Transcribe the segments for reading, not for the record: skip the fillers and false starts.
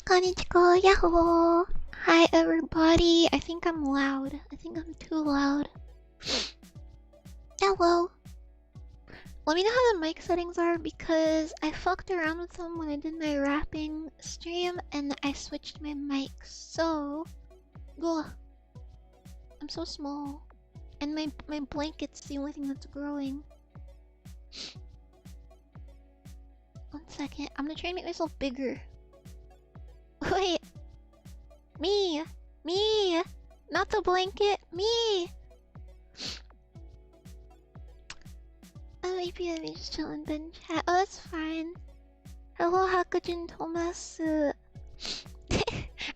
Konnichiwa, yahoo! Hi everybody. I think I'm loud. I think I'm too loud. Hello. Let me know how the mic settings are because I fucked around with them when I did my rapping stream and I switched my mic. So, ugh, I'm so small, and my blanket's the only thing that's growing. 1 second. I'm gonna try and make myself bigger. Wait. Me! Not the blanket! Me! Maybe I'm just chilling in chat. Oh, that's fine. Hello, Hakujin Tomasu.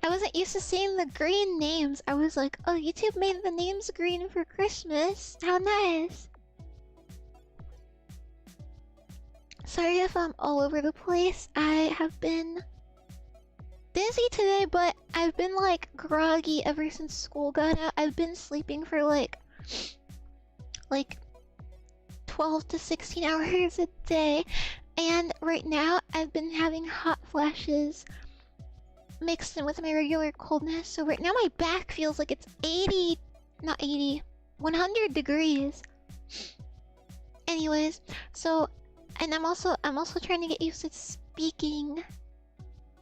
I wasn't used to seeing the green names. I was like, oh, YouTube made the names green for Christmas. How nice. Sorry if I'm all over the place. I have been busy today, but I've been like groggy ever since school got out. I've been sleeping for like 12 to 16 hours a day, and right now I've been having hot flashes mixed in with my regular coldness. So right now my back feels like it's 100 degrees. Anyways, so, and I'm also trying to get used to speaking,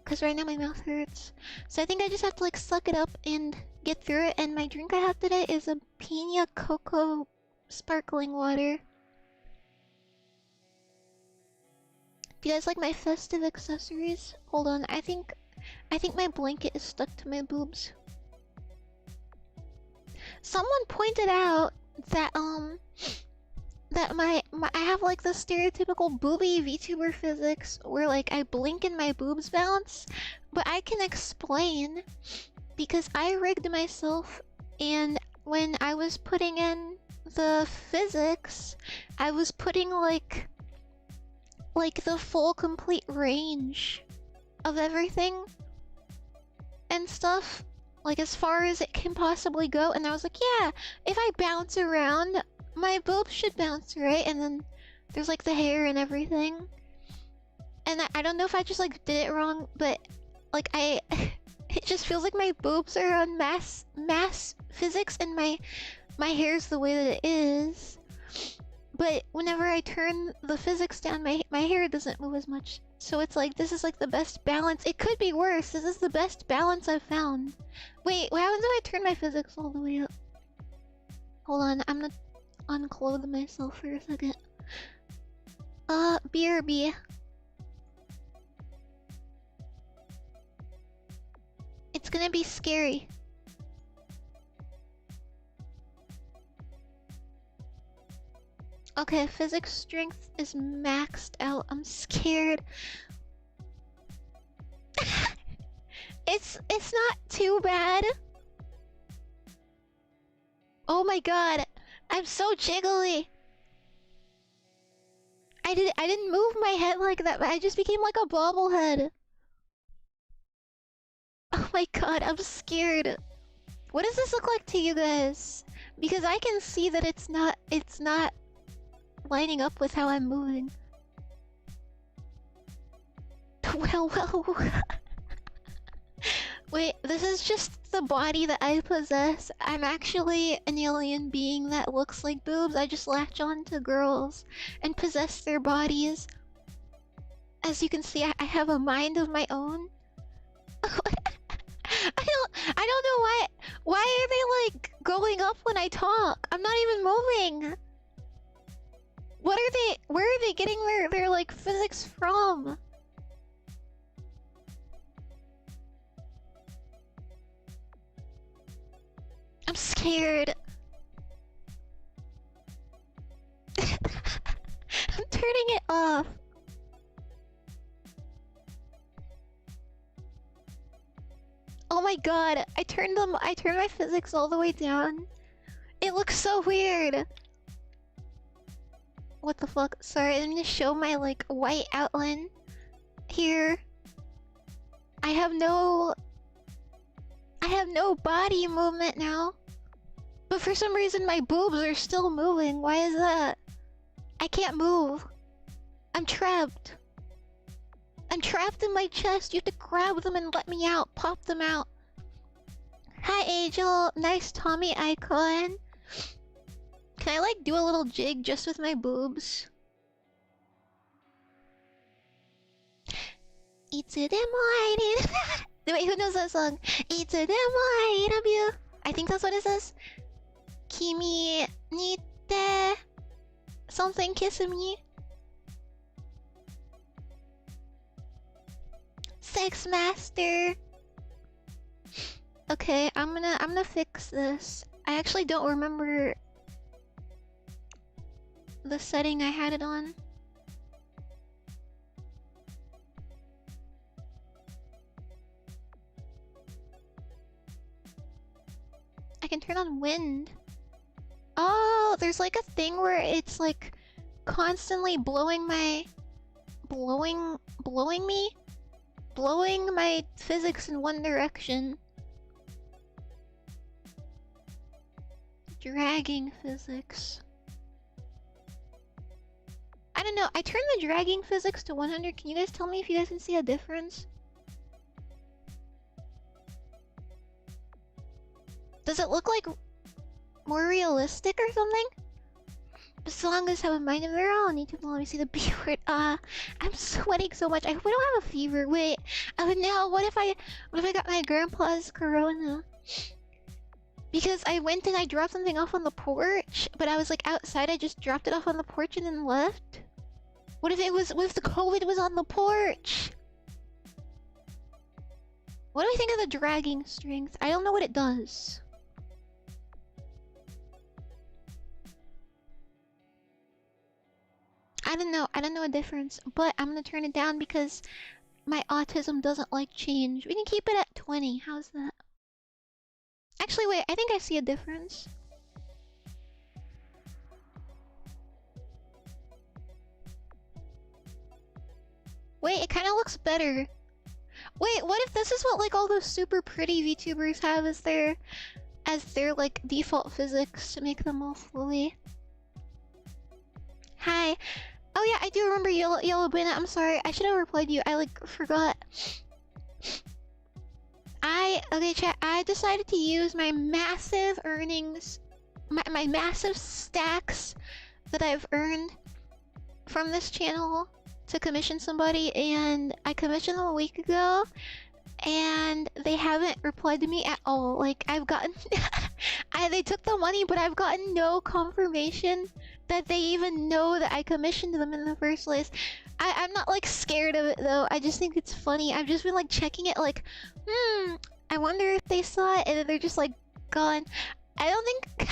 because right now my mouth hurts. So I think I just have to like suck it up and get through it. And my drink I have today is a Pina Coco sparkling water. Do you guys like my festive accessories? Hold on, I think my blanket is stuck to my boobs. Someone pointed out that I have like the stereotypical booby VTuber physics where like I blink and my boobs bounce, but I can explain because I rigged myself, and when I was putting in the physics, I was putting like the full complete range of everything and stuff, like as far as it can possibly go, and I was like, yeah, if I bounce around, my boobs should bounce, right? And then there's like the hair and everything, and I don't know if I just like did it wrong, but like it just feels like my boobs are on mass physics and my hair's the way that it is. But whenever I turn the physics down, my hair doesn't move as much. So it's like, this is like the best balance. It could be worse. This is the best balance I've found. Wait, what happens if I turn my physics all the way up? Hold on, I'm gonna unclothe myself for a second. BRB. It's gonna be scary. Okay, physics strength is maxed out. I'm scared. It's not too bad. Oh my god, I'm so jiggly. I didn't move my head like that, but I just became like a bobblehead. Oh my god, I'm scared. What does this look like to you guys? Because I can see that it's not lining up with how I'm moving. Well. Wait, this is just the body that I possess. I'm actually an alien being that looks like boobs. I just latch on to girls and possess their bodies. As you can see, I have a mind of my own. I don't know why are they like going up when I talk? I'm not even moving. Where are they getting their like physics from? I'm scared. I'm turning it off. Oh my god, I turned my physics all the way down. It looks so weird. What the fuck? Sorry, I'm gonna show my like white outline here. I have no body movement now. But for some reason my boobs are still moving. Why is that? I can't move. I'm trapped. I'm trapped in my chest. You have to grab them and let me out. Pop them out. Hi, Angel. Nice Tommy icon. Can I, like, do a little jig just with my boobs? いつでもI need... Wait, who knows that song? いつでもI love you. I think that's what it says. 君にって... Something kiss me. Sex master. Okay, I'm gonna fix this. I actually don't remember the setting I had it on. I can turn on wind. Oh, there's like a thing where it's like constantly blowing my physics in one direction. Dragging physics. I don't know, I turned the dragging physics to 100. Can you guys tell me if you guys can see a difference? Does it look like more realistic or something? As long as have a mind of their own, need to let me see the B word. I'm sweating so much. I hope I don't have a fever. Wait. Oh no, what if I got my grandpa's corona? Because I went and I dropped something off on the porch, but I was like outside, I just dropped it off on the porch and then left? What if the COVID was on the porch? What do I think of the dragging strength? I don't know what it does. I don't know a difference, but I'm gonna turn it down because my autism doesn't like change. We can keep it at 20, how's that? Actually, wait, I think I see a difference. Wait, it kind of looks better. Wait, what if this is what like all those super pretty VTubers have as their like default physics to make them all flowy? Hi. Oh yeah, I do remember Yellow Banana. I'm sorry, I should have replied to you. I like forgot. Okay, chat. I decided to use my massive earnings, my massive stacks that I've earned from this channel to commission somebody, and I commissioned them a week ago, and they haven't replied to me at all. Like I've gotten, they took the money, but I've gotten no confirmation that they even know that I commissioned them in the first place. I'm not like scared of it though. I just think it's funny. I've just been like checking it, like, I wonder if they saw it, and then they're just like gone. I don't think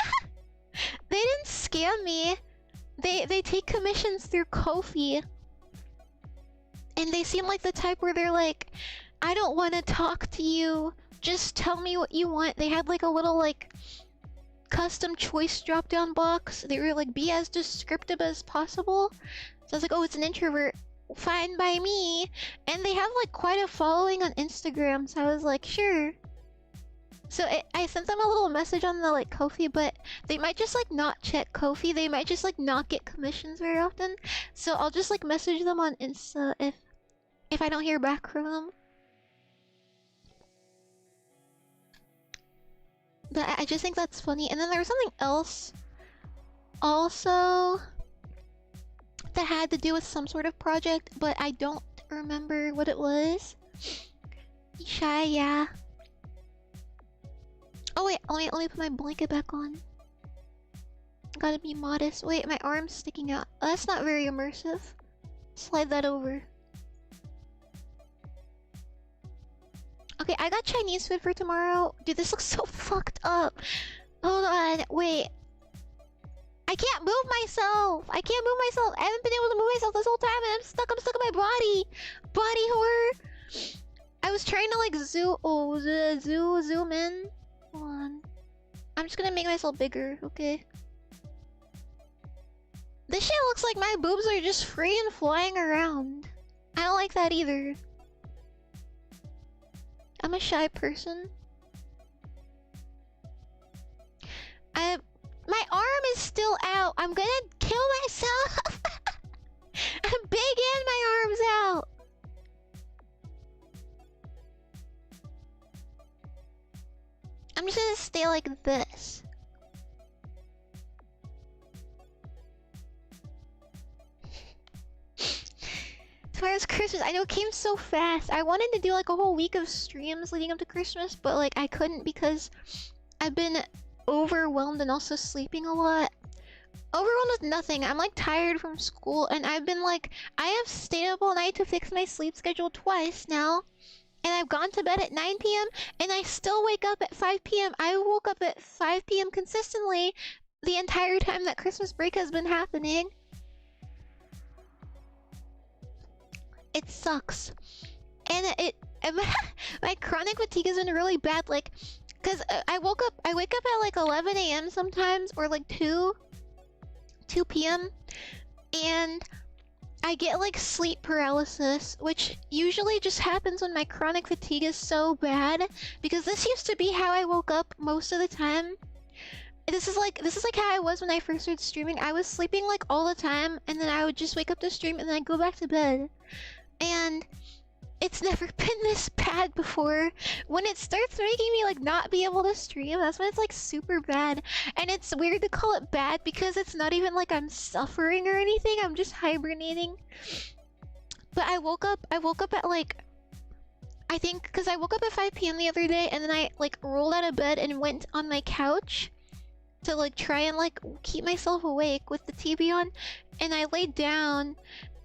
they didn't scam me. They take commissions through Ko-fi, and they seem like the type where they're like, I don't want to talk to you. Just tell me what you want. They had like a little like custom choice drop-down box. They were like, be as descriptive as possible. So I was like, oh, it's an introvert. Fine by me. And they have like quite a following on Instagram, so I was like, sure. So I sent them a little message on the like Ko-fi, but they might just like not check Ko-fi. They might just like not get commissions very often. So I'll just like message them on Insta if I don't hear back from them. But I just think that's funny. And then there was something else also that had to do with some sort of project, but I don't remember what it was. Shy, yeah. Oh wait, let me put my blanket back on. Gotta be modest. Wait, my arm's sticking out. Oh, that's not very immersive. Slide that over. Okay, I got Chinese food for tomorrow. Dude, this looks so fucked up. Hold on, wait. I can't move myself. I can't move myself. I haven't been able to move myself this whole time, and I'm stuck in my body. Body horror. I was trying to like zoom in. Hold on. I'm just gonna make myself bigger, okay? This shit looks like my boobs are just free and flying around. I don't like that either. I'm a shy person. My arm is still out. I'm gonna kill myself. I'm big and my arm's out. I'm just gonna stay like this. As far as Christmas, I know it came so fast. I wanted to do like a whole week of streams leading up to Christmas, but like I couldn't because I've been overwhelmed and also sleeping a lot. Overwhelmed with nothing. I'm like tired from school and I've been like, I have stayed up all night to fix my sleep schedule twice now. And I've gone to bed at 9 p.m. and I still wake up at 5 p.m. I woke up at 5 p.m. consistently the entire time that Christmas break has been happening. It sucks. And my chronic fatigue has been really bad, like, cause I wake up at like 11 a.m. sometimes, or like 2 p.m. and I get like sleep paralysis, which usually just happens when my chronic fatigue is so bad, because this used to be how I woke up most of the time. This is like how I was when I first started streaming. I was sleeping like all the time, and then I would just wake up to stream and then I'd go back to bed. And it's never been this bad before. When it starts making me like not be able to stream, that's when it's like super bad. And it's weird to call it bad because it's not even like I'm suffering or anything. I'm just hibernating. But I woke up at like, I think because I woke up at 5 p.m. the other day, and then I like rolled out of bed and went on my couch to like try and like keep myself awake with the TV on, and I laid down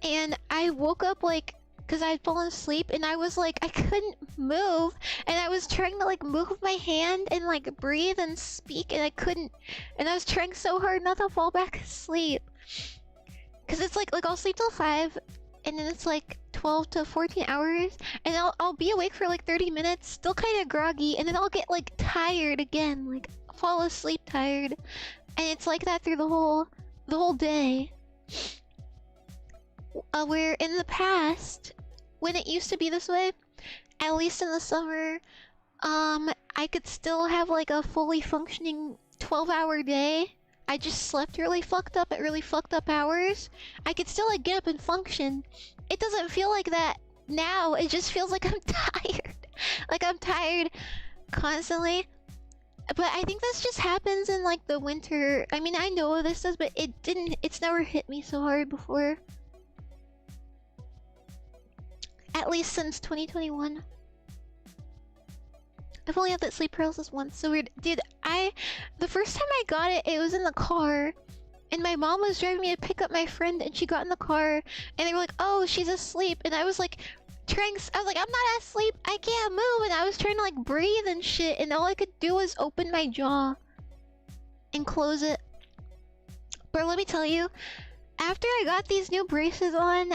and I woke up like, because I'd fallen asleep, and I was like, I couldn't move, and I was trying to like move my hand and like breathe and speak, and I couldn't, and I was trying so hard not to fall back asleep, because it's like I'll sleep till 5, and then it's like 12 to 14 hours, and I'll be awake for like 30 minutes, still kind of groggy, and then I'll get like tired again, like fall asleep tired, and it's like that through the whole day. Where in the past, when it used to be this way, at least in the summer, I could still have like a fully functioning 12-hour day. I just slept really fucked up at really fucked up hours. I could still like get up and function. It doesn't feel like that now. It just feels like I'm tired. Like I'm tired constantly. But I think this just happens in like the winter. I mean, I know this does, but it's never hit me so hard before. At least since 2021. I've only had that sleep paralysis once, so weird. Dude, the first time I got it, it was in the car. And my mom was driving me to pick up my friend, and she got in the car, and they were like, oh, she's asleep. And I was like, I was like, I'm not asleep, I can't move. And I was trying to like breathe and shit, and all I could do was open my jaw and close it. But let me tell you, after I got these new braces on,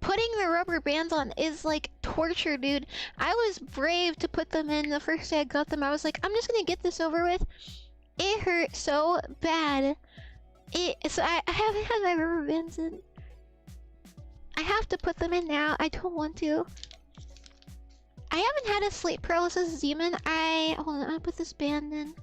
putting the rubber bands on is like torture, dude. I was brave to put them in the first day I got them. I was like, I'm just gonna get this over with. It hurt so bad. So I haven't had my rubber bands in. I have to put them in now. I don't want to. I haven't had a sleep paralysis demon. Hold on, I'm gonna put this band in.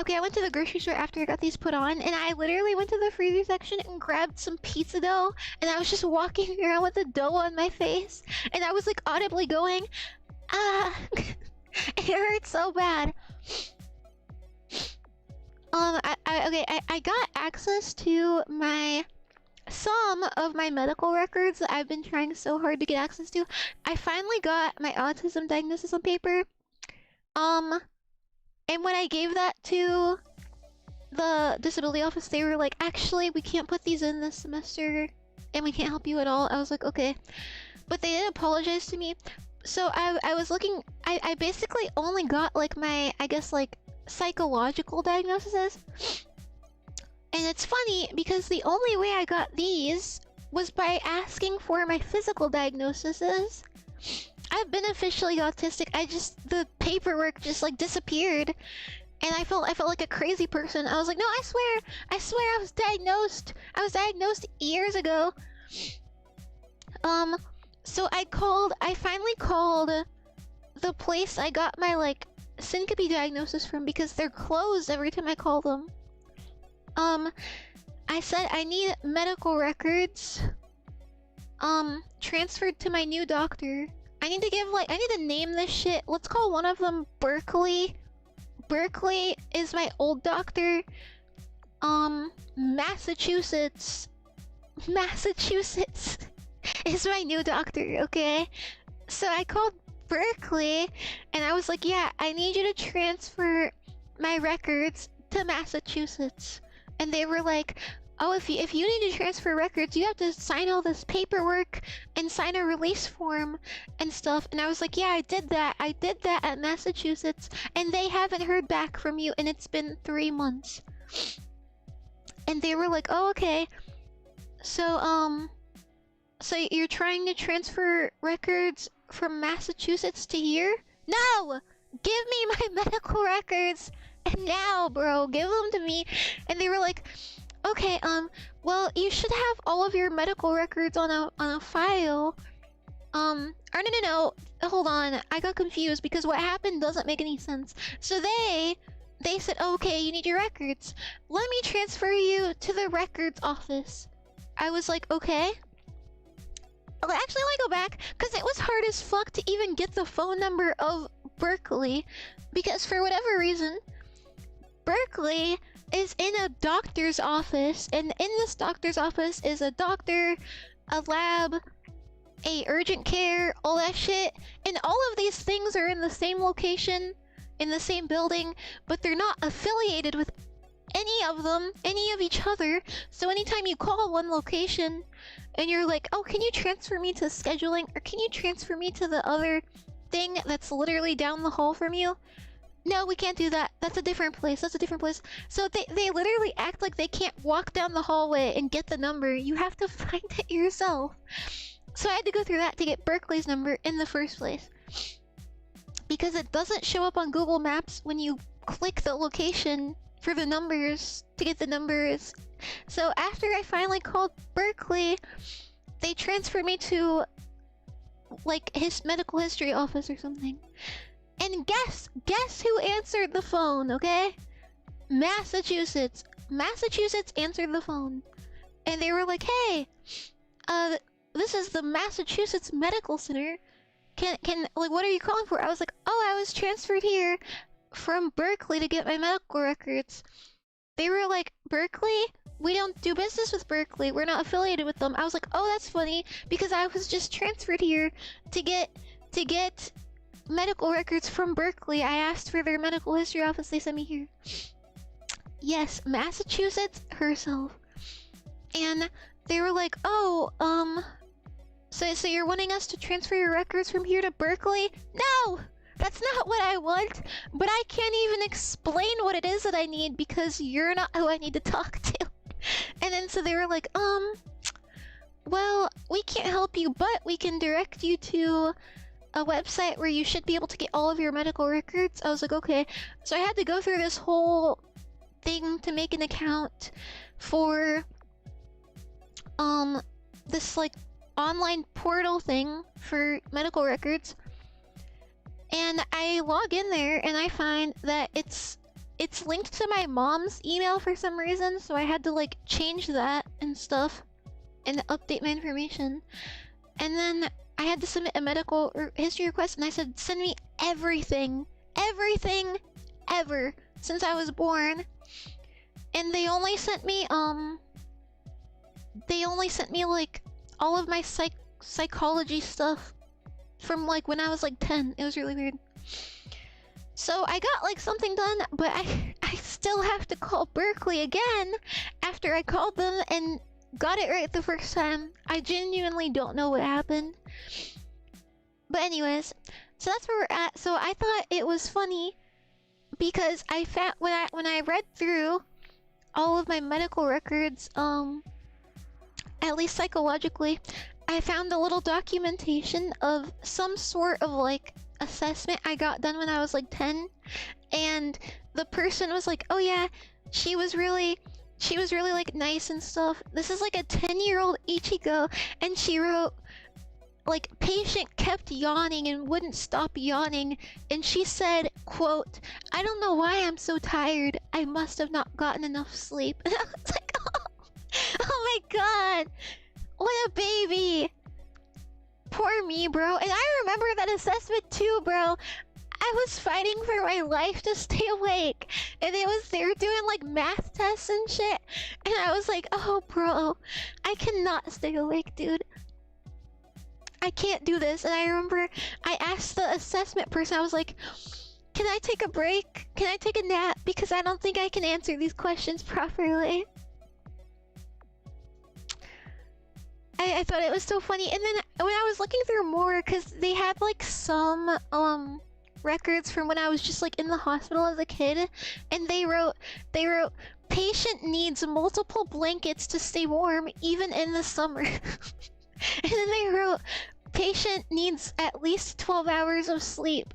I went to the grocery store after I got these put on, and I literally went to the freezer section and grabbed some pizza dough, and I was just walking around with the dough on my face, and I was like audibly going, ah, it hurt so bad. I got access to some of my medical records that I've been trying so hard to get access to. I finally got my autism diagnosis on paper. And when I gave that to the disability office, they were like, actually, we can't put these in this semester, and we can't help you at all. I was like, okay. But they didn't apologize to me. So I was looking, I basically only got like my, I guess like, psychological diagnoses. And it's funny, because the only way I got these was by asking for my physical diagnoses. I've been officially autistic. The paperwork just like disappeared, and I felt like a crazy person. I was like, no, I swear I was diagnosed. I was diagnosed years ago. So I finally called the place I got my like syncope diagnosis from, because they're closed every time I call them. I said I need medical records. transferred to my new doctor. I need to name this shit. Let's call one of them Berkeley. Berkeley is my old doctor. Massachusetts. Massachusetts is my new doctor, okay? So I called Berkeley and I was like, yeah, I need you to transfer my records to Massachusetts. And they were like, oh, if you need to transfer records, you have to sign all this paperwork and sign a release form and stuff. And I was like, yeah, I did that at Massachusetts, and they haven't heard back from you, and it's been 3 months. And they were like, oh, okay. So you're trying to transfer records from Massachusetts to here? No! Give me my medical records! And now, bro, give them to me. And they were like, okay, well, you should have all of your medical records on a file. Or no, hold on, I got confused because what happened doesn't make any sense. So they said, oh, okay, you need your records. Let me transfer you to the records office. I was like, okay. Actually, let me go back, because it was hard as fuck to even get the phone number of Berkeley, because for whatever reason, Berkeley is in a doctor's office, and in this doctor's office is a doctor, a lab, a urgent care, all that shit, and all of these things are in the same location, in the same building, but they're not affiliated with any of them, any of each other. So anytime you call one location and you're like, oh, can you transfer me to scheduling, or can you transfer me to the other thing that's literally down the hall from you? No, we can't do that. That's a different place. That's a different place. So they literally act like they can't walk down the hallway and get the number. You have to find it yourself. So I had to go through that to get Berkeley's number in the first place. Because it doesn't show up on Google Maps when you click the location for the numbers to get the numbers. So after I finally called Berkeley, they transferred me to like his medical history office or something. And guess who answered the phone, okay? Massachusetts. Massachusetts answered the phone. And they were like, hey, this is the Massachusetts Medical Center. Can like, what are you calling for? I was like, oh, I was transferred here from Berkeley to get my medical records. They were like, Berkeley? We don't do business with Berkeley. We're not affiliated with them. I was like, oh, that's funny, because I was just transferred here to get medical records from Berkeley. I asked for their medical history office. They sent me here. Yes, Massachusetts herself. And they were like, oh, so you're wanting us to transfer your records from here to Berkeley? No! That's not what I want, but I can't even explain what it is that I need because you're not who I need to talk to. And then so they were like, well, we can't help you, but we can direct you to a website where you should be able to get all of your medical records. I was like, okay. So I had to go through this whole thing to make an account for this like online portal thing for medical records. And I log in there and I find that it's linked to my mom's email for some reason, so I had to like change that and stuff and update my information. And then I had to submit a medical history request, and I said, send me everything ever since I was born. And they only sent me like all of my psychology stuff from like when I was like 10. It was really weird. So I got like something done, but I still have to call Berkeley again after I called them and got it right the first time. I genuinely don't know what happened. But anyways, so that's where we're at. So I thought it was funny because I found when I read through all of my medical records, at least psychologically, I found a little documentation of some sort of like assessment I got done when I was like 10, and the person was like, oh yeah, she was really like nice and stuff. This is like a 10-year-old Ichigo, and she wrote like, patient kept yawning and wouldn't stop yawning, and she said, quote, I don't know why I'm so tired, I must have not gotten enough sleep. And I was like, oh my god, what a baby. Poor me, bro. And I remember that assessment too, bro. I was fighting for my life to stay awake. And they were doing like math tests and shit. And I was like, oh, bro, I cannot stay awake, dude. I can't do this. And I remember I asked the assessment person, I was like, can I take a break? Can I take a nap? Because I don't think I can answer these questions properly. I thought it was so funny. And then when I was looking through more, because they had like some records from when I was just like in the hospital as a kid, and they wrote patient needs multiple blankets to stay warm even in the summer. And then they wrote patient needs at least 12 hours of sleep.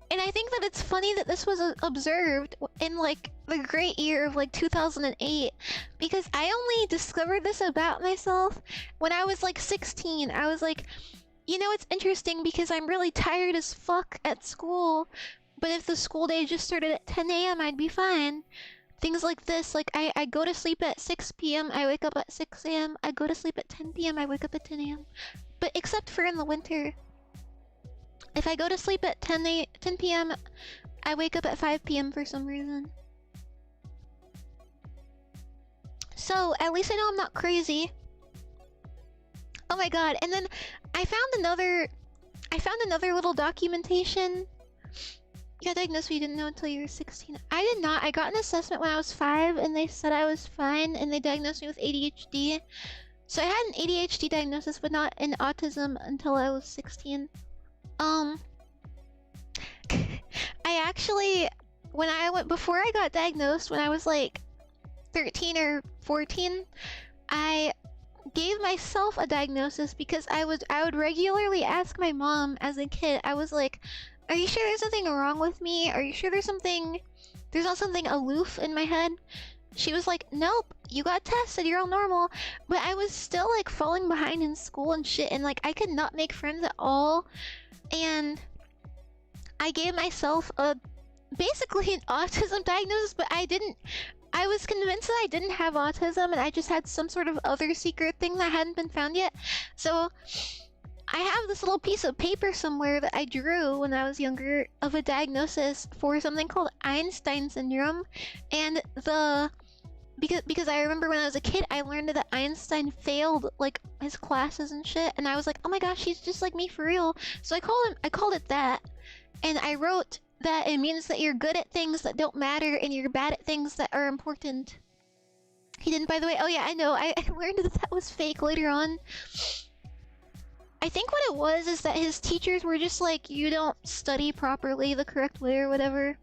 And I think that it's funny that this was observed in like the great year of like 2008, because I only discovered this about myself when I was like 16. I was like, you know, it's interesting because I'm really tired as fuck at school, but if the school day just started at 10 a.m. I'd be fine. Things like this, like I go to sleep at 6 p.m. I wake up at 6 a.m. I go to sleep at 10 p.m. I wake up at 10 a.m. But except for in the winter. If I go to sleep at 10 p.m., I wake up at 5 p.m. for some reason. So, at least I know I'm not crazy. Oh my god, and then I found another little documentation. You got diagnosed when you didn't know until you were 16. I did not. I got an assessment when I was 5 and they said I was fine and they diagnosed me with ADHD. So I had an ADHD diagnosis but not an autism until I was 16. I actually, before I got diagnosed, when I was like 13 or 14, I gave myself a diagnosis because I would regularly ask my mom as a kid. I was like, are you sure there's something wrong with me? Are you sure there's not something aloof in my head? She was like, nope, you got tested, you're all normal. But I was still like falling behind in school and shit, and like I could not make friends at all. And I gave myself basically an autism diagnosis, but I was convinced that I didn't have autism and I just had some sort of other secret thing that hadn't been found yet. So I have this little piece of paper somewhere that I drew when I was younger of a diagnosis for something called Einstein syndrome. And because I remember when I was a kid, I learned that Einstein failed like his classes and shit, and I was like, oh my gosh, he's just like me for real. So I called it that, and I wrote that it means that you're good at things that don't matter and you're bad at things that are important. He didn't, by the way. Oh yeah, I know. I learned that was fake later on. I think what it was is that his teachers were just like, you don't study properly the correct way or whatever.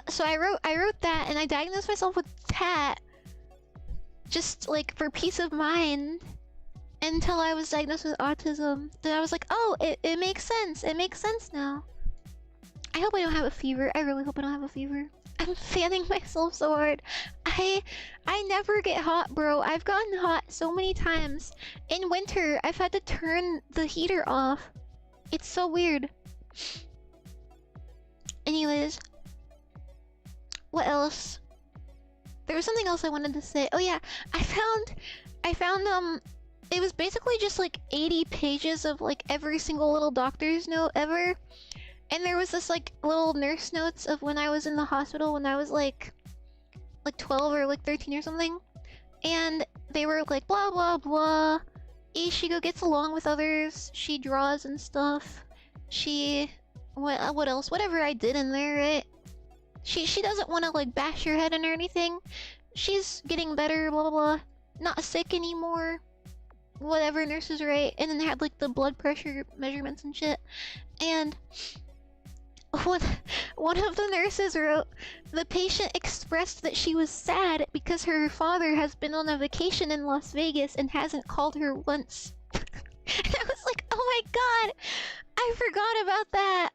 So I wrote that and I diagnosed myself with that just like for peace of mind until I was diagnosed with autism. Then I was like, oh, it makes sense. It makes sense now. I hope I don't have a fever. I really hope I don't have a fever. I'm fanning myself so hard. I never get hot, bro. I've gotten hot so many times. In winter, I've had to turn the heater off. It's so weird. Anyways. What else? There was something else I wanted to say. Oh yeah, I found it was basically just like 80 pages of like every single little doctor's note ever. And there was this like little nurse notes of when I was in the hospital when I was like 12 or like 13 or something. And they were like blah blah blah. Ichigo gets along with others. She draws and stuff. What else? Whatever I did in there, right? She doesn't want to like bash your head in or anything. She's getting better, blah blah blah. Not sick anymore. Whatever, nurses write. And then they had like the blood pressure measurements and shit. And one of the nurses wrote, the patient expressed that she was sad because her father has been on a vacation in Las Vegas and hasn't called her once. And I was like, oh my god, I forgot about that.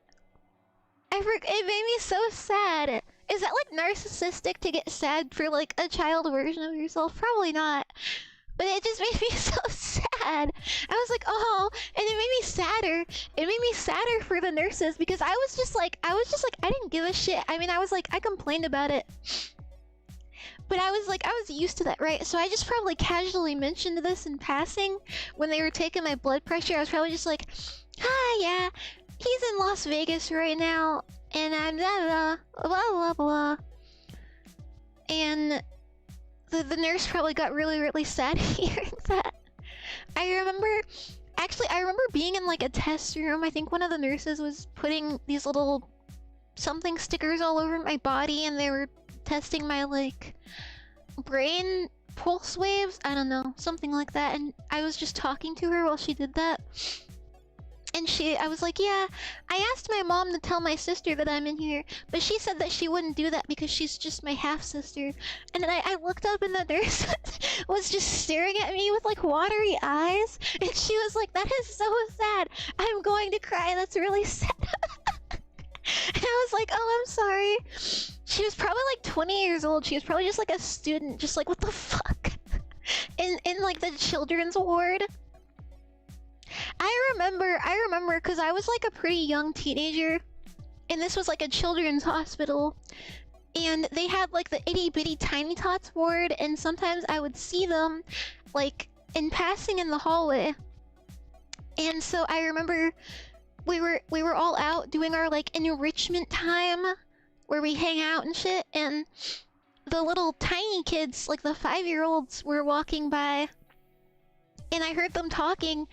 It made me so sad. Is that like narcissistic to get sad for like a child version of yourself? Probably not. But it just made me so sad. I was like, oh, and it made me sadder. It made me sadder for the nurses because I was just like, I didn't give a shit. I mean, I was like, I complained about it. But I was used to that, right? So I just probably casually mentioned this in passing when they were taking my blood pressure. I was probably just like, "Hi, yeah, he's in Las Vegas right now, and I'm blah blah blah blah blah." And the nurse probably got really sad hearing that. I remember being in like a test room. I think one of the nurses was putting these little something stickers all over my body, and they were testing my like brain pulse waves. I don't know, something like that. And I was just talking to her while she did that. And I was like, yeah, I asked my mom to tell my sister that I'm in here, but she said that she wouldn't do that because she's just my half-sister. And then I looked up and the nurse was just staring at me with like watery eyes. And she was like, that is so sad. I'm going to cry. That's really sad. And I was like, oh, I'm sorry. She was probably like 20 years old. She was probably just like a student, just like, what the fuck? In like the children's ward. I remember because I was like a pretty young teenager, and this was like a children's hospital, and they had like the itty bitty tiny tots ward, and sometimes I would see them like in passing in the hallway. And so I remember we were all out doing our like enrichment time where we hang out and shit, and the little tiny kids, like the 5-year-olds, were walking by, and I heard them talking.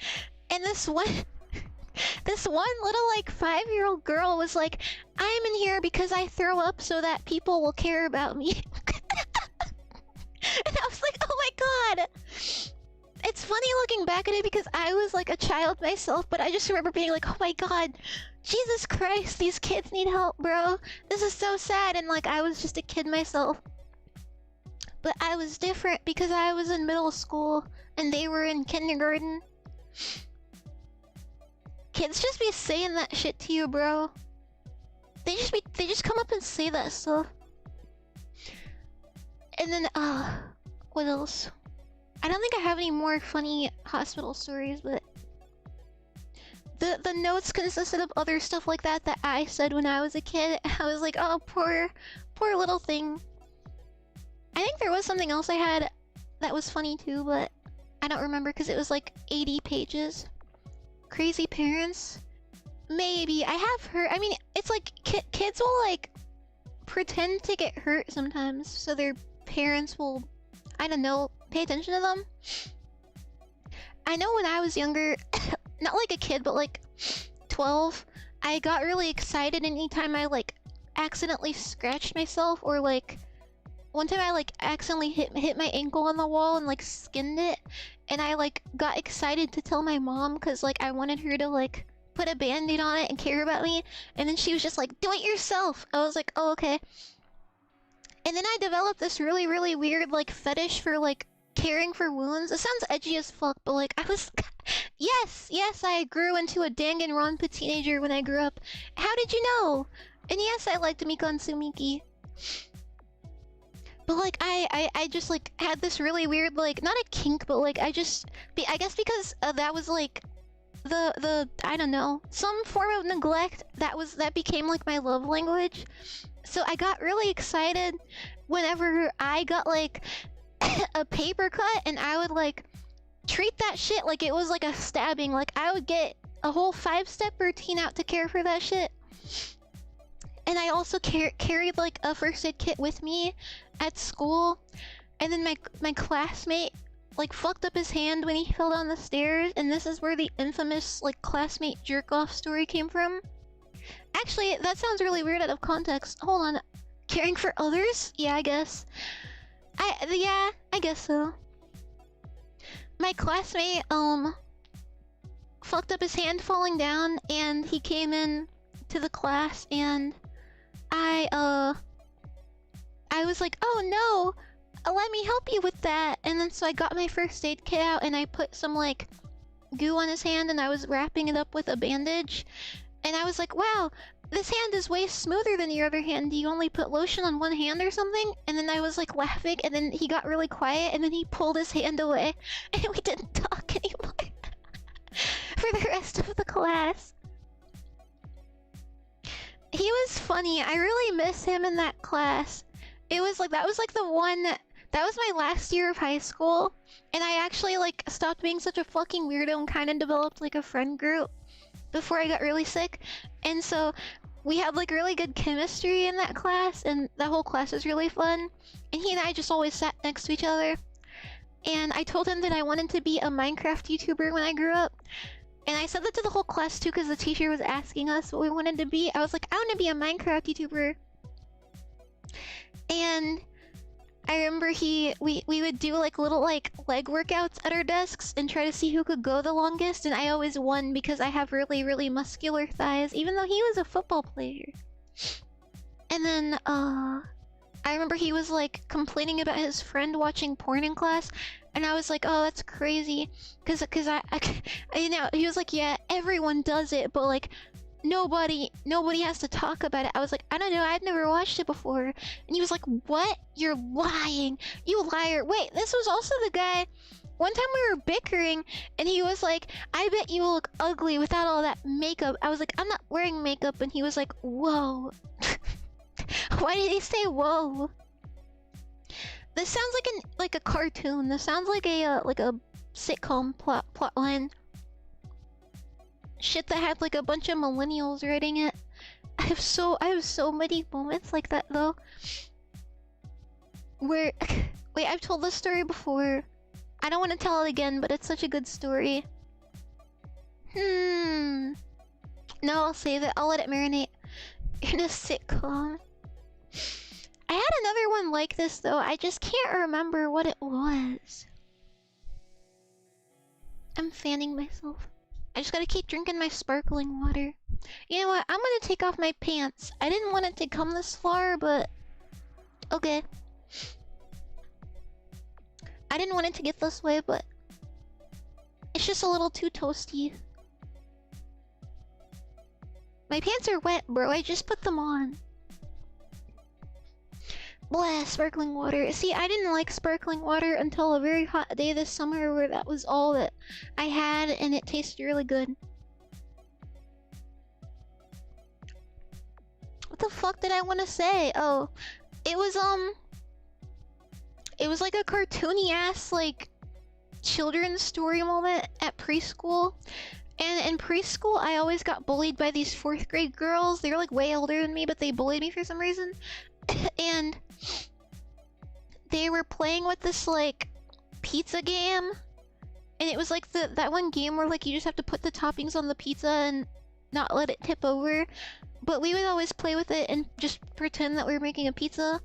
And this one little like 5-year-old girl was like, I'm in here because I throw up so that people will care about me. And I was like, oh my god. It's funny looking back at it because I was like a child myself, but I just remember being like, oh my god, Jesus Christ, these kids need help, bro. This is so sad. And like I was just a kid myself. But I was different because I was in middle school and they were in kindergarten. Kids just be saying that shit to you, bro. They just come up and say that stuff. And then, what else? I don't think I have any more funny hospital stories, but the notes consisted of other stuff like that I said when I was a kid. I was like, oh, poor little thing. I think there was something else I had that was funny too, but I don't remember because it was like 80 pages. Crazy parents? Maybe. I have heard. I mean, it's like kids will like pretend to get hurt sometimes, so their parents will, I don't know, pay attention to them. I know when I was younger, not like a kid, but like 12, I got really excited anytime I like accidentally scratched myself, or like one time I like accidentally hit my ankle on the wall and like skinned it, and I like got excited to tell my mom because like I wanted her to like put a band-aid on it and care about me, and then she was just like, do it yourself. I was like, oh, okay. And then I developed this really weird like fetish for like caring for wounds. It sounds edgy as fuck, but like I was yes, I grew into a Danganronpa teenager when I grew up. How did you know? And yes, I liked Mikan Sumiki. But like I just like had this really weird like, not a kink, but like I guess because that was like the I don't know, some form of neglect that became like my love language. So I got really excited whenever I got like a paper cut, and I would like treat that shit like it was like a stabbing. Like I would get a whole 5-step routine out to care for that shit. And I also carried like a first aid kit with me at school. And then my classmate like fucked up his hand when he fell down the stairs, and this is where the infamous like classmate jerk-off story came from. Actually, that sounds really weird out of context. Hold on. Caring for others? Yeah, I guess. I guess so. My classmate fucked up his hand falling down, and he came in to the class, and I was like, oh no, let me help you with that. And then so I got my first aid kit out, and I put some like goo on his hand, and I was wrapping it up with a bandage. And I was like, wow, this hand is way smoother than your other hand. Do you only put lotion on one hand or something? And then I was like laughing, and then he got really quiet, and then he pulled his hand away, and we didn't talk anymore for the rest of the class. He was funny. I really miss him in that class. It was like, that was like the one That was my last year of high school, and I actually like stopped being such a fucking weirdo and kind of developed like a friend group before I got really sick. And so we had like really good chemistry in that class, and that whole class was really fun. And he and I just always sat next to each other. And I told him that I wanted to be a Minecraft YouTuber when I grew up. And I said that to the whole class too, because the teacher was asking us what we wanted to be. I was like, I want to be a Minecraft YouTuber. And I remember we would do like little like leg workouts at our desks and try to see who could go the longest, and I always won because I have really, really muscular thighs, even though he was a football player. And then I remember he was like complaining about his friend watching porn in class, and I was like, oh, that's crazy, cause I you know, he was like, yeah, everyone does it, but like nobody has to talk about it. I was like, I don't know, I'd never watched it before. And he was like, what? You're lying, you liar. Wait, this was also the guy, one time we were bickering and he was like, I bet you look ugly without all that makeup. I was like, I'm not wearing makeup, and he was like, whoa. Why did he say whoa? This sounds like a cartoon. This sounds like a sitcom plot line. Shit that had like a bunch of millennials writing it. I have so many moments like that though. Where wait, I've told this story before. I don't want to tell it again, but it's such a good story. No, I'll save it. I'll let it marinate in a sitcom. I had another one like this though. I just can't remember what it was. I'm fanning myself. I just gotta keep drinking my sparkling water. You know what? I'm gonna take off my pants. I didn't want it to come this far, but okay. I didn't want it to get this way, but it's just a little too toasty. My pants are wet, bro. I just put them on. Blah, sparkling water. See, I didn't like sparkling water until a very hot day this summer where that was all that I had, and it tasted really good. What the fuck did I want to say? Oh, it was like a cartoony ass like children's story moment at preschool. And in preschool, I always got bullied by these 4th grade girls. They were like way older than me, but they bullied me for some reason. And they were playing with this like pizza game, and it was like that one game where like you just have to put the toppings on the pizza and not let it tip over. But we would always play with it and just pretend that we were making a pizza.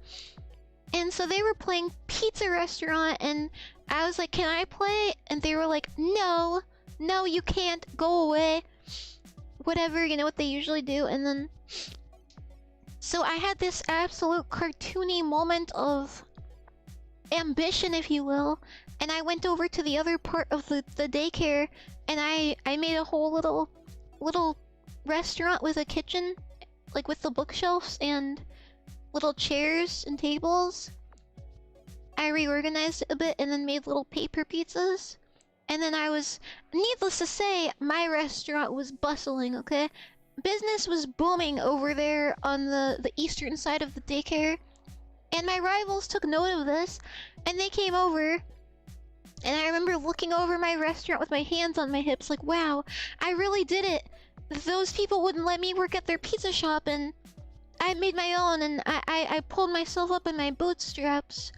And so they were playing Pizza Restaurant, and I was like, can I play? And they were like, no, you can't, go away, whatever, you know what they usually do. And then so I had this absolute cartoony moment of ambition, if you will, and I went over to the other part of the daycare, and I made a whole little restaurant with a kitchen, like with the bookshelves and little chairs and tables. I reorganized it a bit and then made little paper pizzas. And then needless to say, my restaurant was bustling, okay? Business was booming over there on the eastern side of the daycare, and my rivals took note of this, and they came over, and I remember looking over my restaurant with my hands on my hips like, wow, I really did it. Those people wouldn't let me work at their pizza shop, and I made my own, and I pulled myself up in my bootstraps.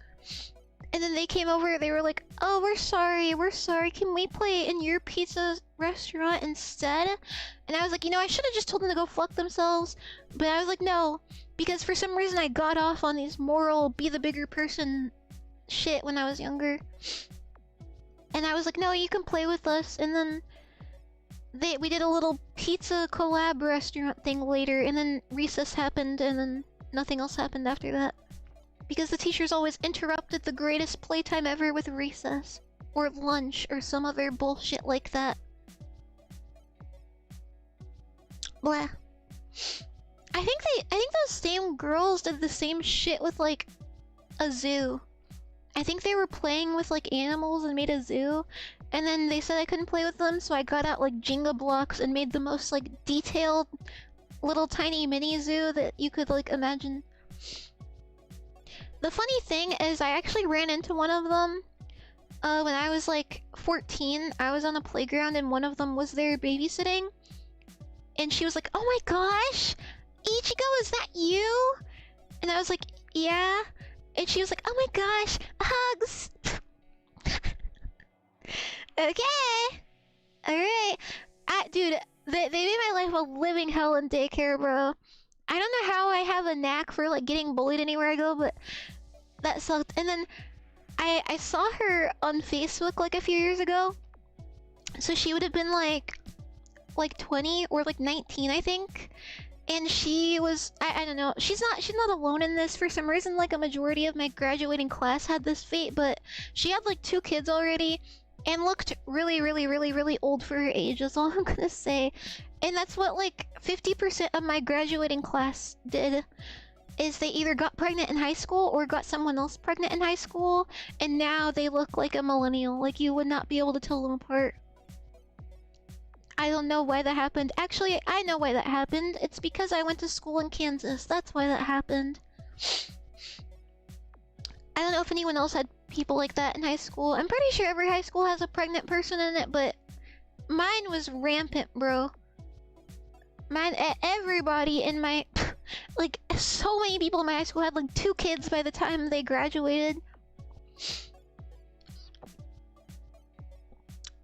And then they came over, they were like, oh, we're sorry, can we play in your pizza restaurant instead? And I was like, you know, I should have just told them to go fuck themselves. But I was like, no, because for some reason I got off on these moral, be the bigger person shit when I was younger. And I was like, no, you can play with us. And then we did a little pizza collab restaurant thing later, and then recess happened, and then nothing else happened after that. Because the teachers always interrupted the greatest playtime ever with recess, or lunch, or some other bullshit like that. Blah. I think those same girls did the same shit with like a zoo. I think they were playing with like animals and made a zoo, and then they said I couldn't play with them, so I got out like Jenga blocks and made the most like detailed little tiny mini zoo that you could like imagine. the funny thing is I actually ran into one of them when I was like 14. I was on a playground and one of them was there babysitting. And she was like, "Oh my gosh, Ichigo, is that you?" And I was like, "Yeah." And she was like, "Oh my gosh, hugs." Okay. Alright. Dude, they made my life a living hell in daycare, bro. I don't know how I have a knack for like getting bullied anywhere I go, but that sucked. And then I saw her on Facebook like a few years ago. So she would have been like 20 or like 19, I think. And she was I don't know. She's not alone in this. For some reason, like a majority of my graduating class had this fate, but she had like 2 kids already and looked really, really, really, really old for her age, is all I'm gonna say. And that's what like 50% of my graduating class did, is they either got pregnant in high school or got someone else pregnant in high school, and now they look like a millennial. Like you would not be able to tell them apart. I don't know why that happened. Actually, I know why that happened. It's because I went to school in Kansas. That's why that happened. I don't know if anyone else had people like that in high school. I'm pretty sure every high school has a pregnant person in it, but mine was rampant, bro. Mine, everybody in my... like, so many people in my high school had like 2 kids by the time they graduated.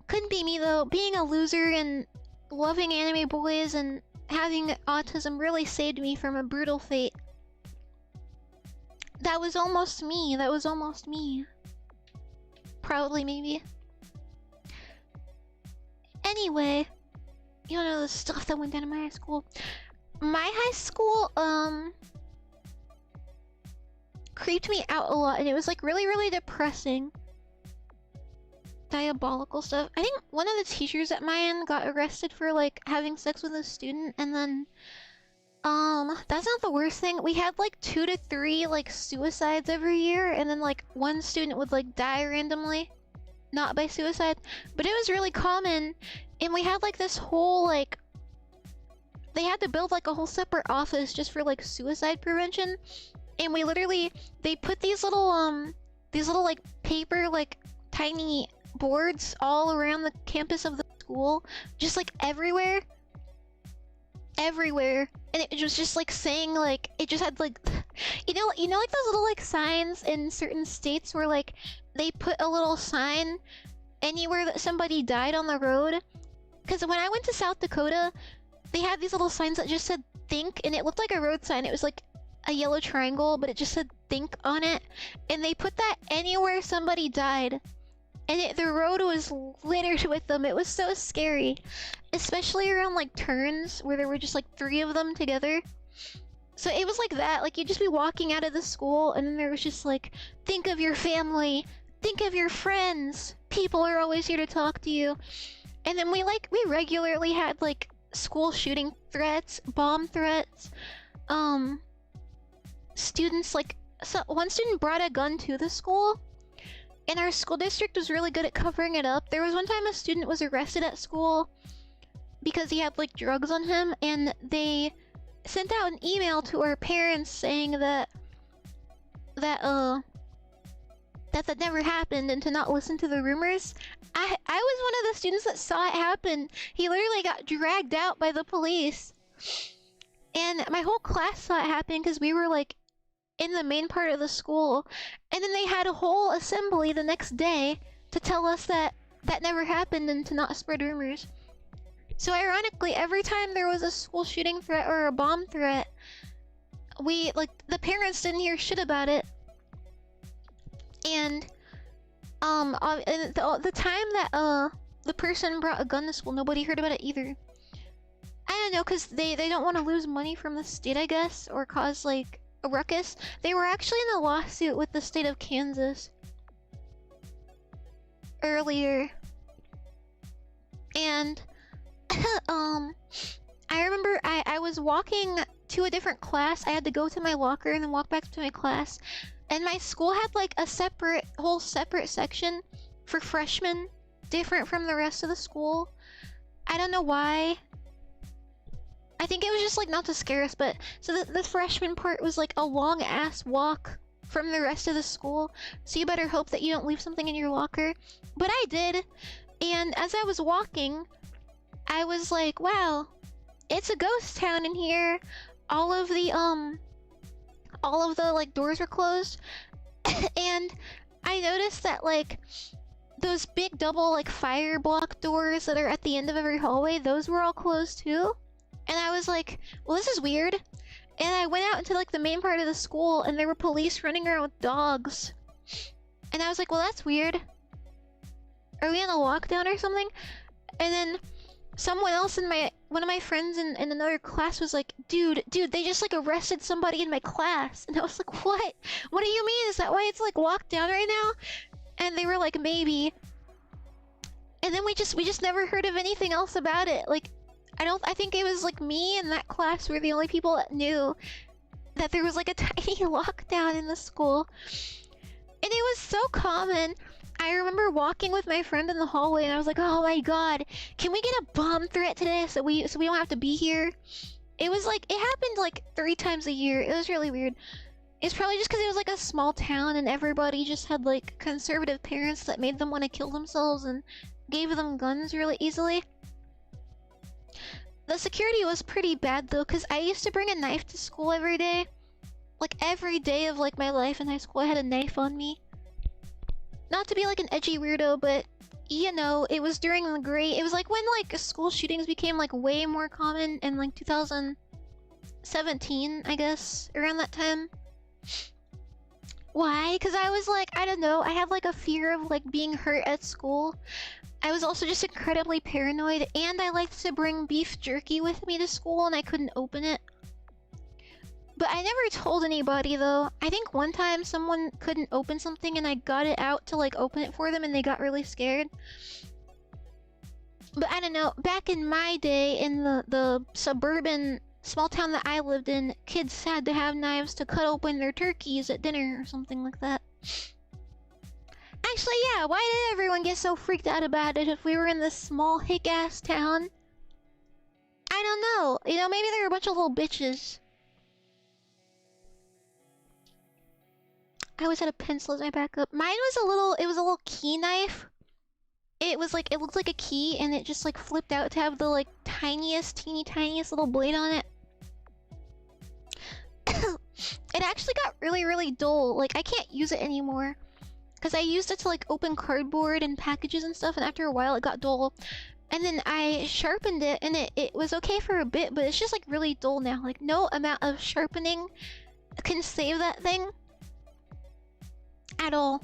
Couldn't be me though. Being a loser and loving anime boys and having autism really saved me from a brutal fate. That was almost me. That was almost me. Probably, maybe. Anyway, you don't know the stuff that went down in my high school. My high school, creeped me out a lot, and it was like really, really depressing. Diabolical stuff. I think one of the teachers at my end got arrested for like having sex with a student, and then that's not the worst thing. We had like 2 to 3 like suicides every year, and then like one student would like die randomly, not by suicide, but it was really common. And we had like this whole like, they had to build like a whole separate office just for like suicide prevention. And we literally, they put these little like paper like tiny boards all around the campus of the school, just like everywhere, and it was just like saying like, it just had like, you know like those little like signs in certain states where like they put a little sign anywhere that somebody died on the road. Because when I went to South Dakota, they had these little signs that just said think, and it looked like a road sign. It was like a yellow triangle, but it just said think on it, and they put that anywhere somebody died. And the road was littered with them. It was so scary. Especially around like turns where there were just like 3 of them together. So it was like that. Like you'd just be walking out of the school and then there was just like, think of your family. Think of your friends. People are always here to talk to you. And then we regularly had like school shooting threats, bomb threats. Students like, so one student brought a gun to the school. And our school district was really good at covering it up. There was one time a student was arrested at school because he had like drugs on him, and they sent out an email to our parents saying that never happened and to not listen to the rumors. I was one of the students that saw it happen. He literally got dragged out by the police. And my whole class saw it happen because we were like in the main part of the school, and then they had a whole assembly the next day to tell us that never happened and to not spread rumors. So ironically, every time there was a school shooting threat or a bomb threat, we like the parents didn't hear shit about it. And the time that the person brought a gun to school, nobody heard about it either. I don't know, because they don't want to lose money from the state, I guess, or cause like a ruckus. They were actually in a lawsuit with the state of Kansas earlier, and I remember I was walking to a different class. I had to go to my locker and then walk back to my class, and my school had like a whole separate section for freshmen, different from the rest of the school. I don't know why. I think it was just like not to scare us, but so the freshman part was like a long ass walk from the rest of the school, so you better hope that you don't leave something in your locker. But I did, and as I was walking, I was like, wow, it's a ghost town in here. All of the like doors were closed, and I noticed that like those big double like fire block doors that are at the end of every hallway, those were all closed too. And I was like, well, this is weird. And I went out into like the main part of the school, and there were police running around with dogs. And I was like, well, that's weird. Are we on a lockdown or something? And then someone else in one of my friends in another class was like, dude, they just like arrested somebody in my class. And I was like, what? What do you mean? Is that why it's like locked down right now? And they were like, maybe. And then we just never heard of anything else about it. Like, I think it was like me and that class were the only people that knew that there was like a tiny lockdown in the school. And it was so common. I remember walking with my friend in the hallway, and I was like, oh my god, can we get a bomb threat today so we don't have to be here? It was like, it happened like 3 times a year. It was really weird. It's probably just because it was like a small town and everybody just had like conservative parents that made them want to kill themselves and gave them guns really easily. The security was pretty bad though, because I used to bring a knife to school every day. Like every day of like my life in high school, I had a knife on me. Not to be like an edgy weirdo, but you know, it was during the great... It was like when like school shootings became like way more common in like 2017, I guess, around that time. Why? Because I was like, I don't know, I had like a fear of like being hurt at school. I was also just incredibly paranoid, and I liked to bring beef jerky with me to school, and I couldn't open it. But I never told anybody though. I think one time someone couldn't open something and I got it out to like open it for them, and they got really scared. But I don't know, back in my day in the suburban small town that I lived in, kids had to have knives to cut open their turkeys at dinner or something like that. Actually, yeah, why did everyone get so freaked out about it if we were in this small hick-ass town? I don't know. You know, maybe they were a bunch of little bitches. I always had a pencil as my backup. Mine was it was a little key knife. It was like, it looked like a key, and it just like flipped out to have the like tiniest little blade on it. It actually got really dull. Like, I can't use it anymore. Because I used it to like open cardboard and packages and stuff, and after a while it got dull. And then I sharpened it, and it was okay for a bit, but it's just like really dull now. Like, no amount of sharpening can save that thing. At all.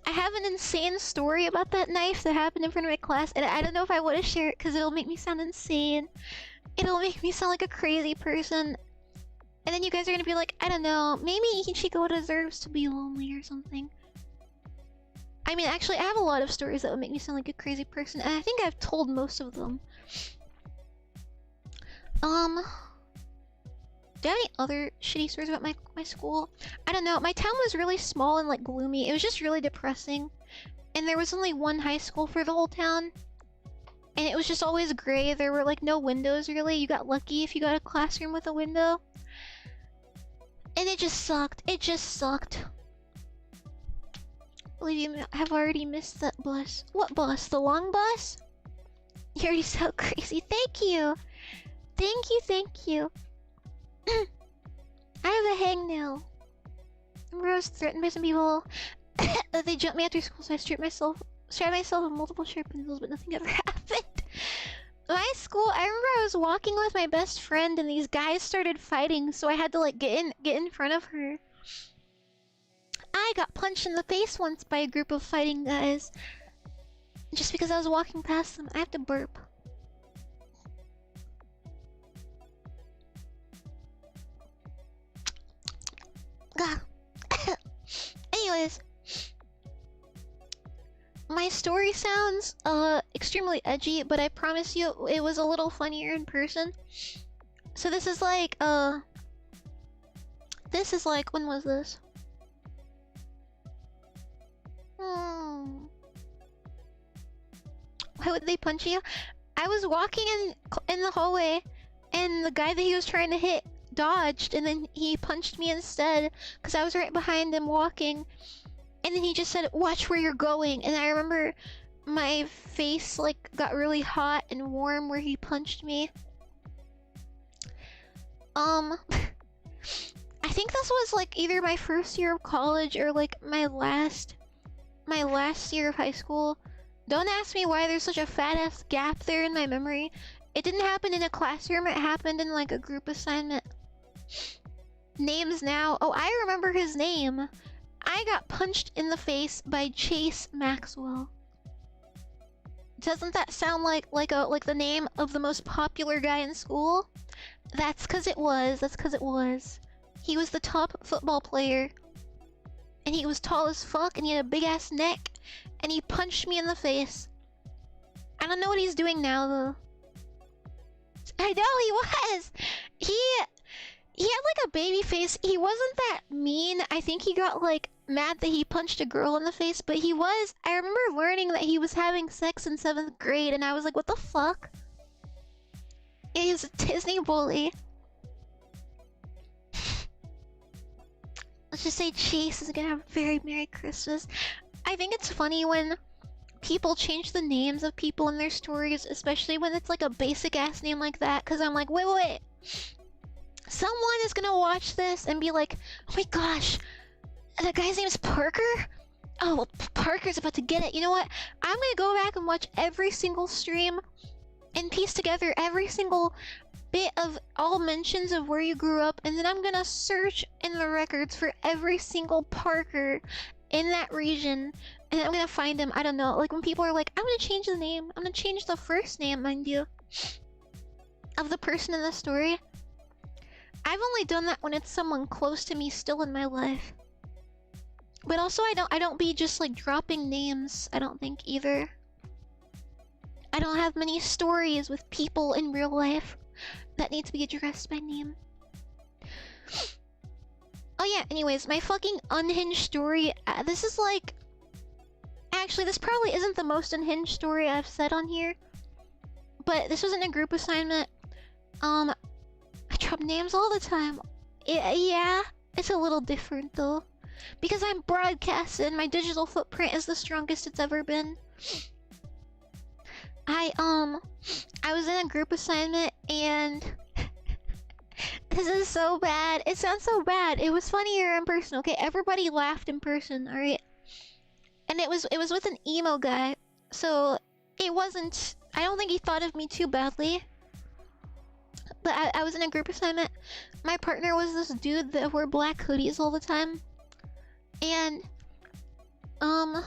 I have an insane story about that knife that happened in front of my class, and I don't know if I want to share it because it'll make me sound insane. It'll make me sound like a crazy person. And then you guys are gonna be like, I don't know, maybe Ichigo deserves to be lonely or something. I mean, actually, I have a lot of stories that would make me sound like a crazy person, and I think I've told most of them. Do you have any other shitty stories about my school? I don't know, my town was really small and like gloomy. It was just really depressing. And there was only one high school for the whole town. And it was just always gray. There were like no windows really. You got lucky if you got a classroom with a window. And it just sucked. It just sucked. I believe you have already missed that bus. What bus? The long bus? You already so crazy. Thank you. Thank you, thank you. I have a hangnail. Remember I was threatened by some people that they jumped me after school, so I stabbed myself with multiple sharp pencils, but nothing ever happened. My school, I remember I was walking with my best friend and these guys started fighting, so I had to like get in front of her. I got punched in the face once by a group of fighting guys just because I was walking past them. I have to burp. Anyways, my story sounds extremely edgy, but I promise you it was a little funnier in person. So this is like when was this? Why would they punch you? I was walking in the hallway, and the guy that he was trying to hit dodged, and then he punched me instead because I was right behind him walking. And then he just said, "Watch where you're going." And I remember my face like got really hot and warm where he punched me. I think this was like either my first year of college or like my last year of high school. Don't ask me why there's such a fat ass gap there in my memory. It didn't happen in a classroom, it happened in like a group assignment. Names now. Oh, I remember his name. I got punched in the face by Chase Maxwell. Doesn't that sound like the name of the most popular guy in school? That's cause it was. That's cause it was. He was the top football player. And he was tall as fuck and he had a big ass neck. And he punched me in the face. I don't know what he's doing now though. I know he was! He had like a baby face. He wasn't that mean. I think he got like mad that he punched a girl in the face, but he was. I remember learning that he was having sex in 7th grade and I was like, what the fuck? He's a Disney bully. Let's just say Chase is gonna have a very Merry Christmas. I think it's funny when people change the names of people in their stories, especially when it's like a basic ass name like that, because I'm like, wait. Someone is gonna watch this and be like, oh my gosh, that guy's name is Parker? Oh, well, Parker's about to get it. You know what? I'm gonna go back and watch every single stream and piece together every single bit of all mentions of where you grew up, and then I'm gonna search in the records for every single Parker in that region, and I'm gonna find him. I don't know, like when people are like, I'm gonna change the name, I'm gonna change the first name, mind you, of the person in the story. I've only done that when it's someone close to me still in my life. But also I don't be just like dropping names, I don't think either. I don't have many stories with people in real life that need to be addressed by name. Oh yeah, anyways, my fucking unhinged story, this is like... Actually, this probably isn't the most unhinged story I've said on here. But this was in a group assignment. I drop names all the time. Yeah, it's a little different though. Because I'm broadcasting, my digital footprint is the strongest it's ever been. I was in a group assignment and this is so bad. It sounds so bad. It was funnier in person, okay? Everybody laughed in person, alright? And it was with an emo guy, so it wasn't... I don't think he thought of me too badly. But I was in a group assignment. My partner was this dude that wore black hoodies all the time. And, let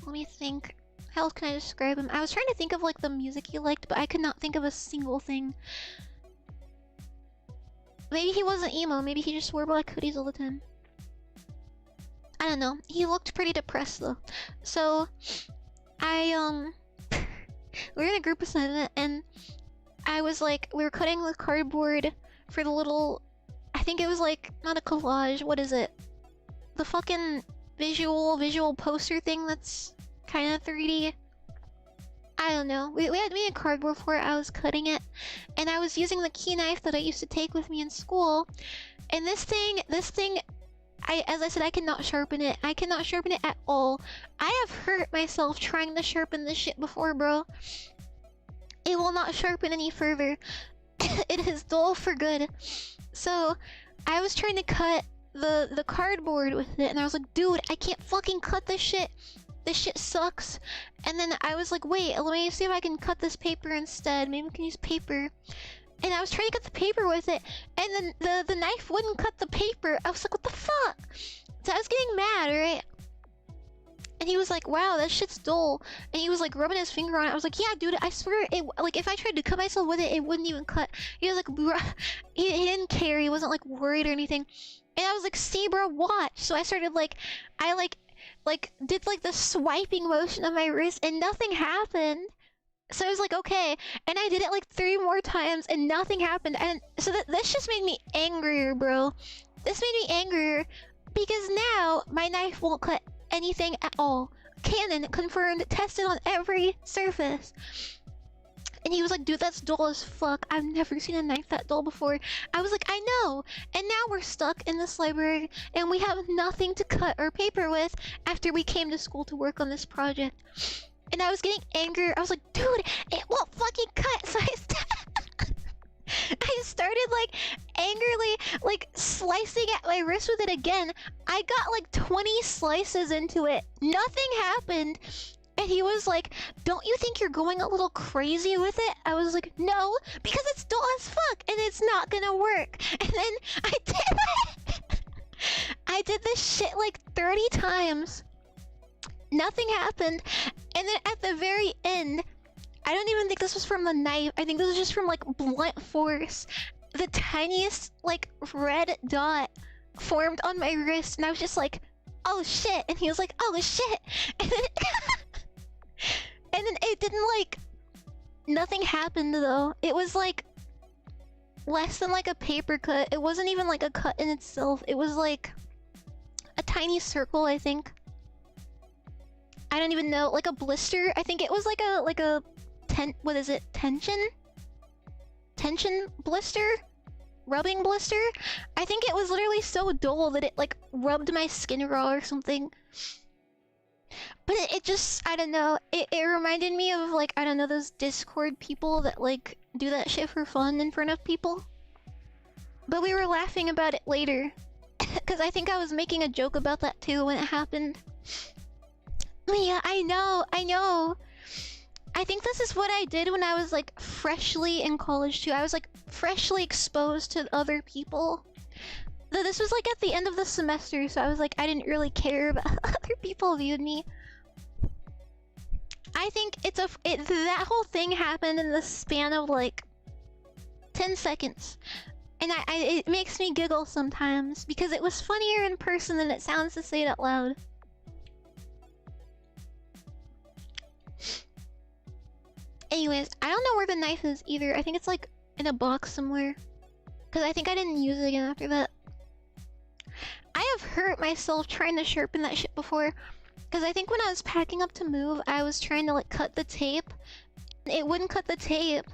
me think. How else can I describe him? I was trying to think of like the music he liked, but I could not think of a single thing. Maybe he wasn't emo, maybe he just wore black hoodies all the time. I don't know. He looked pretty depressed though. So, we were in a group assignment and I was like, we were cutting the cardboard for the little, I think it was like, not a collage, what is it? The fucking visual poster thing that's kind of 3D. I don't know. We had cardboard for it. I was cutting it, and I was using the key knife that I used to take with me in school. And this thing, as I said, I cannot sharpen it. I cannot sharpen it at all. I have hurt myself trying to sharpen this shit before, bro. It will not sharpen any further. It is dull for good. So, I was trying to cut the cardboard with it, and I was like, dude, I can't fucking cut this shit. This shit sucks. And then I was like, wait, let me see if I can cut this paper instead. Maybe we can use paper. And I was trying to cut the paper with it, and then the knife wouldn't cut the paper. I was like, what the fuck? So I was getting mad, right? And he was like, wow, that shit's dull. And he was like rubbing his finger on it. I was like, yeah, dude, I swear, like if I tried to cut myself with it, it wouldn't even cut. He was like, bruh. He didn't care. He wasn't like worried or anything. And I was like, see, bro, watch. So I started like, I did like the swiping motion on my wrist and nothing happened. So I was like, okay. And I did it like 3 more times and nothing happened. And so this just made me angrier, bro. This made me angrier because now my knife won't cut anything at all. Canon confirmed, tested on every surface. And he was like, dude, that's dull as fuck. I've never seen a knife that dull before. I was like, I know. And now we're stuck in this library and we have nothing to cut our paper with after we came to school to work on this project. And I was getting angry. I was like, dude, it won't fucking cut. So I started like angrily like slicing at my wrist with it again. I got like 20 slices into it. Nothing happened. And he was like, don't you think you're going a little crazy with it? I was like, no, because it's dull as fuck and it's not gonna work. And then I did it. I did this shit like 30 times. Nothing happened. And then at the very end, I don't even think this was from the knife. I think this was just from like blunt force. The tiniest like red dot formed on my wrist and I was just like, oh shit. And he was like, oh shit. And then and then it didn't like, nothing happened though. It was like less than like a paper cut. It wasn't even like a cut in itself. It was like a tiny circle, I think. I don't even know, like a blister. I think it was like a what is it? Tension blister? Rubbing blister? I think it was literally so dull that it like rubbed my skin raw or something. But it just, I don't know, it reminded me of like, I don't know, those Discord people that like do that shit for fun in front of people. But we were laughing about it later. Because I think I was making a joke about that too when it happened. Yeah, I know. I think this is what I did when I was like freshly in college too. I was like freshly exposed to other people. Though this was like at the end of the semester, so I was like, I didn't really care about how other people viewed me. I think that whole thing happened in the span of like 10 seconds. And it makes me giggle sometimes because it was funnier in person than it sounds to say it out loud. Anyways, I don't know where the knife is either. I think it's like in a box somewhere. Because I think I didn't use it again after that. I have hurt myself trying to sharpen that shit before. Because I think when I was packing up to move, I was trying to like cut the tape. It wouldn't cut the tape.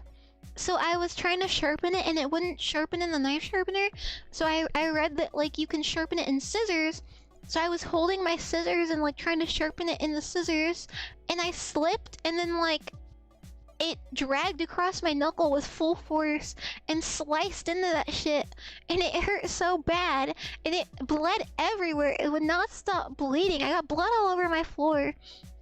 So I was trying to sharpen it and it wouldn't sharpen in the knife sharpener. So I read that like you can sharpen it in scissors. So I was holding my scissors and like trying to sharpen it in the scissors. And I slipped and then like it dragged across my knuckle with full force and sliced into that shit. And it hurt so bad. And it bled everywhere. It would not stop bleeding. I got blood all over my floor.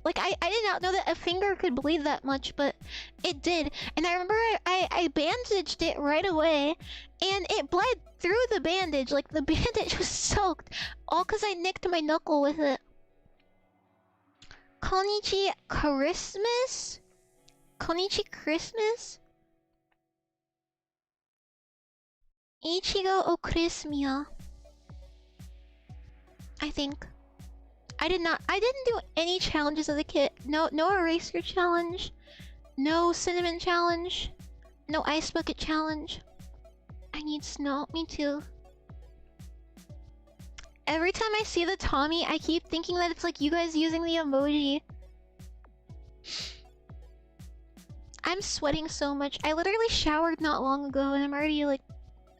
Like, I did not know that a finger could bleed that much, but it did. And I remember I bandaged it right away. And it bled through the bandage. Like, the bandage was soaked. All because I nicked my knuckle with it. Konnichi Christmas? Konnichi Christmas? Ichigo Okimia. I think. I didn't do any challenges as a kid. No eraser challenge. No cinnamon challenge. No ice bucket challenge. I need snow. Me too. Every time I see the Tommy, I keep thinking that it's like you guys using the emoji. I'm sweating so much. I literally showered not long ago and I'm already like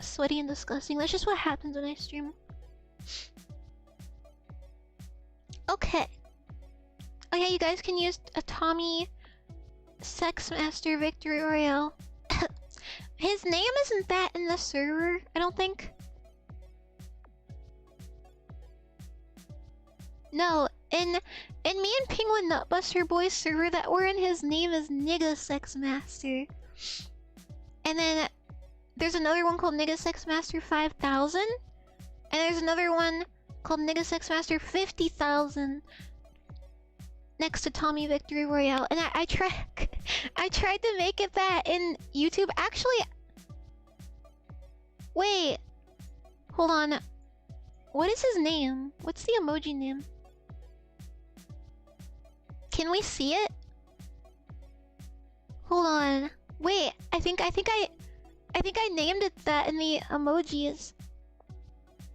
sweaty and disgusting. That's just what happens when I stream. Okay. Okay, you guys can use a Tommy Sex Master Victory Royale. His name isn't that in the server, I don't think. No, in me and Penguin Nutbuster Boy's server that we're in, his name is Nigga Sex Master. And then there's another one called Nigga Sex Master 5000. And there's another one called Nigga Sex Master 50,000 next to Tommy Victory Royale. And I tried to make it that in YouTube. Actually, wait, hold on. What is his name? What's the emoji name? Can we see it? Hold on. Wait, I think I named it that in the emojis.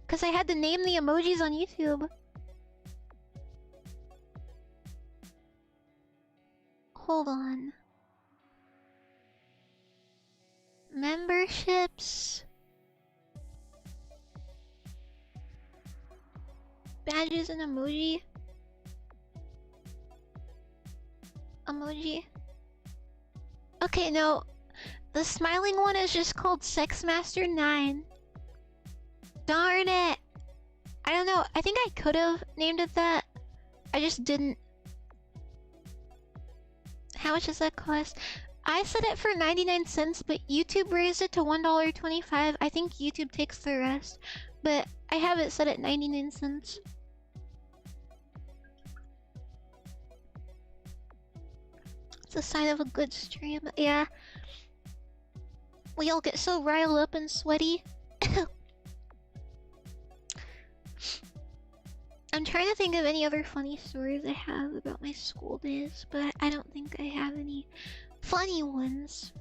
Cause I had to name the emojis on YouTube. Hold on. Memberships. Badges and emoji. Emoji. Okay, no. The smiling one is just called Sexmaster9. Darn it! I don't know. I think I could have named it that. I just didn't. How much does that cost? I set it for 99 cents, but YouTube raised it to $1.25. I think YouTube takes the rest, but I have it set at 99 cents. It's a sign of a good stream. Yeah. We all get so riled up and sweaty. I'm trying to think of any other funny stories I have about my school days, but I don't think I have any funny ones.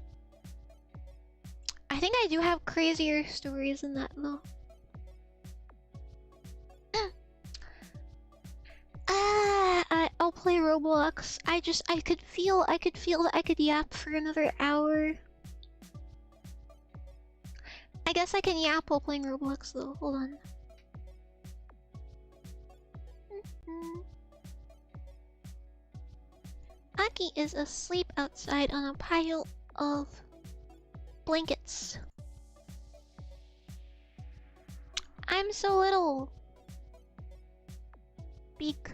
I think I do have crazier stories than that though. I'll play Roblox. I could feel that I could yap for another hour. I guess I can yap while playing Roblox though. Hold on. Aki is asleep outside on a pile of blankets. I'm so little. Beak.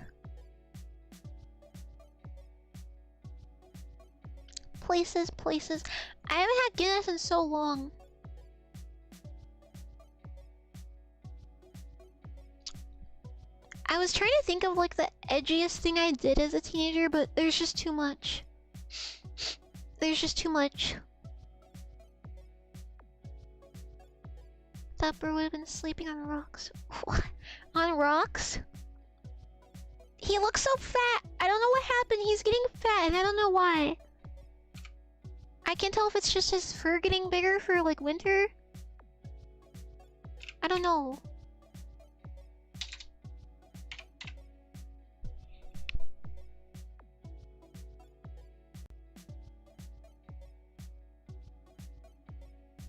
Places. I haven't had Guinness in so long. I was trying to think of like the edgiest thing I did as a teenager, but there's just too much. There's just too much. Thopper would have been sleeping on rocks. What? On rocks? He looks so fat! I don't know what happened, he's getting fat and I don't know why. I can't tell if it's just his fur getting bigger for like winter. I don't know.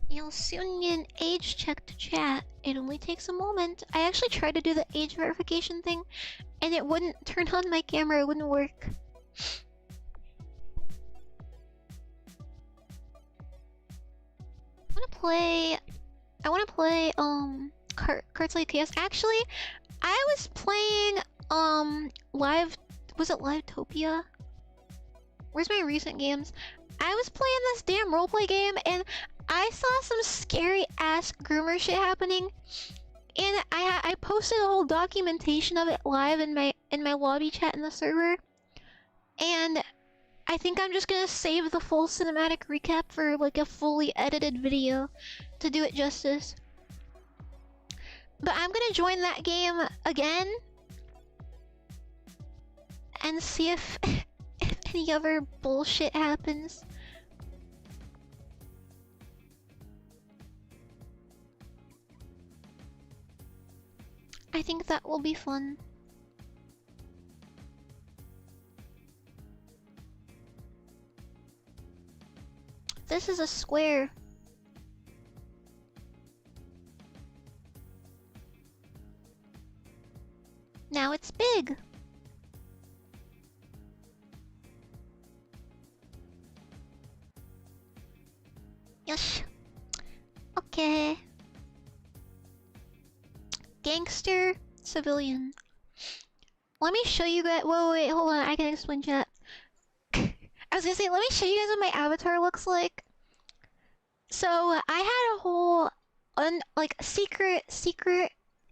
You'll soon get an age check to chat. It only takes a moment. I actually tried to do the age verification thing and it wouldn't turn on my camera, it wouldn't work. I wanna play Cards Like Chaos. Actually, I was playing was it Livetopia? Where's my recent games? I was playing this damn roleplay game and I saw some scary ass groomer shit happening, and I posted a whole documentation of it live in my lobby chat in the server, and I think I'm just gonna save the full cinematic recap for like a fully edited video to do it justice. But I'm gonna join that game again and see if any other bullshit happens. I think that will be fun. This is a square. Now it's big. Yes. Okay. Gangster, civilian. Let me show you guys. Whoa, wait, hold on. I can explain chat. I was gonna say, let me show you guys what my avatar looks like. So I had a whole secret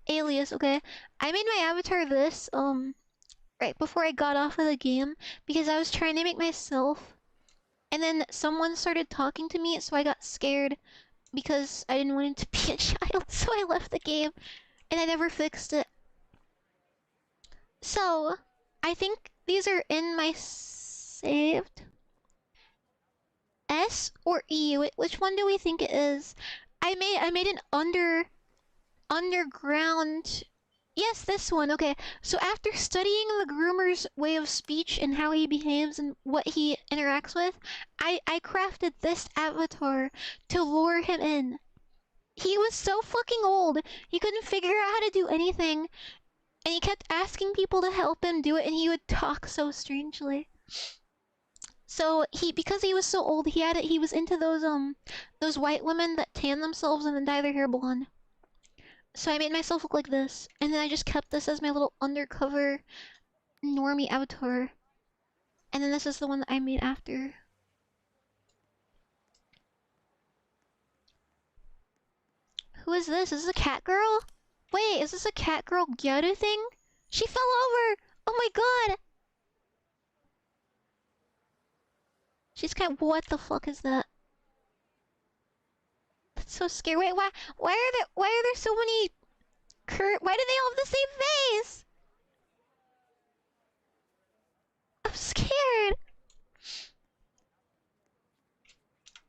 alias. Okay, I made my avatar this right before I got off of the game because I was trying to make myself, and then someone started talking to me, so I got scared because I didn't want it to be a child, so I left the game. And I never fixed it. So, I think these are in my saved. S or E? Which one do we think it is? I made an underground Yes, this one. Okay, so after studying the groomer's way of speech and how he behaves and what he interacts with, I crafted this avatar to lure him in. He was so fucking old, he couldn't figure out how to do anything, and he kept asking people to help him do it, and he would talk so strangely. So because he was so old, he was into those white women that tan themselves and then dye their hair blonde. So I made myself look like this, and then I just kept this as my little undercover normie avatar. And then this is the one that I made after. Who is this? Is this a cat girl? Wait, is this a cat girl Gyaru thing? She fell over! Oh my god! She's kind of— what the fuck is that? That's so scary. Wait, why are there so many why do they all have the same face? I'm scared.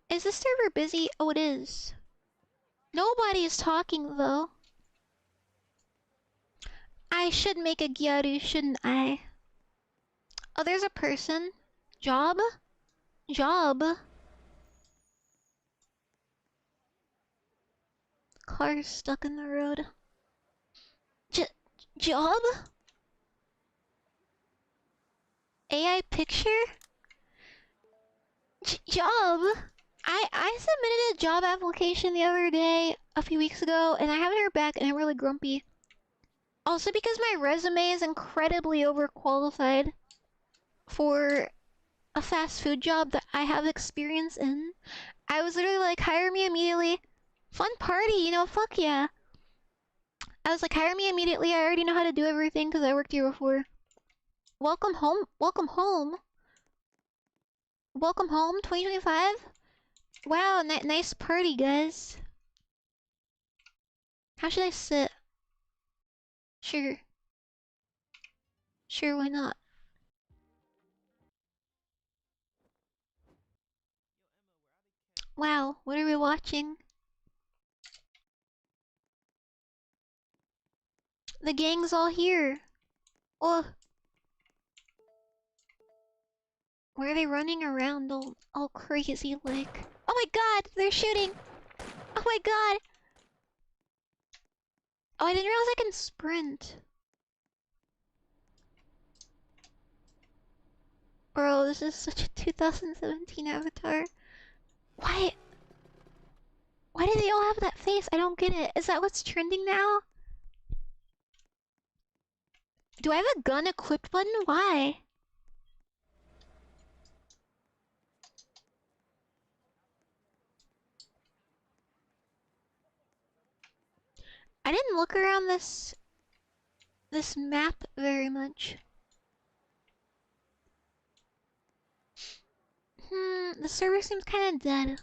Is this server busy? Oh, it is. Nobody is talking though. I should make a Gyaru, shouldn't I? Oh, there's a person. Job? Job? Car's stuck in the road. Job? AI picture? Job? I submitted a job application the other day, a few weeks ago, and I haven't heard back, and I'm really grumpy. Also because my resume is incredibly overqualified for a fast food job that I have experience in. I was literally like, hire me immediately. Fun party, you know, fuck yeah. I was like, hire me immediately, I already know how to do everything because I worked here before. Welcome home, welcome home. Welcome home, 2025? Wow, nice party, guys. How should I sit? Sure. Sure, why not? Wow, what are we watching? The gang's all here. Oh. Why are they running around all crazy like? Oh my god, they're shooting! Oh my god! Oh, I didn't realize I can sprint. Bro, this is such a 2017 avatar. Why? Why do they all have that face? I don't get it. Is that what's trending now? Do I have a gun equipped button? Why? I didn't look around this map very much. The server seems kind of dead.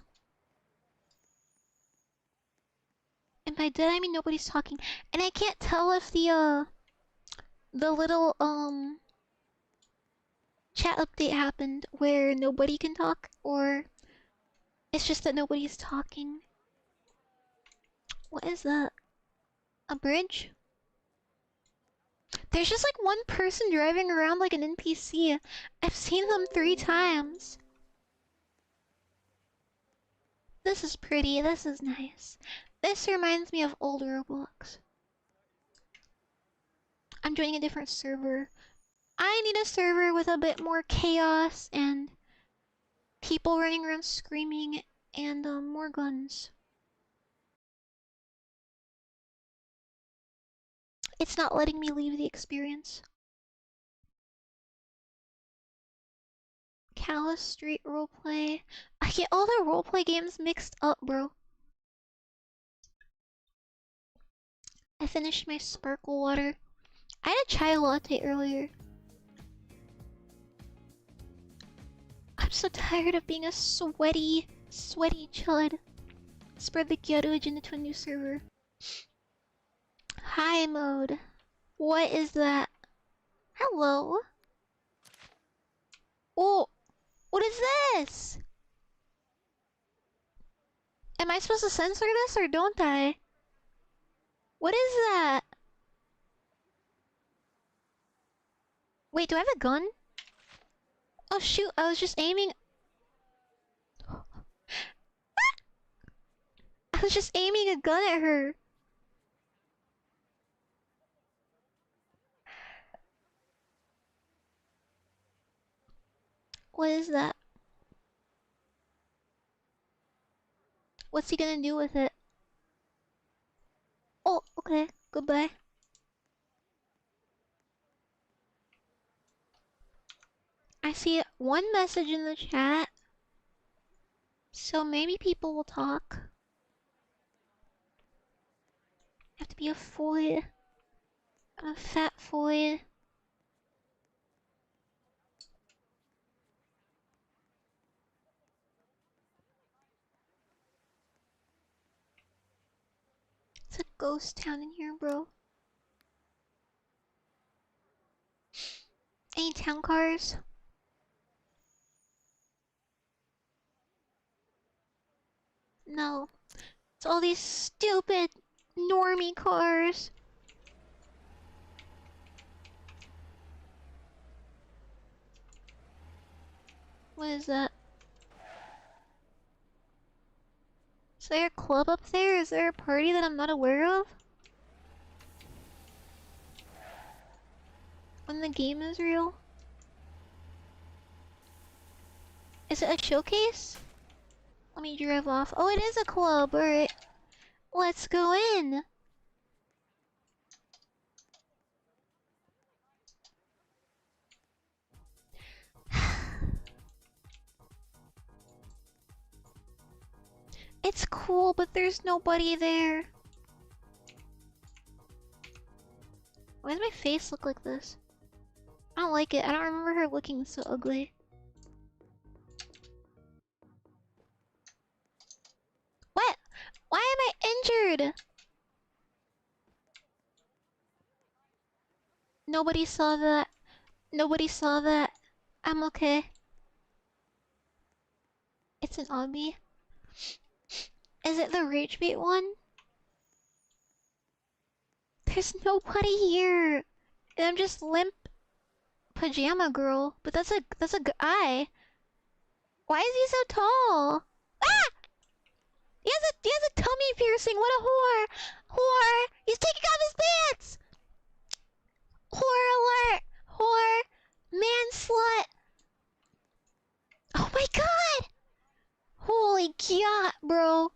And by dead, I mean nobody's talking. And I can't tell if the little, chat update happened where nobody can talk, or it's just that nobody's talking. What is that? A bridge? There's just like one person driving around like an NPC. I've seen them 3 times. This is pretty, this is nice. This reminds me of old Roblox. I'm joining a different server. I need a server with a bit more chaos and people running around screaming and more guns. It's not letting me leave the experience. Callous Street roleplay. I get all the roleplay games mixed up, bro. I finished my sparkle water. I had a chai latte earlier. I'm so tired of being a sweaty chud. Spread the Gyaru agenda to a new server. High mode. What is that? Hello? Oh, what is this? Am I supposed to censor this or don't I? What is that? Wait, do I have a gun? Oh shoot, I was just aiming. I was just aiming a gun at her. What is that? What's he gonna do with it? Oh, okay. Goodbye. I see one message in the chat. So maybe people will talk. I have to be a foid. I'm a fat foid. It's a ghost town in here, bro. Any town cars? No. It's all these stupid normie cars. What is that? Is there a club up there? Is there a party that I'm not aware of? When the game is real? Is it a showcase? Let me drive off. Oh, it is a club. Alright. Let's go in. It's cool, but there's nobody there. Why does my face look like this? I don't like it. I don't remember her looking so ugly. What? Why am I injured? Nobody saw that. Nobody saw that. I'm okay. It's an obby. Is it the rage bait one? There's nobody here. And I'm just limp pajama girl. But that's a guy. Why is he so tall? Ah! He has a tummy piercing. What a whore! Whore! He's taking off his pants! Whore alert! Whore! Man slut! Oh my god! Holy god, bro!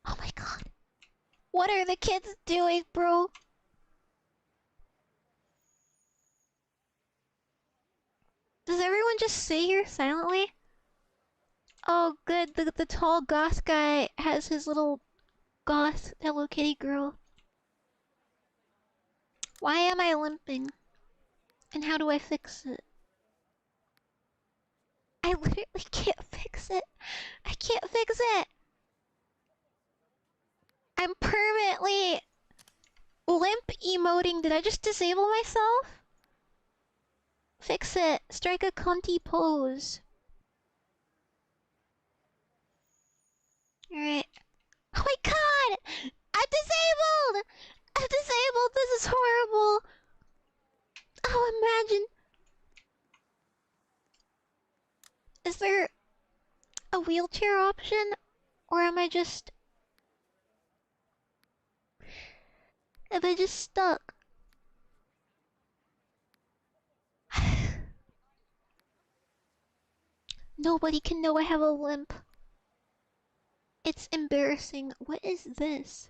Oh my god. What are the kids doing, bro? Does everyone just sit here silently? Oh good, the tall goth guy has his little goth Hello Kitty girl. Why am I limping? And how do I fix it? I literally can't fix it. I can't fix it. I'm permanently limp emoting. Did I just disable myself? Fix it. Strike a cunty pose. Alright. Oh my god! I'm disabled! I'm disabled! This is horrible! Oh, imagine. Is there a wheelchair option? Or am I just... Am I just stuck? Nobody can know I have a limp. It's embarrassing. What is this?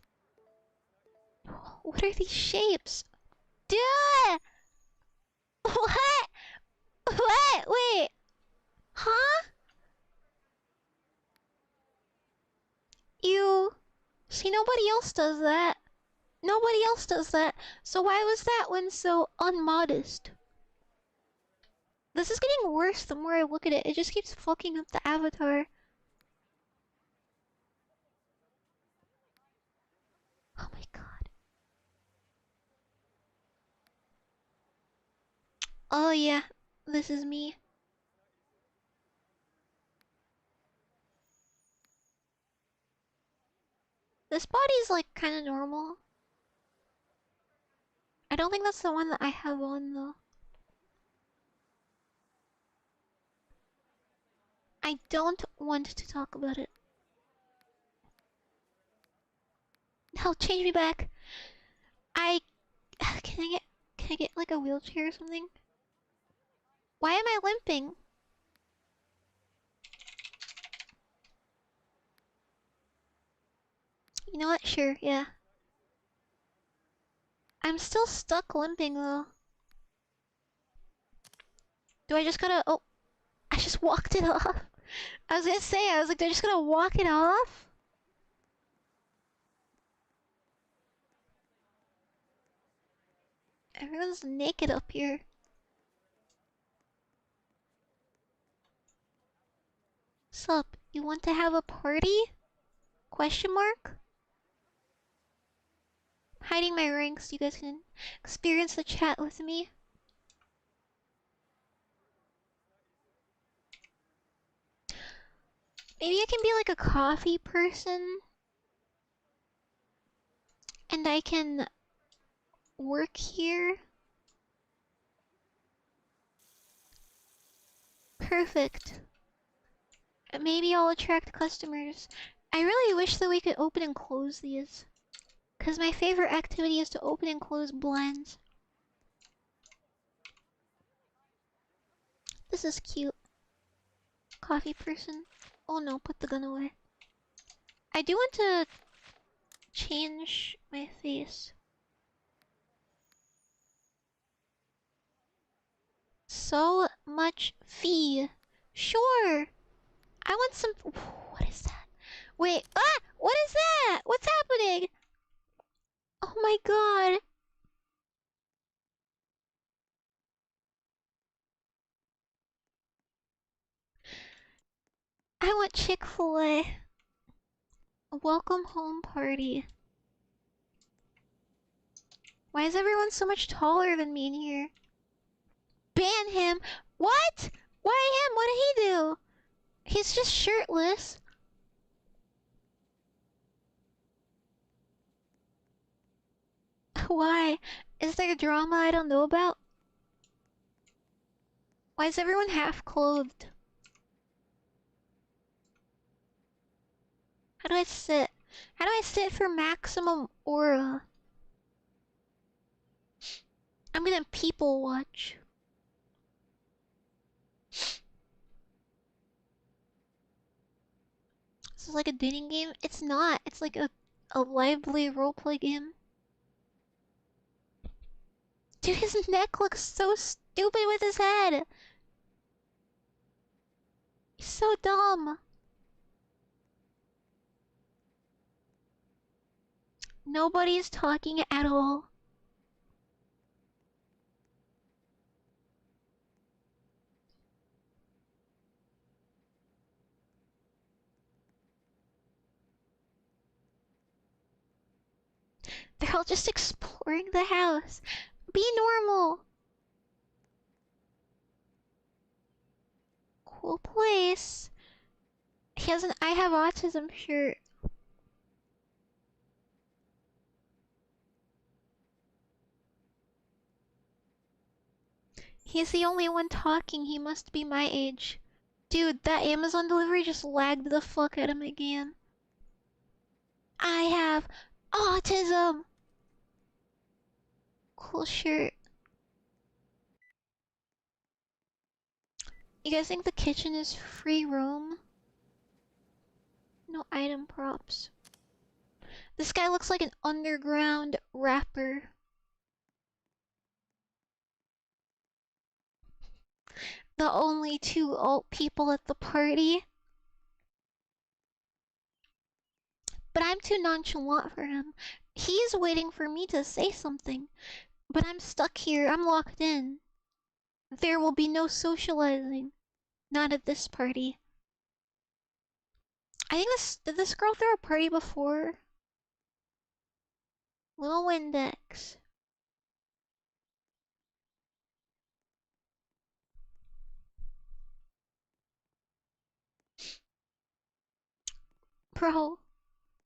What are these shapes? Dude! What? What? Wait. Huh? You... See, nobody else does that. Nobody else does that. So why was that one so unmodest? This is getting worse the more I look at it. It just keeps fucking up the avatar. Oh my god. Oh yeah, this is me. This body's like kinda normal. I don't think that's the one that I have on though. I don't want to talk about it. Hell, change me back. I can I get like a wheelchair or something? Why am I limping? You know what? Sure, yeah. I'm still stuck limping though. Do I just gotta... Oh, I just walked it off. I was gonna say, I was like, do I just gotta walk it off? Everyone's naked up here. Sup, you want to have a party? Question mark? Hiding my ranks so you guys can experience the chat with me. Maybe I can be like a coffee person. And I can work here. Perfect. Maybe I'll attract customers. I really wish that we could open and close these. Because my favorite activity is to open and close blinds. This is cute. Coffee person. Oh no, put the gun away. I do want to change my face. So much fee. Sure. I want some... What is that? Wait. Ah! What is that? What's happening? Oh my god. I want Chick-fil-A. A welcome home party. Why is everyone so much taller than me in here? Ban him! What? Why him? What did he do? He's just shirtless. Why? Is there drama I don't know about? Why is everyone half-clothed? How do I sit? How do I sit for maximum aura? I'm gonna people watch. This is like a dating game? It's not. It's like a lively roleplay game. Dude, his neck looks so stupid with his head. He's so dumb. Nobody's talking at all. They're all just exploring the house. Be normal. Cool place. He has an I have autism shirt. He's the only one talking. He must be my age. Dude, that Amazon delivery just lagged the fuck out of my game. I have autism. Cool shirt. You guys think the kitchen is free roam? No item props. This guy looks like an underground rapper. The only two alt people at the party. But I'm too nonchalant for him. He's waiting for me to say something. But I'm stuck here. I'm locked in. There will be no socializing. Not at this party. I think did this girl throw a party before? Little Windex. Bro,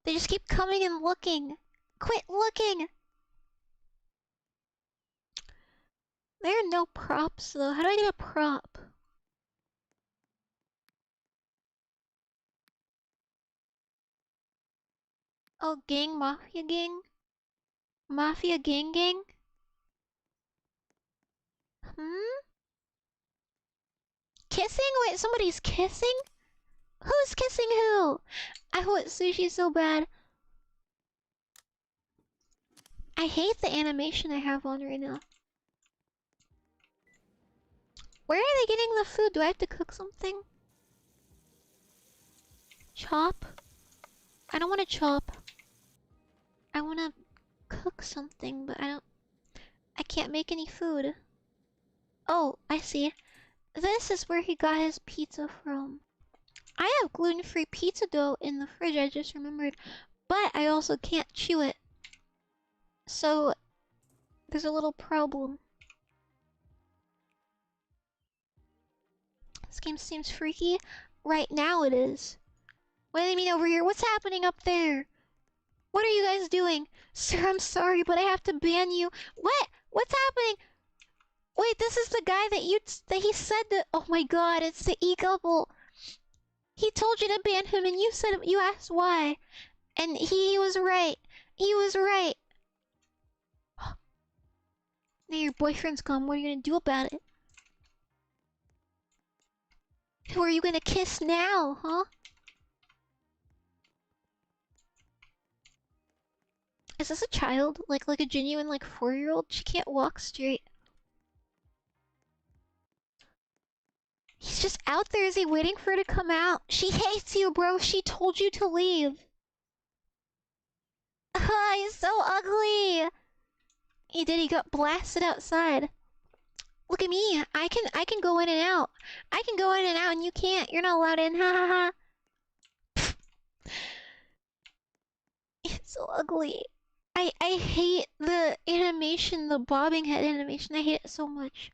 they just keep coming and looking. Quit looking! no props though. How do I get a prop? Oh, gang, mafia gang? Mafia gang gang? Hmm? Kissing? Wait, somebody's kissing? Who's kissing who? I want sushi so bad. I hate the animation I have on right now. Where are they getting the food? Do I have to cook something? Chop? I don't want to chop. I want to cook something, but I can't make any food. Oh, I see. This is where he got his pizza from. I have gluten-free pizza dough in the fridge, I just remembered. But I also can't chew it. So, there's a little problem. This game seems freaky. Right now it is. What do you mean over here? What's happening up there? What are you guys doing? Sir, I'm sorry, but I have to ban you. What? What's happening? Wait, this is the guy that he said that. Oh my god, it's the e-couple. He told you to ban him and you asked why. And he was right. He was right. Now your boyfriend's gone. What are you gonna do about it? Who are you gonna kiss now, huh? Is this a child? Like a genuine 4-year-old? She can't walk straight. He's just out there. Is he waiting for her to come out? She hates you, bro. She told you to leave. He's so ugly. He did. He got blasted outside. Look at me. I can go in and out. I can go in and out, and you can't. You're not allowed in. Ha ha ha. It's so ugly. I hate the animation, the bobbing head animation. I hate it so much.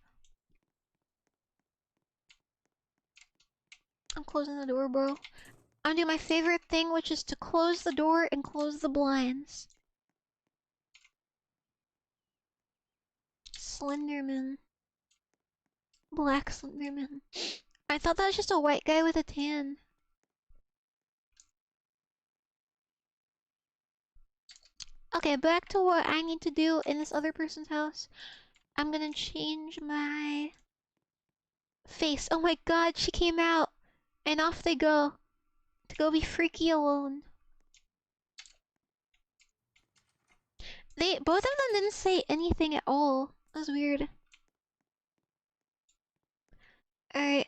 I'm closing the door, bro. I'm doing my favorite thing, which is to close the door and close the blinds. Slenderman. Black Slenderman. I thought that was just a white guy with a tan. Okay, back to what I need to do in this other person's house. I'm gonna change my face. Oh my god, she came out. And off they go. To go be freaky alone. Both of them didn't say anything at all. That was weird. Alright.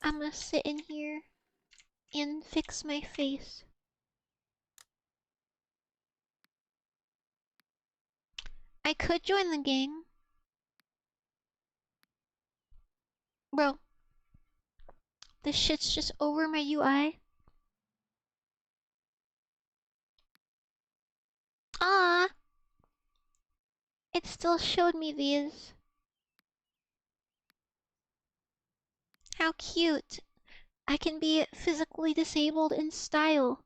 I'm gonna sit in here and fix my face. I could join the gang. Bro. This shit's just over my UI. Ah, it still showed me these. How cute. I can be physically disabled in style.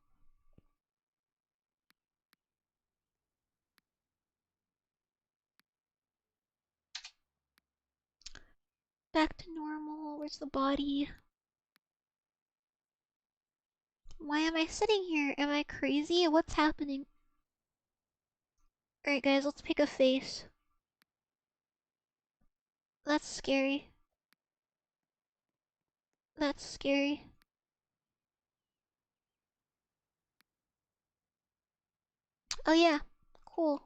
Back to normal. Where's the body? Why am I sitting here? Am I crazy? What's happening? Alright guys, let's pick a face. That's scary. That's scary. Oh yeah, cool.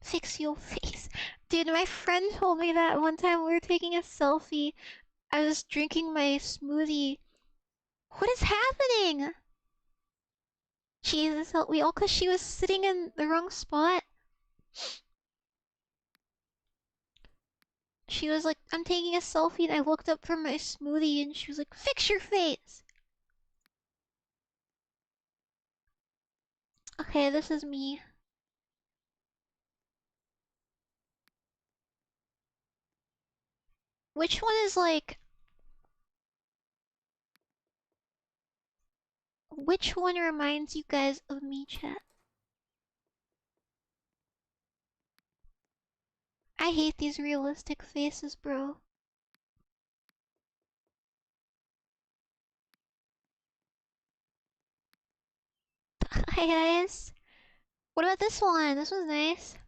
Fix your face. Dude, my friend told me that one time we were taking a selfie. I was drinking my smoothie. What is happening? Jesus, help me. All because she was sitting in the wrong spot. She was like, I'm taking a selfie, and I looked up from my smoothie, and she was like, fix your face! Okay, this is me. Which one is like... Which one reminds you guys of me, chat? I hate these realistic faces, bro. Hi guys. What about this one? This one's nice.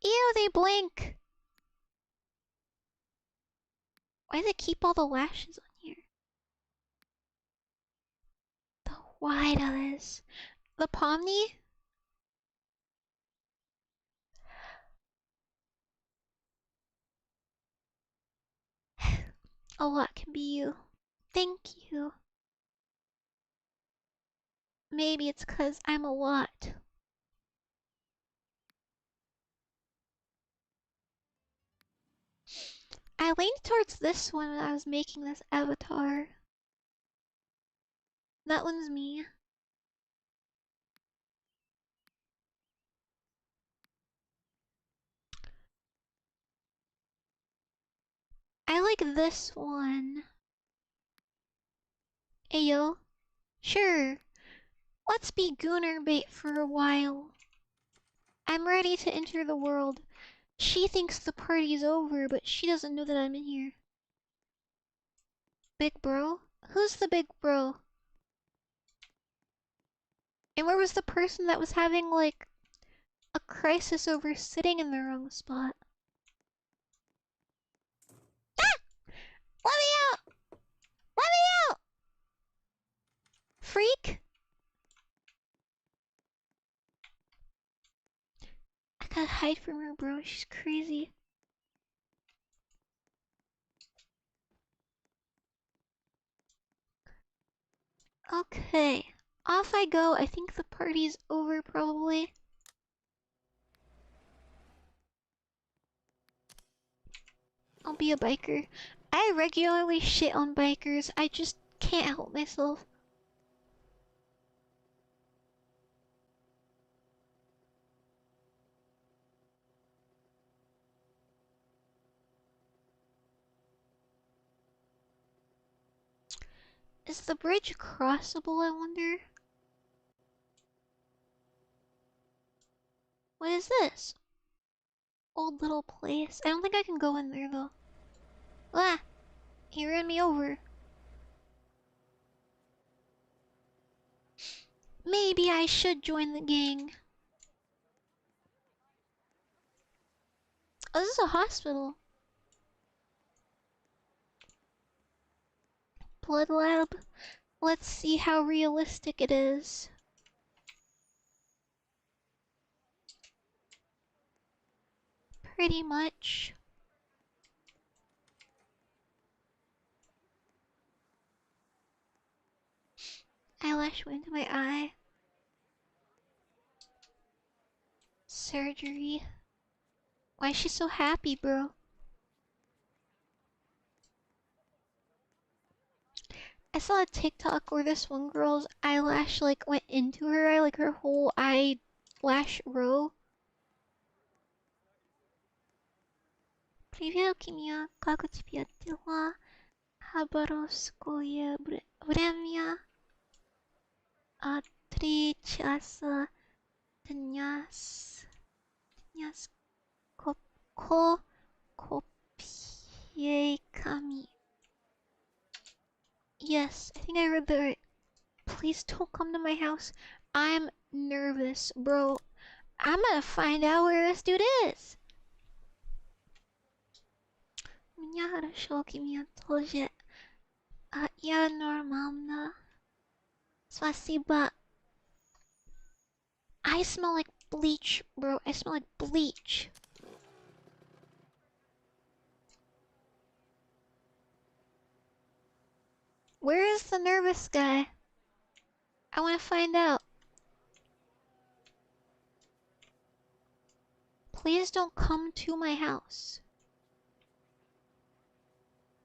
Ew, they blink. Why does it keep all the lashes on here? The wide eyes. The Pomni? A lot can be you. Thank you. Maybe it's 'cause I'm a lot. I leaned towards this one when I was making this avatar. That one's me. I like this one. Ayo. Sure. Let's be gooner bait for a while. I'm ready to enter the world. She thinks the party's over, but she doesn't know that I'm in here. Big bro? Who's the big bro? And where was the person that was having, like, a crisis over sitting in the wrong spot? Ah! Let me out! Let me out! Freak? I gotta hide from her, bro. She's crazy. Okay. Off I go. I think the party's over, probably. I'll be a biker. I regularly shit on bikers. I just can't help myself. Is the bridge crossable, I wonder? What is this? Old little place. I don't think I can go in there, though. Ah! He ran me over. Maybe I should join the gang. Oh, this is a hospital. Blood lab. Let's see how realistic it is. Pretty much. Eyelash went into my eye. Surgery. Why is she so happy, bro? I saw a TikTok where this one girl's eyelash like went into her eye, like her whole eyelash row. Привет, Okimia. Как у тебя дела? Хабаровское время. 3 часа дня с копейками. Yes, I think I read that right. Please don't come to my house. I'm nervous, bro. I'm gonna find out where this dude is. Меня хорошо, Окимия тоже. Я нормально. Спасибо. I smell like bleach, bro. I smell like bleach. Where is the nervous guy? I want to find out. Please don't come to my house.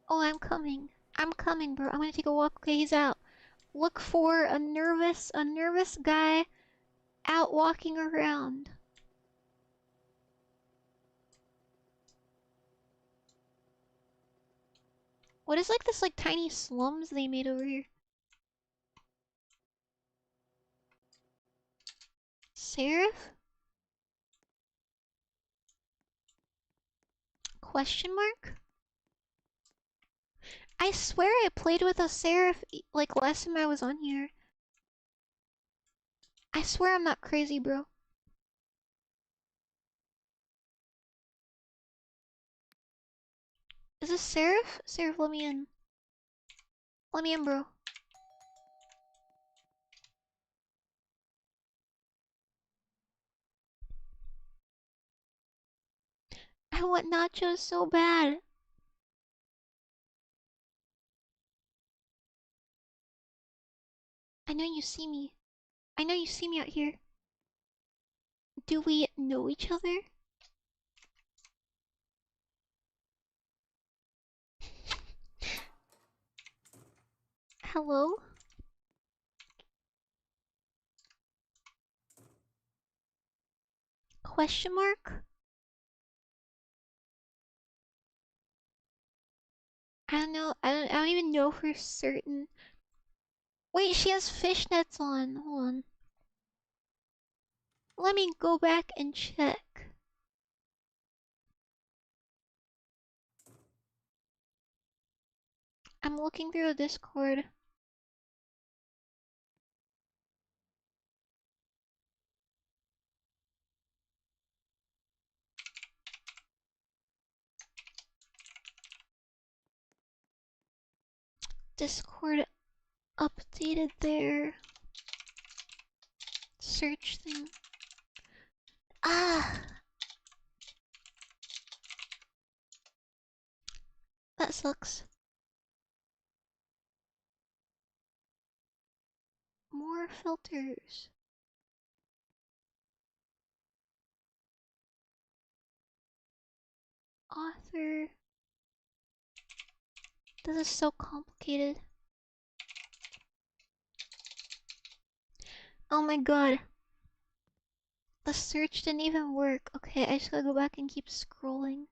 Oh, I'm coming. I'm coming, bro. I'm gonna take a walk. Okay, he's out. Look for a nervous guy out walking around. What is like this like tiny slums they made over here? Seraph? Question mark? I swear I played with a Seraph like last time I was on here. I swear I'm not crazy, bro. Is this Seraph? Seraph, let me in. Let me in, bro. I want nachos so bad. I know you see me. I know you see me out here. Do we know each other? Hello? Question mark? I don't know. I don't even know for certain. Wait, she has fishnets on. Hold on. Let me go back and check. I'm looking through the Discord. Discord updated their search thing. Ah! That sucks. More filters. Author. This is so complicated. Oh my god. The search didn't even work. Okay, I just gotta go back and keep scrolling.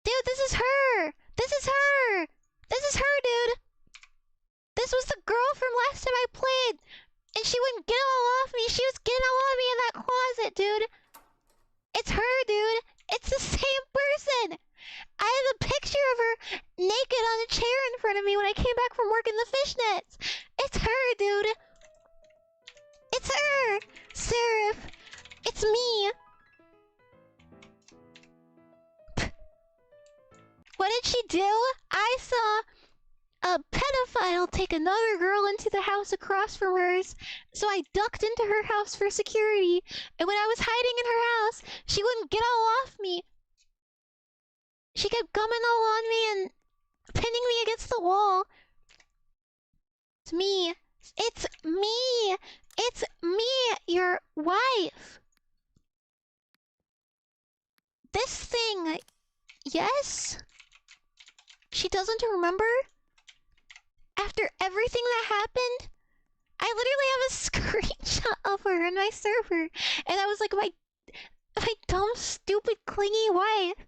Dude, this is her! This is her! This is her, dude! This was the girl from last time I played! And she wouldn't get all off me! She was getting all on me in that closet, dude! It's her, dude! It's the same person! I have a picture of her naked on a chair in front of me when I came back from working the fishnets! It's her, dude! It's her! Seraph! It's me! What did she do? I saw a pedophile take another girl into the house across from hers, so I ducked into her house for security, and when I was hiding in her house, she wouldn't get all off me. She kept coming all on me and pinning me against the wall. It's me. It's me. It's me, your wife. This thing, yes? She doesn't remember? After everything that happened? I literally have a screenshot of her in my server. And I was like, my dumb, stupid, clingy wife.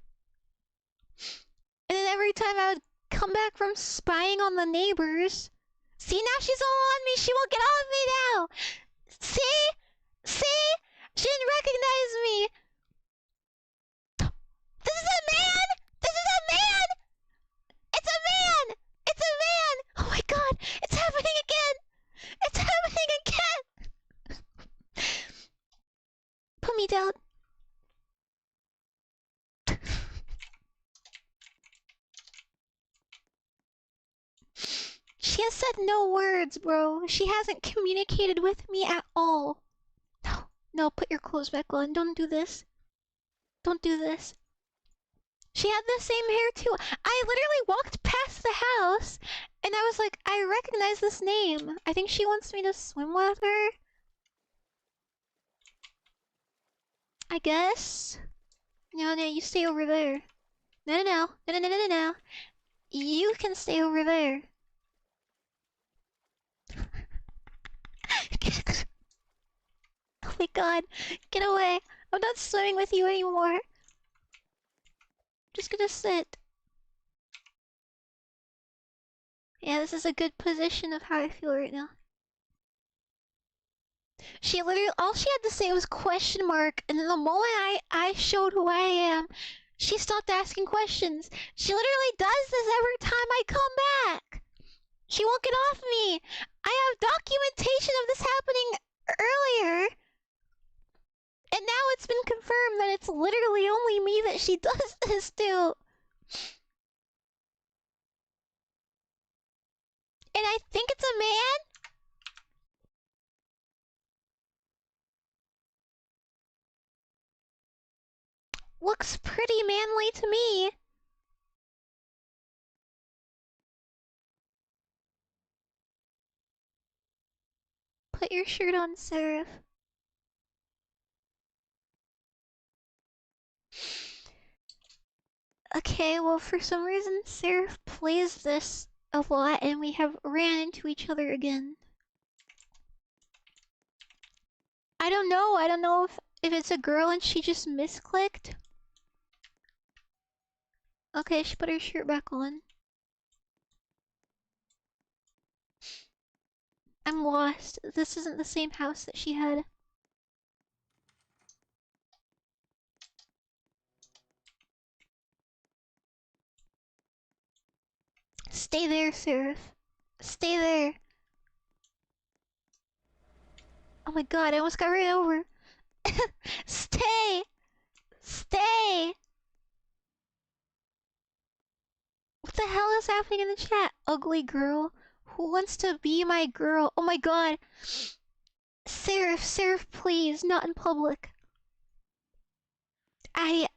And then every time I would come back from spying on the neighbors. See, now she's all on me. She won't get off me now. See? See? She didn't recognize me. This is a man! This is a man! It's a man! It's a man! Oh my god! It's happening again! It's happening again! Put me down. She has said no words, bro. She hasn't communicated with me at all. No, no, put your clothes back on. Don't do this. Don't do this. She had the same hair too. I literally walked past the house and I was like, I recognize this name. I think she wants me to swim with her. I guess. No, no, you stay over there. No, no, no. No, no, no, no, no. You can stay over there. Oh my god. Get away. I'm not swimming with you anymore. I'm just gonna sit. Yeah, this is a good position of how I feel right now. She literally, all she had to say was question mark, and then the moment I showed who I am, she stopped asking questions. She literally does this every time I come back. She won't get off me. I have documentation of this happening earlier. And now it's been confirmed that it's literally only me that she does this to. And I think it's a man? Looks pretty manly to me. Put your shirt on, Seraph. Okay, well, for some reason, Seraph plays this a lot, and we have ran into each other again. I don't know if it's a girl and she just misclicked. Okay, she put her shirt back on. I'm lost. This isn't the same house that she had. Stay there, Seraph. Stay there. Oh my god, I almost got right over. Stay! Stay! What the hell is happening in the chat? Ugly girl? Who wants to be my girl? Oh my god. Seraph, please, not in public. I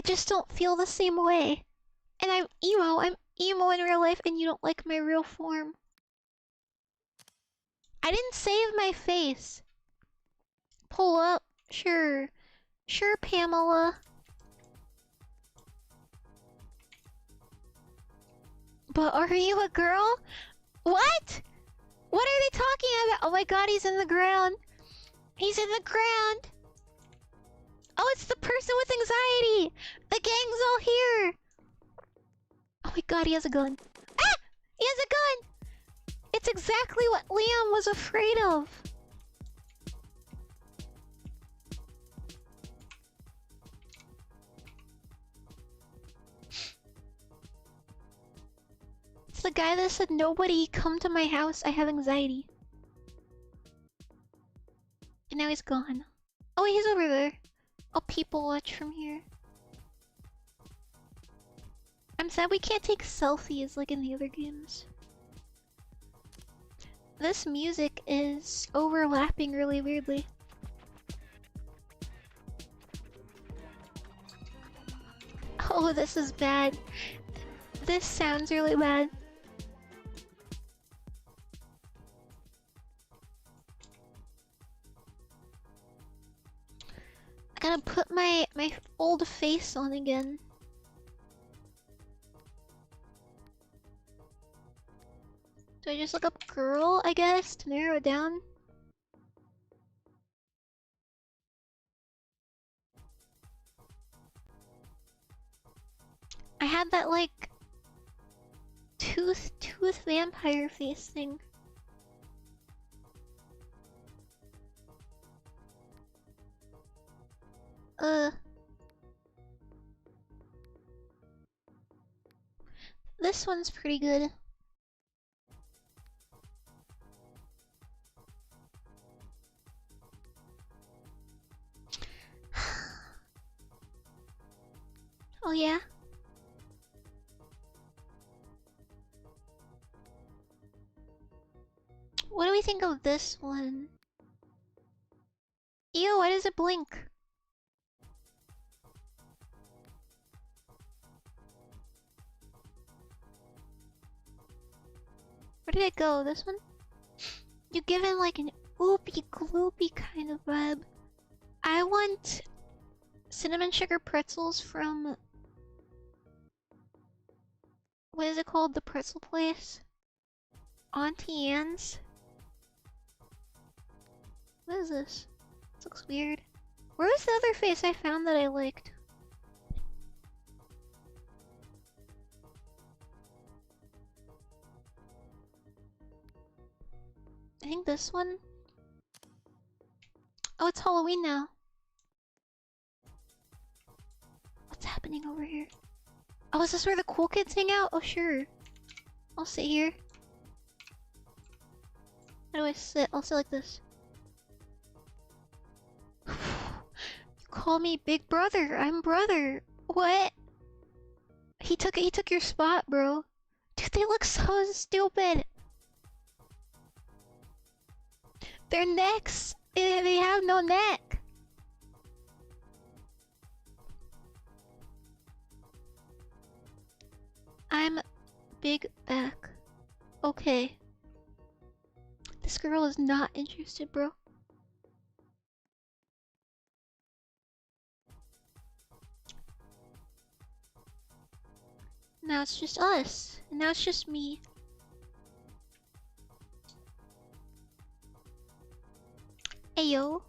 just don't feel the same way. And I'm emo in real life, and you don't like my real form. I didn't save my face. Pull up, sure. Sure, Pamela. But are you a girl? What? What are they talking about? Oh my god, he's in the ground. He's in the ground. Oh, it's the person with anxiety. The gang's all here. Oh my god, he has a gun. Ah! He has a gun! It's exactly what Liam was afraid of. It's the guy that said, nobody come to my house, I have anxiety. And now he's gone. Oh, he's over there. I'll people watch from here. I'm sad we can't take selfies like in the other games. This music is overlapping really weirdly. Oh, this is bad. This sounds really bad. I gotta put my old face on again. Do I just look up girl, I guess, to narrow it down? I had that, like, tooth vampire face thing. This one's pretty good. Oh yeah? What do we think of this one? Ew, why does it blink? Where did it go? This one? You give it like an oopy gloopy kind of vibe. I want cinnamon sugar pretzels from... What is it called? The pretzel place? Auntie Anne's? What is this? This looks weird. Where was the other face I found that I liked? think this one. Oh, it's Halloween now. What's happening over here? Oh, is this where the cool kids hang out? Oh, sure. I'll sit here. How do I sit? I'll sit like this. You call me big brother. I'm brother. What? He took your spot, bro. Dude, they look so stupid. Their necks, they have no neck. I'm big back. Okay. This girl is not interested, bro. Now it's just us. And now it's just me. Ayo.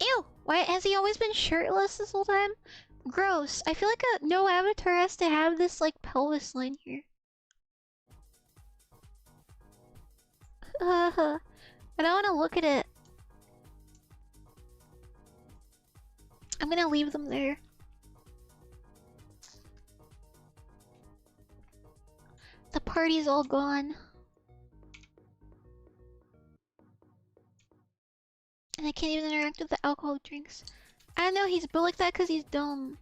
Ew! Why has he always been shirtless this whole time? Gross. I feel like no avatar has to have this like pelvis line here. I don't want to look at it. I'm gonna leave them there. The party's all gone. And I can't even interact with the alcoholic drinks. I don't know, he's built like that because he's dumb.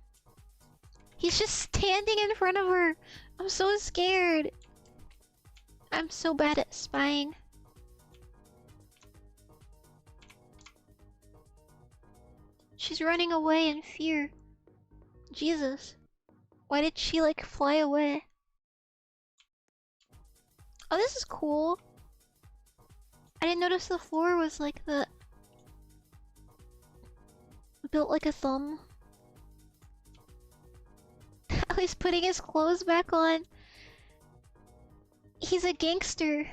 He's just standing in front of her. I'm so scared. I'm so bad at spying. She's running away in fear. Jesus. Why did she like fly away? Oh, this is cool. I didn't notice the floor was like the... built like a thumb. Oh, he's putting his clothes back on. He's a gangster.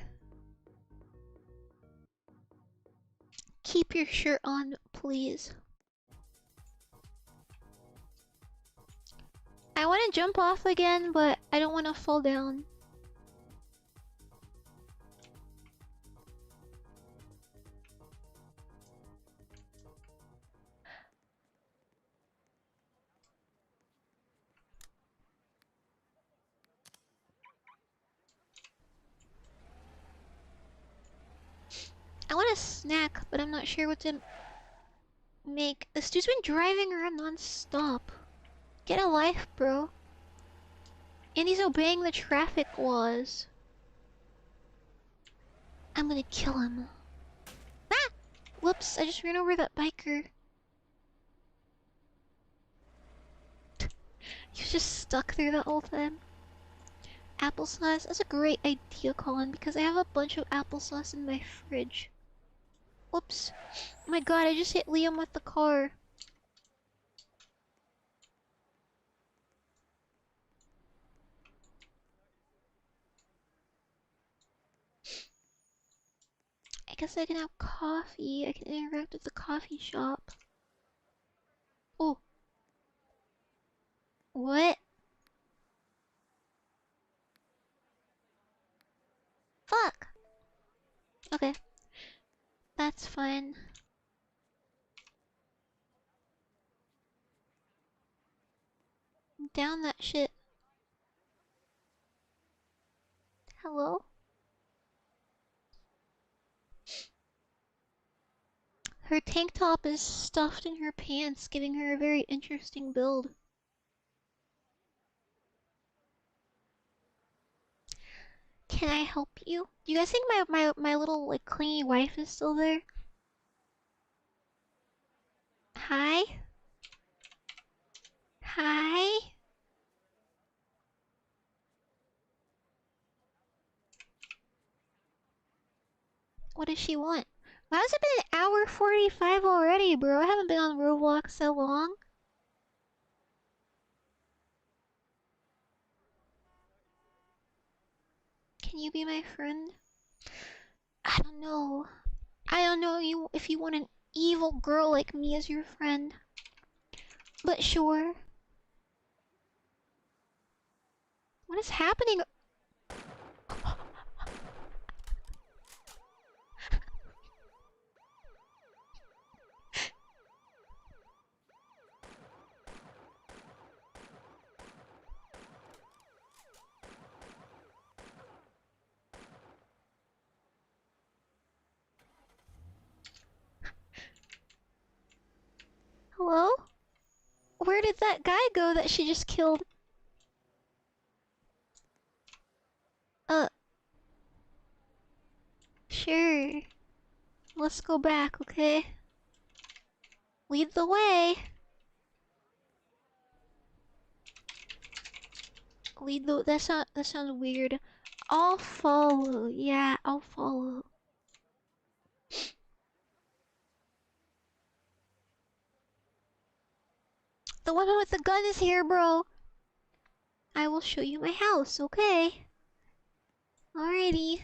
Keep your shirt on, please. I want to jump off again, but I don't want to fall down. I want a snack, but I'm not sure what to make. This dude's been driving around non-stop. Get a life, bro. And he's obeying the traffic laws. I'm gonna kill him. Ah! Whoops, I just ran over that biker. He was just stuck there the whole time. Applesauce? That's a great idea, Colin, because I have a bunch of applesauce in my fridge. Whoops. Oh my god, I just hit Liam with the car. I guess I can have coffee. I can interact with the coffee shop. Oh. What? Fuck! Okay. That's fine. Down that shit. Hello? Her tank top is stuffed in her pants, giving her a very interesting build. Can I help you? Do you guys think my little like clingy wife is still there? Hi? Hi? What does she want? Why has it been an hour 45 already, bro? I haven't been on Roblox so long. Can you be my friend? I don't know. I don't know you if you want an evil girl like me as your friend. But sure. What is happening? Hello? Where did that guy go that she just killed? Sure. Let's go back, okay? Lead the way. Lead the— that sounds weird. I'll follow. Yeah, I'll follow. The woman with the gun is here, bro. I will show you my house, okay? Alrighty.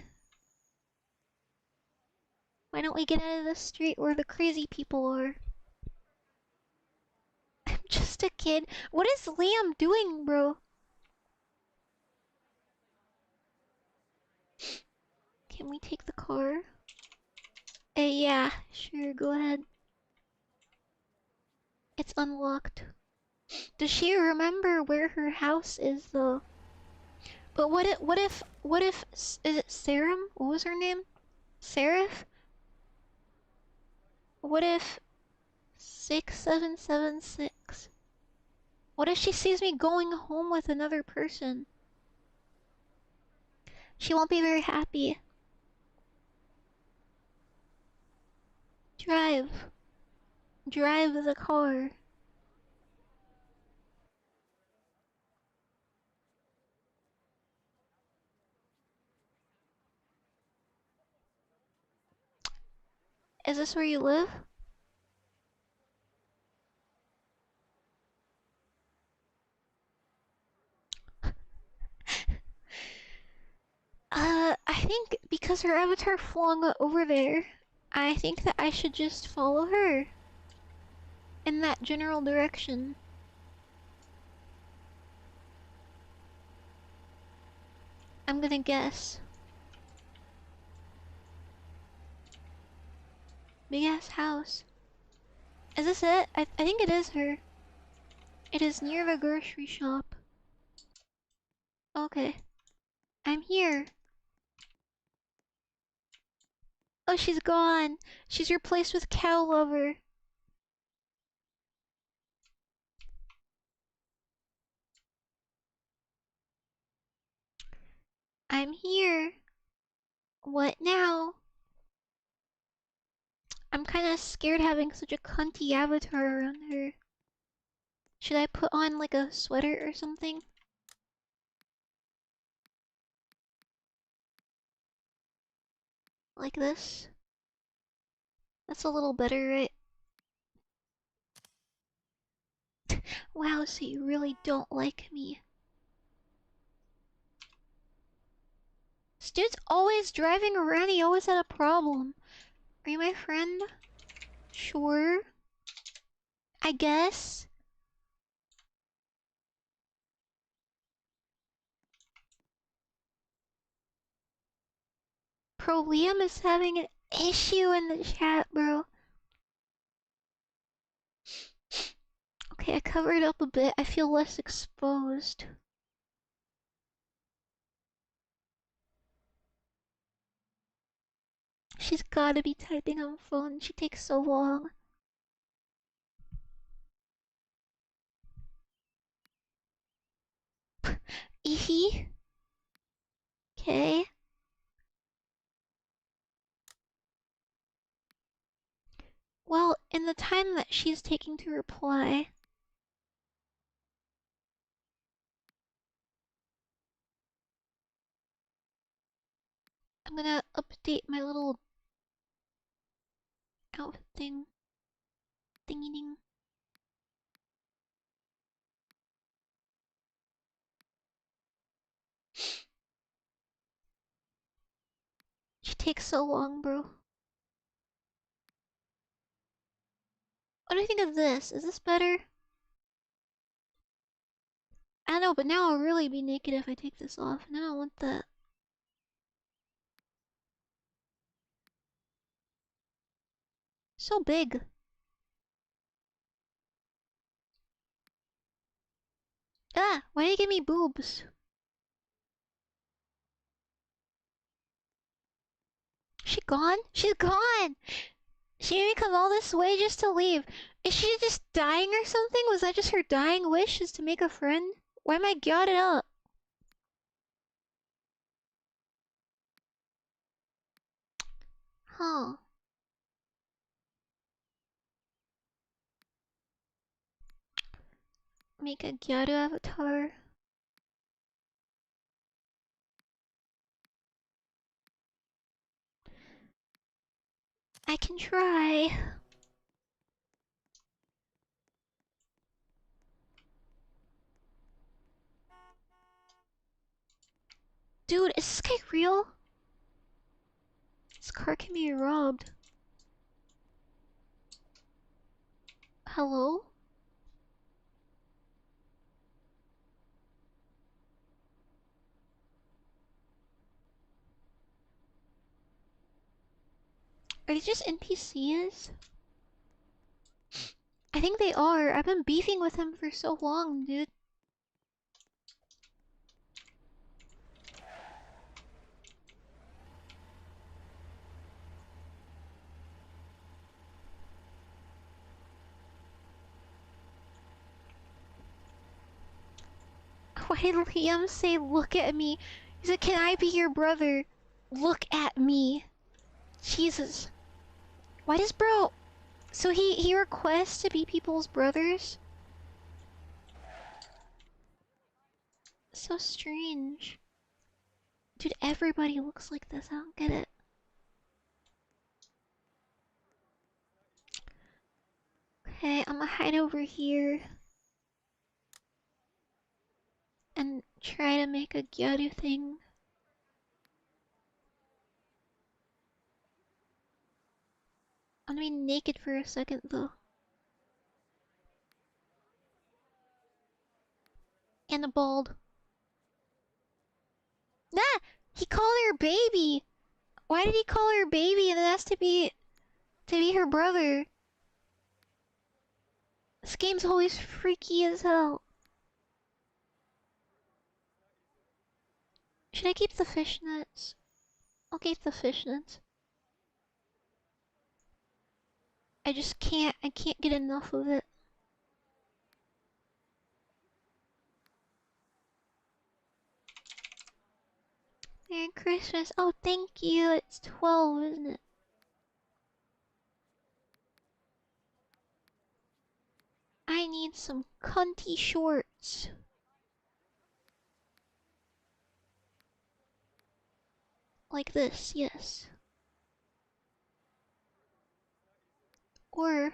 Why don't we get out of the street where the crazy people are? I'm just a kid. What is Liam doing, bro? Can we take the car? Yeah, sure, go ahead. It's unlocked. Does she remember where her house is, though? But what if, is it Sarum? What was her name? Seraph? What if 6776? What if she sees me going home with another person? She won't be very happy. Drive. Drive the car. Is this where you live? I think because her avatar flung over there, I think that I should just follow her in that general direction. I'm gonna guess. Big ass house. Is this it? I think it is her. It is near the grocery shop. Okay. I'm here. Oh, she's gone. She's replaced with Cow Lover. I'm here. What now? I'm kinda scared having such a cunty avatar around her. Should I put on like a sweater or something? Like this? That's a little better, right? Wow, so you really don't like me. This dude's always driving around, he always had a problem. Are you my friend? Sure. I guess. Pro Liam is having an issue in the chat, bro. Okay, I covered up a bit. I feel less exposed. She's gotta be typing on phone. She takes so long. Eehee. Okay. Well, in the time that she's taking to reply, I'm gonna update my little outfit thing. Dingy ding. She takes so long, bro. What do you think of this? Is this better? I don't know, but now I'll really be naked if I take this off, and I don't want that. So big. Ah, why do you give me boobs? She gone? She's gone! She made me come all this way just to leave. Is she just dying or something? Was that just her dying wish, is to make a friend? Why am I gyotted up? Huh. Make a Gyaru avatar. I can try. Dude, is this guy real? This car can be robbed. Hello? Are these just NPCs? I think they are. I've been beefing with him for so long, dude. Why did Liam say, look at me? He said, can I be your brother? Look at me. Jesus. Why does bro... So he requests to be people's brothers? So strange. Dude, everybody looks like this. I don't get it. Okay, I'm gonna hide over here. And try to make a Gyaru thing. I'm gonna be naked for a second though. And a bald. Nah! He called her baby! Why did he call her baby and it has to be her brother? This game's always freaky as hell. Should I keep the fishnets? I'll keep the fishnets. I can't get enough of it. Merry Christmas. Oh, thank you. It's 12, isn't it? I need some cunty shorts. Like this, yes. Or...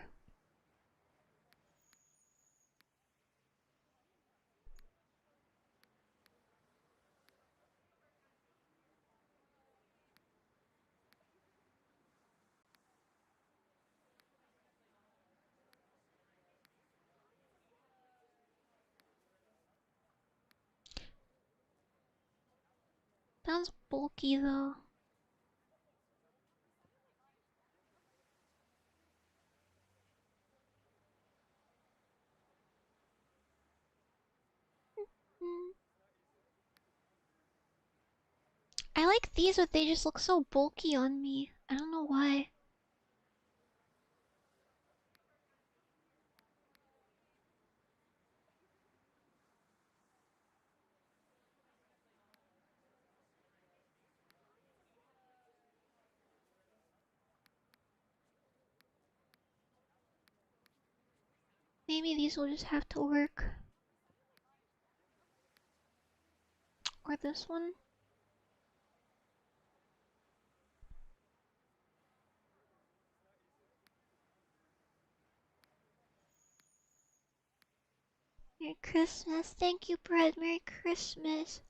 sounds bulky though. Mm. I like these, but they just look so bulky on me. I don't know why. Maybe these will just have to work. Or this one. Merry Christmas. Thank you, Bread. Merry Christmas.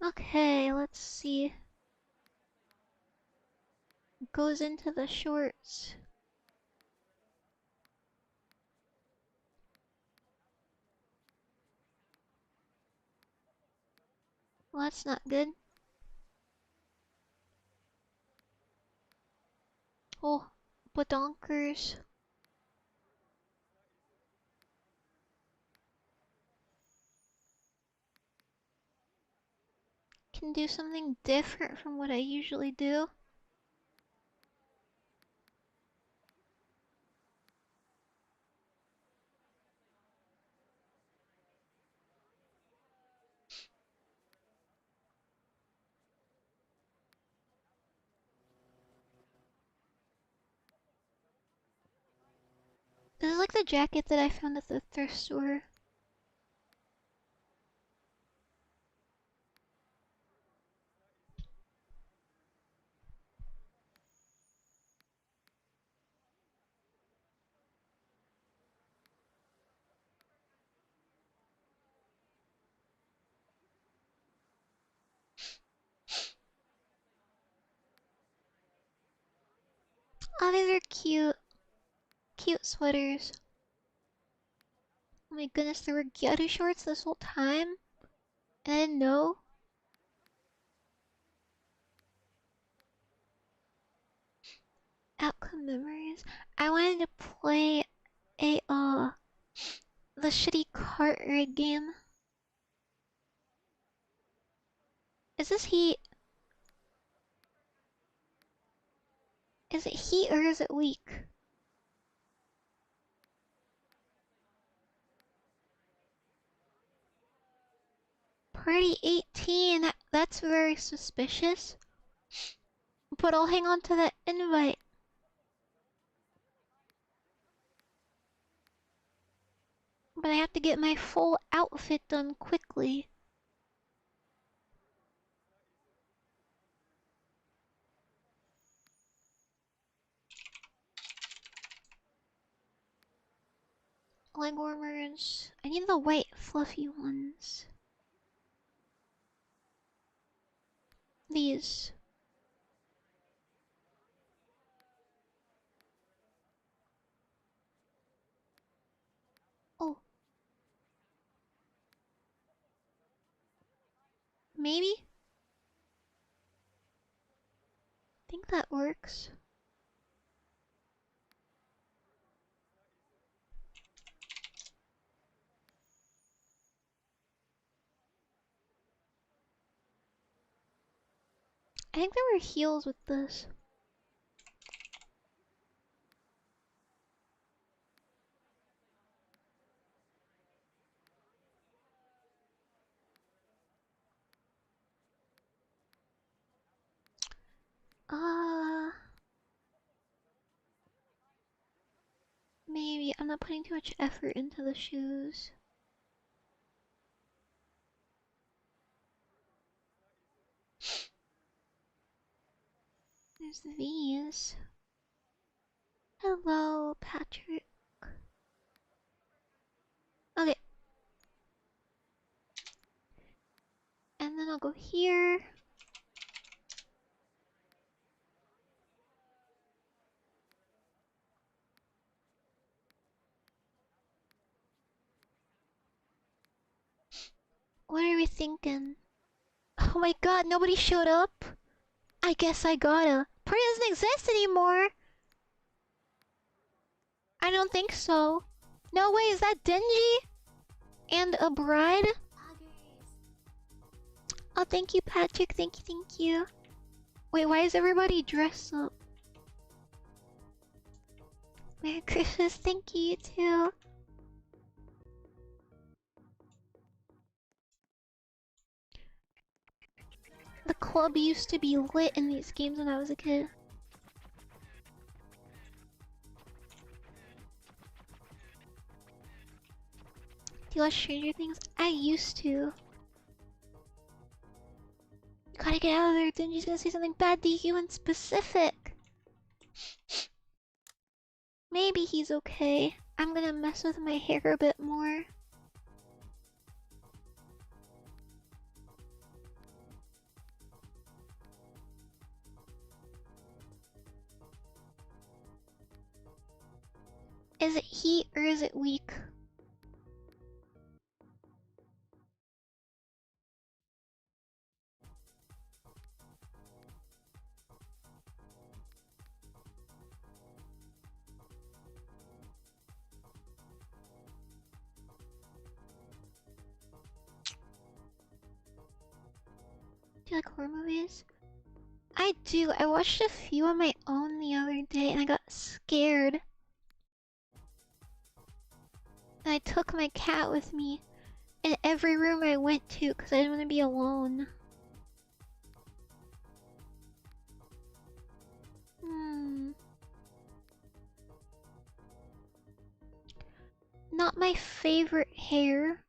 Okay, let's see. Goes into the shorts. Well, that's not good. Oh, badonkers. Can do something different from what I usually do. This is like the jacket that I found at the thrift store. Oh, these are cute. Cute sweaters. Oh my goodness, there were Gyaru shorts this whole time? And I didn't know? Outcome memories. I wanted to play a, the shitty cart rig game. Is this heat? Is it heat or is it weak? Party 18, that's very suspicious. But I'll hang on to that invite. But I have to get my full outfit done quickly. Leg warmers. I need the white fluffy ones. These. Oh. Maybe? I think that works. I think there were heels with this. Maybe. I'm not putting too much effort into the shoes. There's these. Hello, Patrick. Okay. And then I'll go here. What are we thinking? Oh my god, nobody showed up? I guess I gotta. Party doesn't exist anymore! I don't think so. No way, is that Denji? And a bride? Oh, thank you, Patrick. Thank you, thank you. Wait, why is everybody dressed up? Merry Christmas, thank you, you too. The club used to be lit in these games when I was a kid. Do you watch Stranger Things? I used to. Gotta get out of there, Denji's gonna say something bad to you in specific. Maybe he's okay. I'm gonna mess with my hair a bit more. Is it heat or is it weak? Do you like horror movies? I do. I watched a few on my own the other day and I got scared. And I took my cat with me in every room I went to because I didn't want to be alone. not my favorite hair,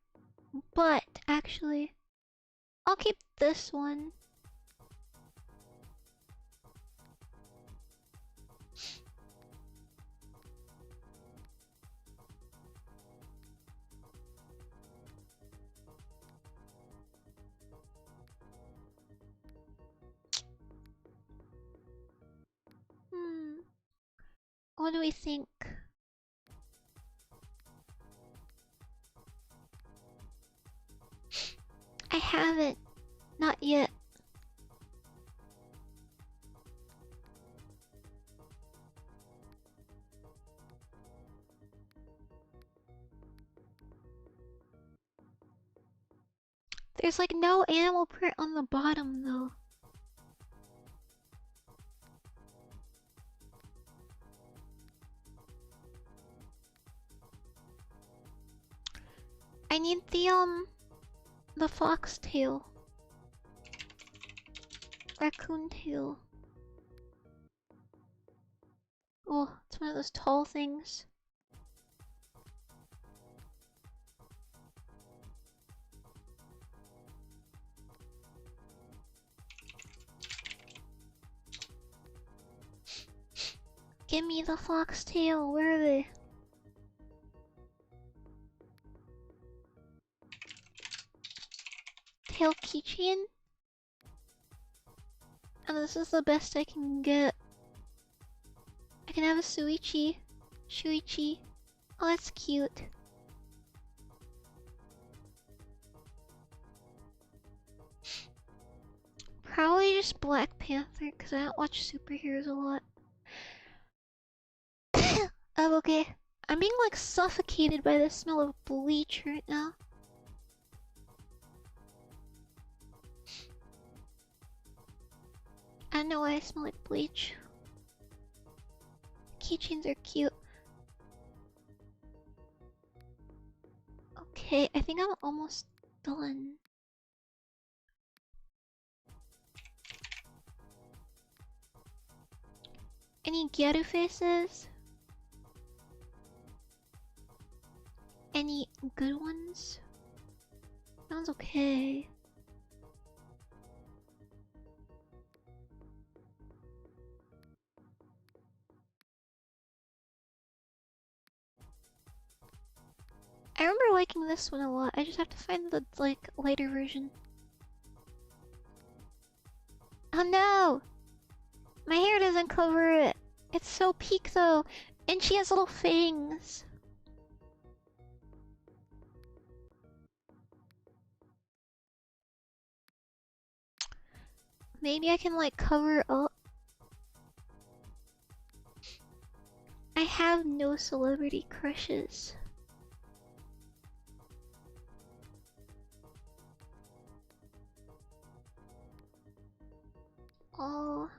but actually, I'll keep this one. What do we think? I haven't. Not yet. There's like no animal print on the bottom though. I need the foxtail. Raccoon tail. Oh, it's one of those tall things. Give me the foxtail, where are they? Tail keychain? And this is the best I can get. I can have a Shuichi. Oh, that's cute. Probably just Black Panther, because I don't watch superheroes a lot. Oh, okay. I'm being like suffocated by the smell of bleach right now. I don't know why I smell like bleach. Keychains are cute. Okay, I think I'm almost done. Any gyaru faces? Any good ones? Sounds okay. I remember liking this one a lot. I just have to find the like later version. Oh no! My hair doesn't cover it. It's so peak though, and she has little fangs. Maybe I can like cover it up. I have no celebrity crushes. All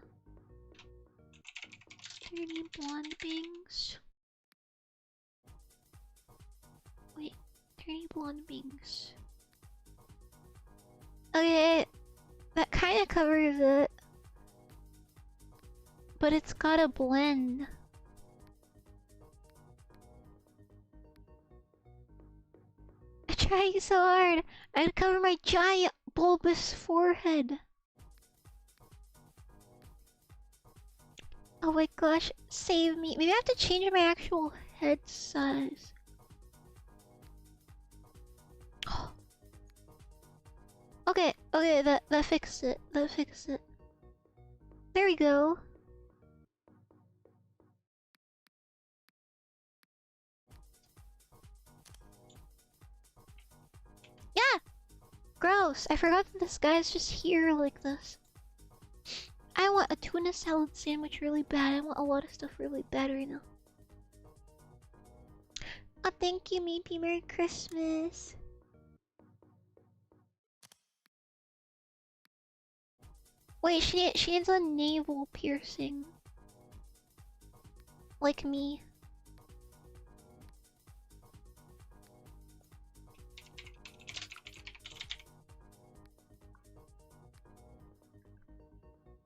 30 blonde bangs. Wait, 30 blonde bangs. Okay, that kind of covers it, but it's gotta blend. I'm trying so hard. I gotta cover my giant bulbous forehead. Oh my gosh, save me. Maybe I have to change my actual head size. Okay, that fixed it. That fixed it. There we go. Yeah! Gross. I forgot that this guy's just here like this. I want a tuna salad sandwich really bad. I want a lot of stuff really bad right now. Oh, thank you, Maybe. Merry Christmas. Wait, she has a navel piercing. Like me.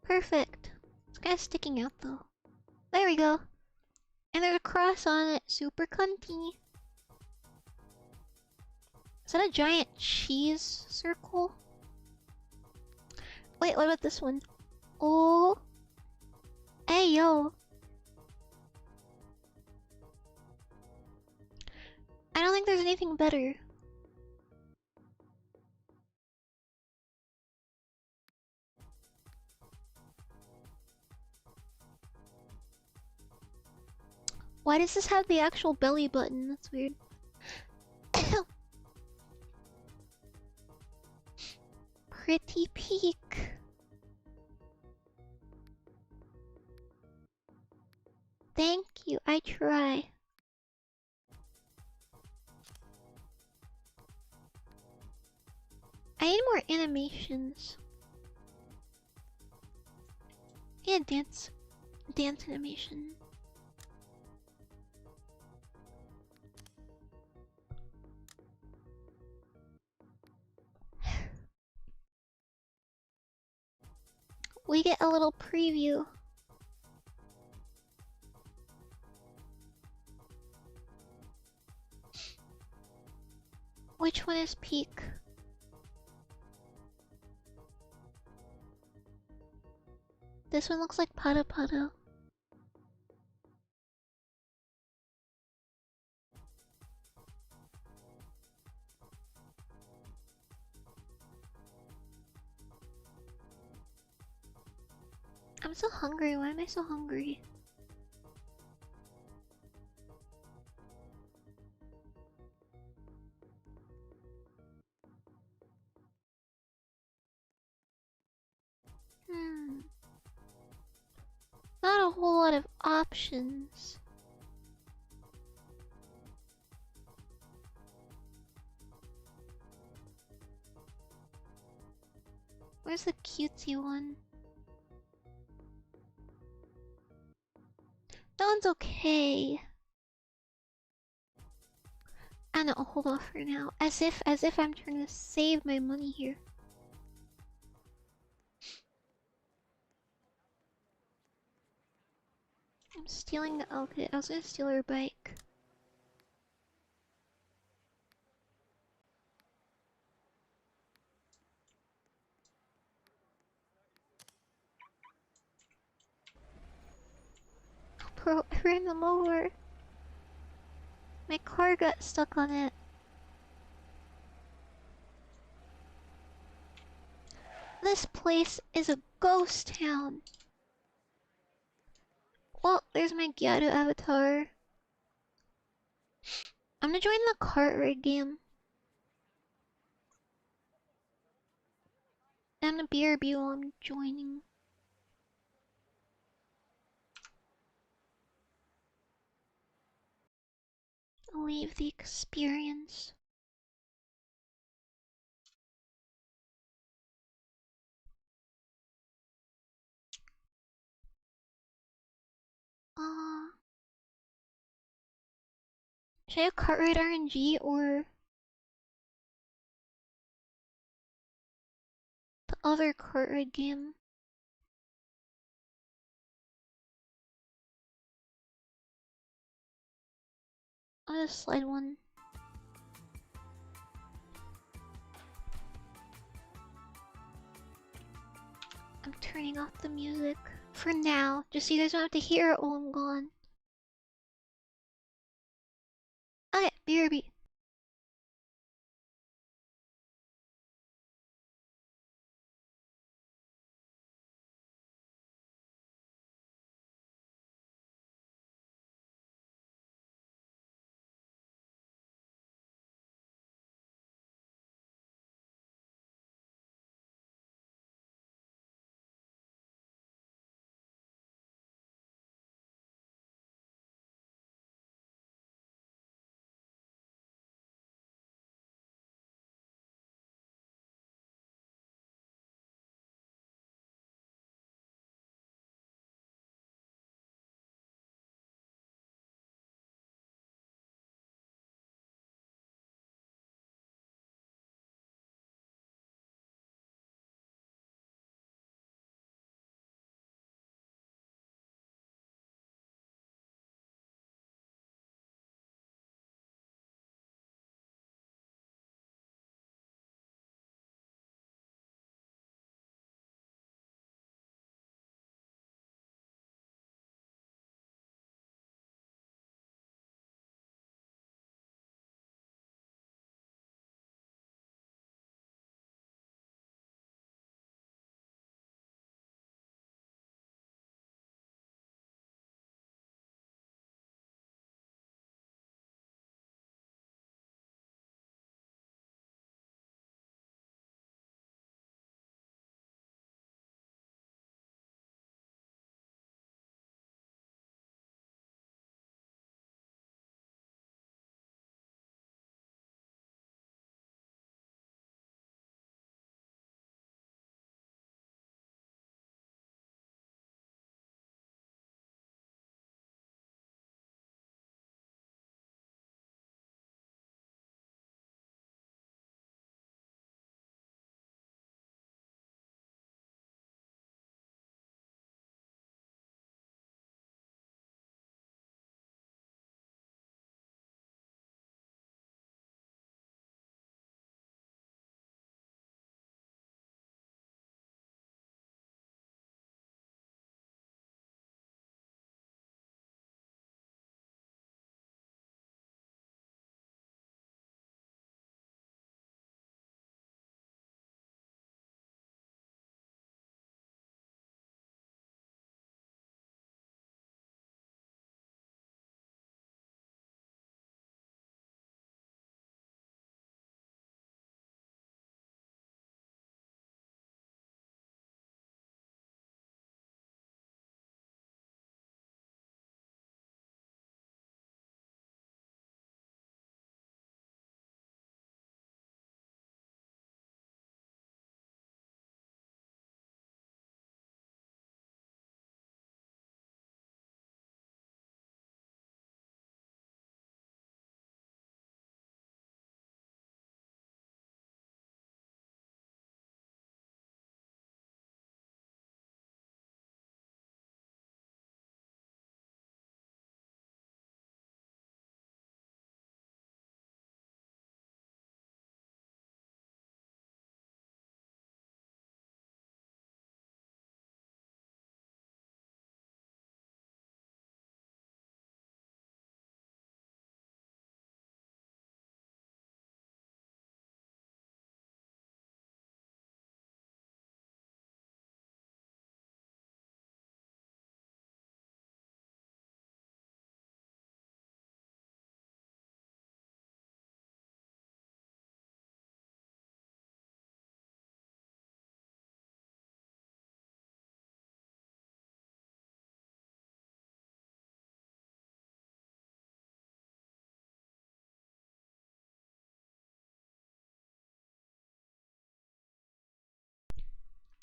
Perfect. It's kind of sticking out though. There we go. And there's a cross on it. Super cunty. Is that a giant cheese circle? Wait, what about this one? Oh. Hey, yo. I don't think there's anything better. Why does this have the actual belly button? That's weird. Pretty peak. Thank you, I try. I need more animations. Yeah, dance animation. We get a little preview. Which one is peak? This one looks like Pada Pada. I'm so hungry. Why am I so hungry? Not a whole lot of options. Where's the cutesy one? That one's okay. I know, hold off for now. As if I'm trying to save my money here. I'm stealing the okay, I was gonna steal her bike. Bro, I ran them over. My car got stuck on it. This place is a ghost town. Well, there's my Gyaru avatar. I'm gonna join the kart rig game. I'm gonna BRB while I'm joining. Leave the experience. Should I have Cartwright RNG or the other Cartwright game? I'll just slide one. I'm turning off the music for now, just so you guys don't have to hear it while I'm gone. Okay, BRB.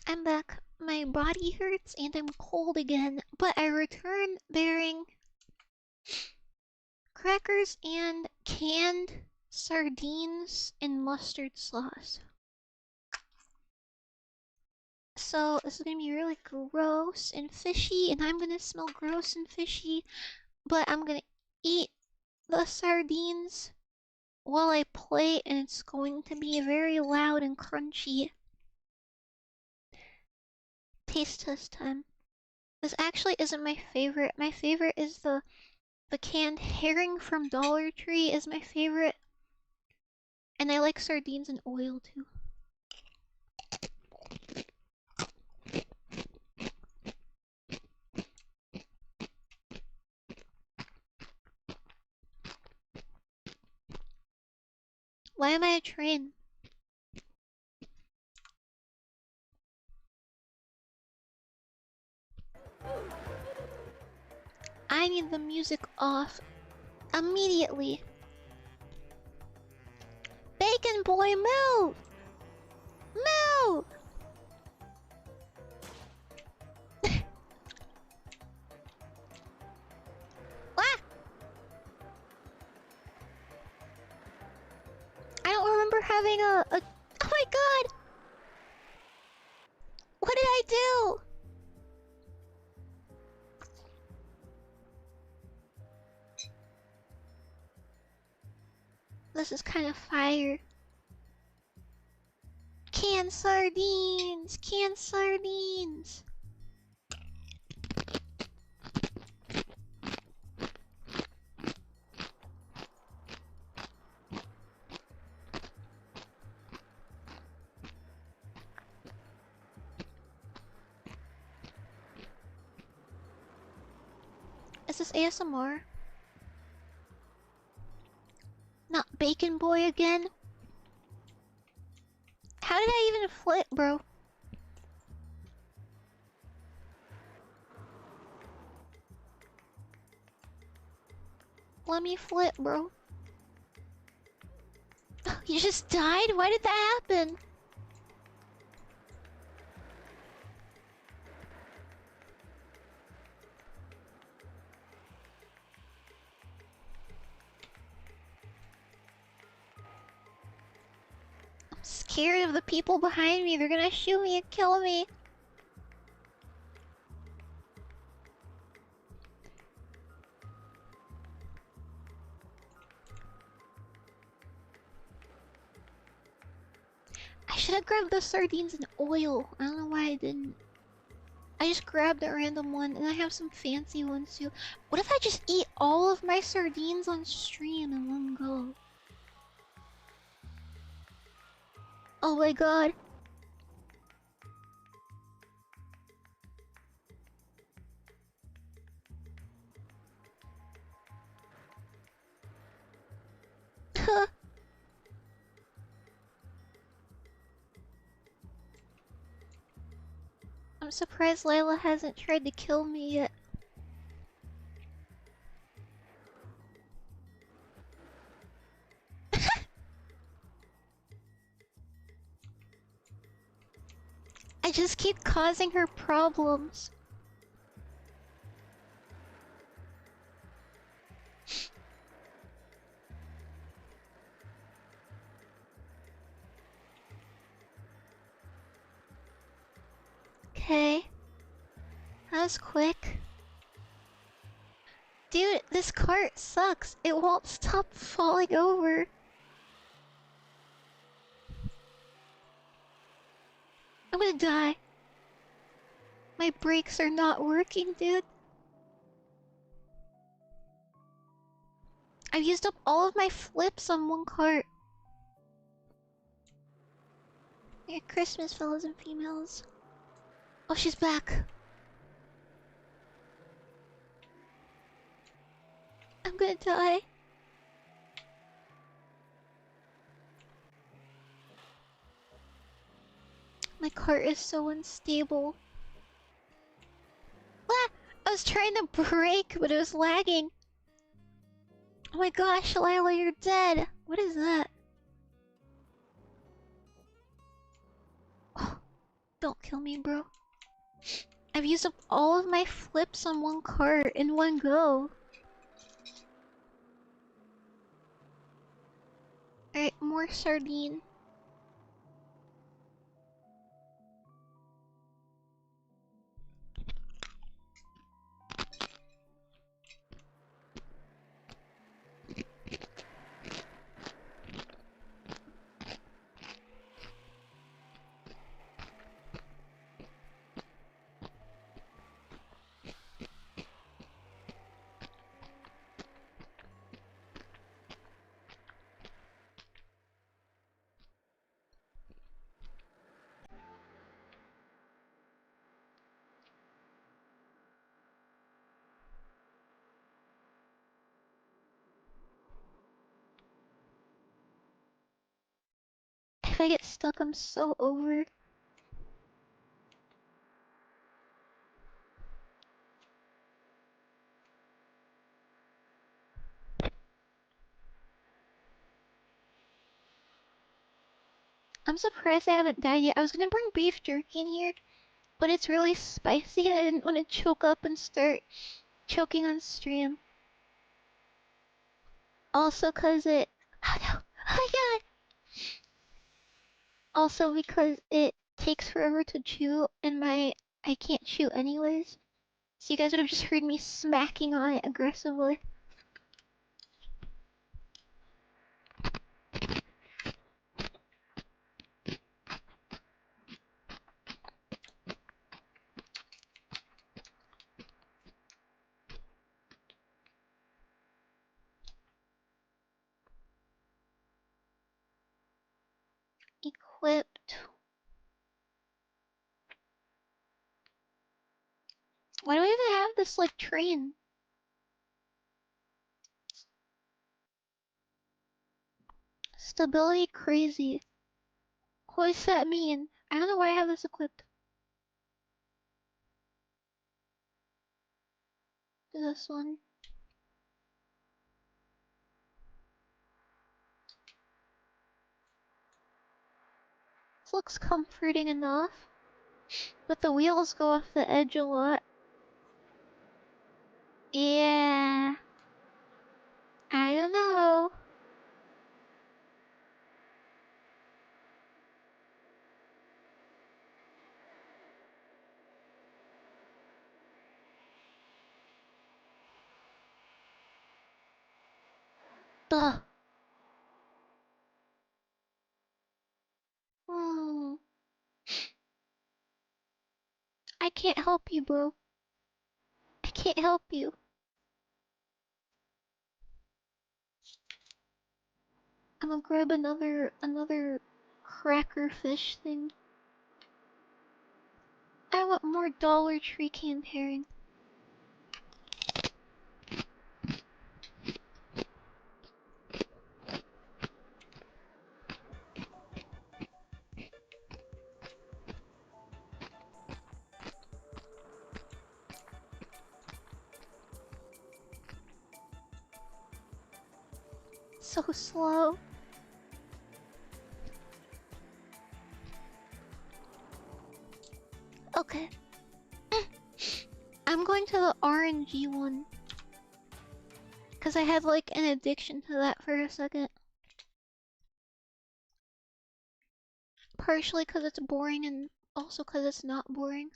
I'm back. My body hurts and I'm cold again, but I return bearing crackers and canned sardines and mustard sauce. So this is gonna be really gross and fishy, and I'm gonna smell gross and fishy, but I'm gonna eat the sardines while I play, and it's going to be very loud and crunchy. Taste test time. This actually isn't my favorite. My favorite is the canned herring from Dollar Tree is my favorite. And I like sardines in oil too. Why am I a train? I need the music off immediately. Bacon boy, move! Move! Ah! I don't remember having a... Oh my god! What did I do? This is kind of fire. Canned sardines! Canned sardines! Is this ASMR? Not Bacon Boy again? How did I even flip, bro? Let me flip, bro. You just died? Why did that happen? I'm scared of the people behind me. They're gonna shoot me and kill me. I should have grabbed the sardines in oil. I don't know why I didn't. I just grabbed a random one, and I have some fancy ones too. What if I just eat all of my sardines on stream in one go? Oh my god. I'm surprised Layla hasn't tried to kill me yet. I just keep causing her problems. Okay. That was quick. Dude, this cart sucks. It won't stop falling over. I'm gonna die. My brakes are not working, dude. I've used up all of my flips on one cart. Merry Christmas, fellas and females. Oh, she's back. I'm gonna die. My cart is so unstable. Ah! I was trying to brake, but it was lagging. Oh my gosh, Lila, you're dead. What is that? Oh, Don't kill me, bro. I've used up all of my flips on one cart in one go. Alright, more sardine. If I get stuck, I'm so over. I'm surprised I haven't died yet. I was gonna bring beef jerky in here, but it's really spicy and I didn't want to choke up and start choking on stream. Also cause it... Oh no! Oh my god! Also because it takes forever to chew and I can't chew anyways. So you guys would have just heard me smacking on it aggressively. Equipped. Why do I even have this, like, train? Stability crazy. What does that mean? I don't know why I have this equipped. This one. This looks comforting enough. But the wheels go off the edge a lot. Yeah. I don't know. Ugh. Hmm. I can't help you, bro. I can't help you. I'm gonna grab another cracker fish thing. I want more Dollar Tree canned herring. So slow. Okay. I'm going to the RNG one. Cause I had like an addiction to that for a second. Partially cause it's boring and also cause it's not boring.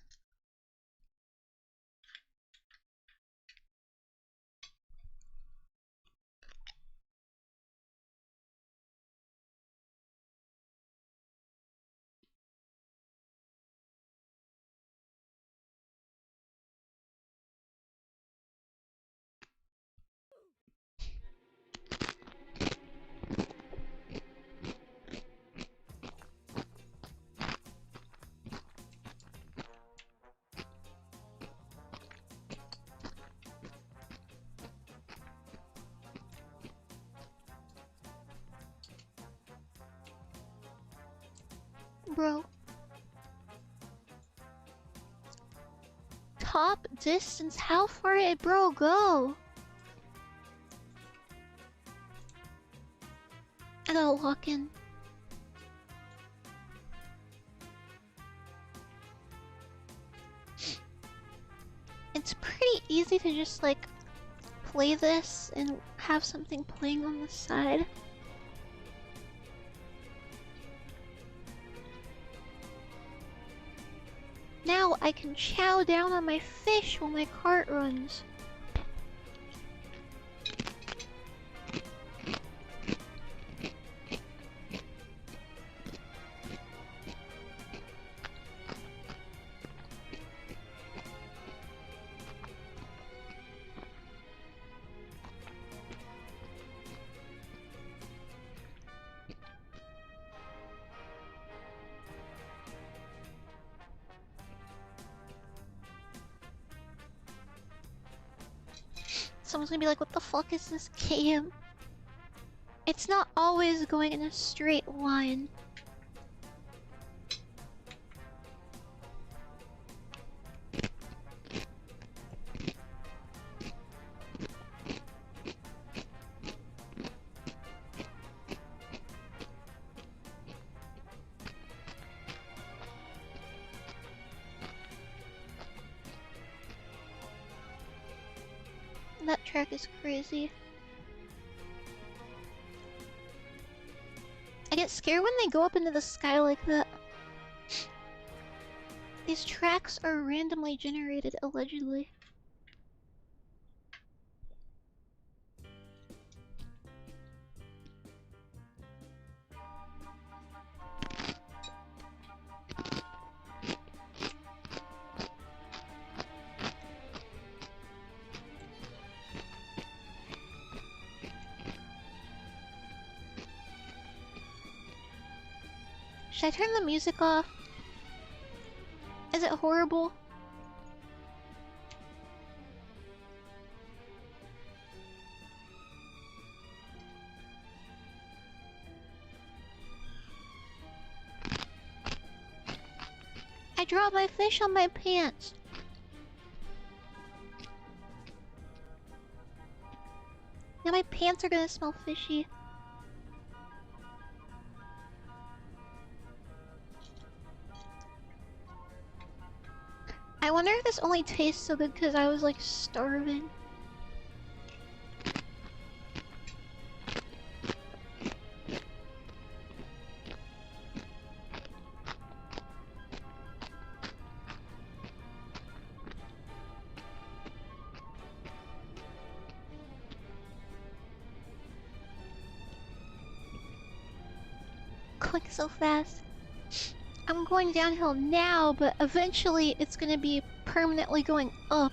Bro. Top distance? How far did bro go? I gotta lock in. It's pretty easy to just like play this and have something playing on the side. Now I can chow down on my fish while my cart runs. Someone's gonna be like, what the fuck is this game? It's not always going in a straight line. That track is crazy. I get scared when they go up into the sky like that. These tracks are randomly generated, allegedly. Should I turn the music off? Is it horrible? I dropped my fish on my pants. Now my pants are gonna smell fishy. I wonder if this only tastes so good because I was like starving. Click so fast. I'm going downhill now, but eventually it's gonna be permanently going up.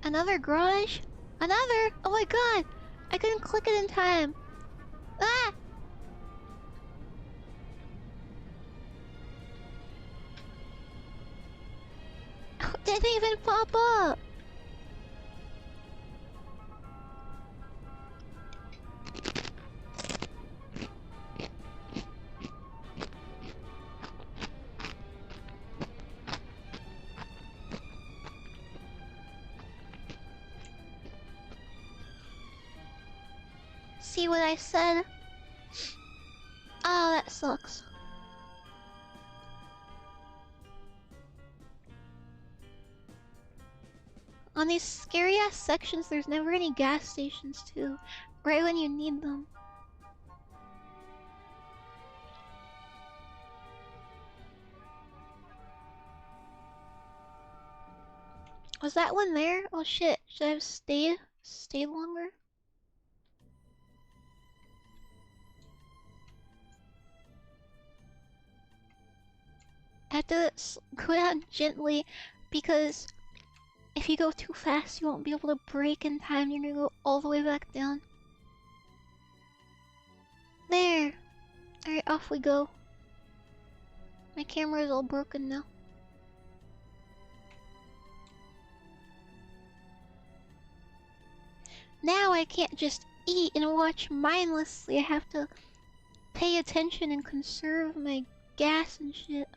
Another garage? Another? Oh my god! I couldn't click it in time. Ah! It didn't even pop up! See what I said? Oh, that sucks. On these scary ass sections, there's never any gas stations too, right when you need them. Was that one there? Oh shit, should I have stayed longer? I have to go down gently because if you go too fast, you won't be able to brake in time. You're gonna go all the way back down. There! Alright, off we go. My camera is all broken now. Now I can't just eat and watch mindlessly. I have to pay attention and conserve my gas and shit.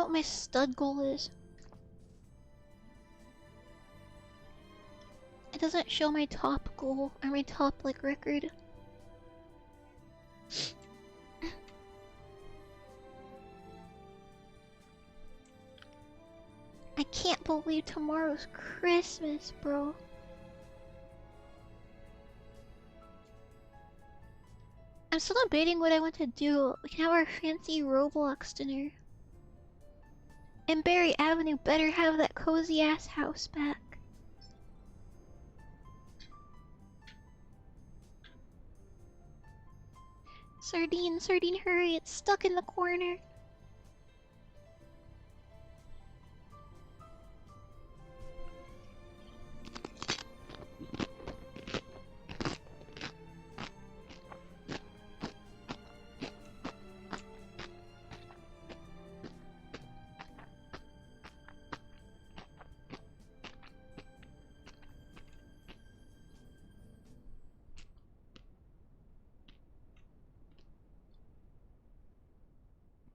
what my stud goal is. It doesn't show my top goal or my top like record. I can't believe tomorrow's Christmas, bro. I'm still debating what I want to do. We can have our fancy Roblox dinner. And Berry Avenue better have that cozy ass house back. Sardine, Sardine, hurry, it's stuck in the corner.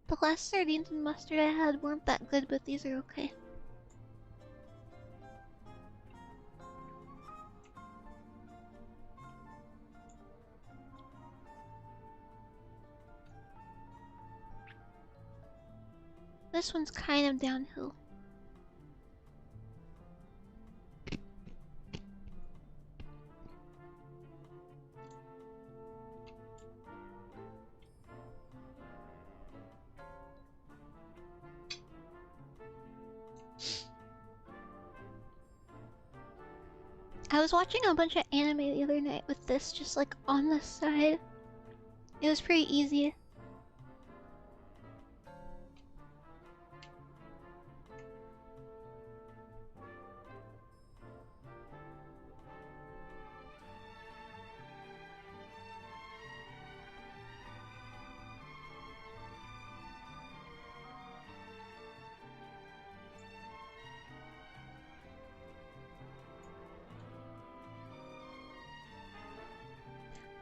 The last sardines and mustard I had weren't that good, but these are okay. This one's kind of downhill. I was watching a bunch of anime the other night with this just like on the side. It was pretty easy.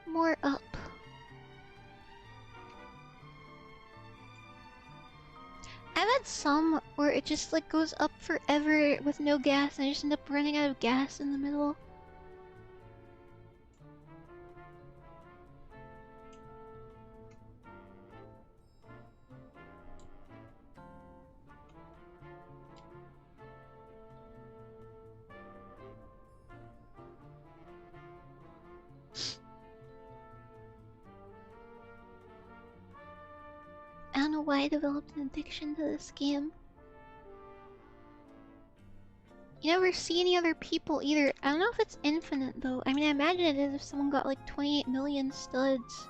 More up. I've had some where it just like goes up forever with no gas and I just end up running out of gas in the middle. I don't know why I developed an addiction to this game. You never see any other people either. I don't know if it's infinite though. I mean, I imagine it is if someone got like 28 million studs.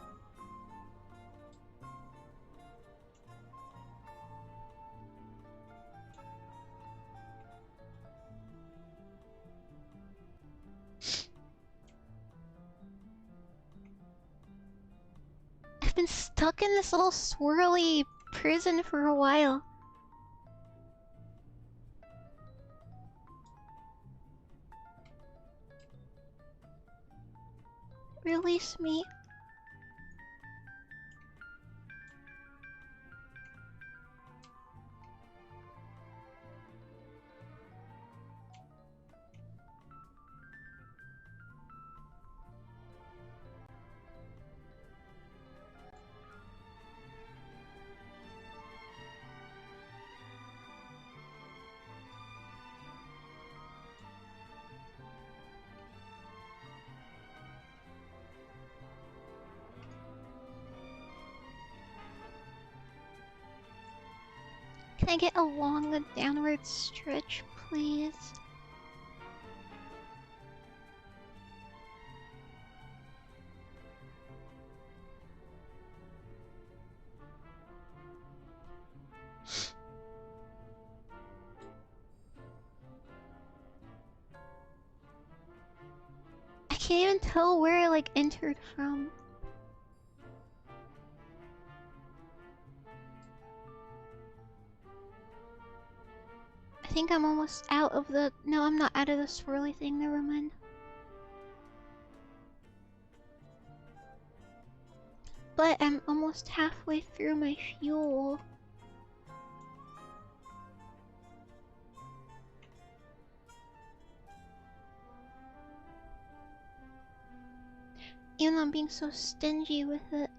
I've been stuck in this little swirly prison for a while. Release me. Can I get a long downward stretch, please? I can't even tell where I like entered from. I think I'm almost out of the... No, I'm not out of the swirly thing, never mind. But I'm almost halfway through my fuel. Even though I'm being so stingy with it.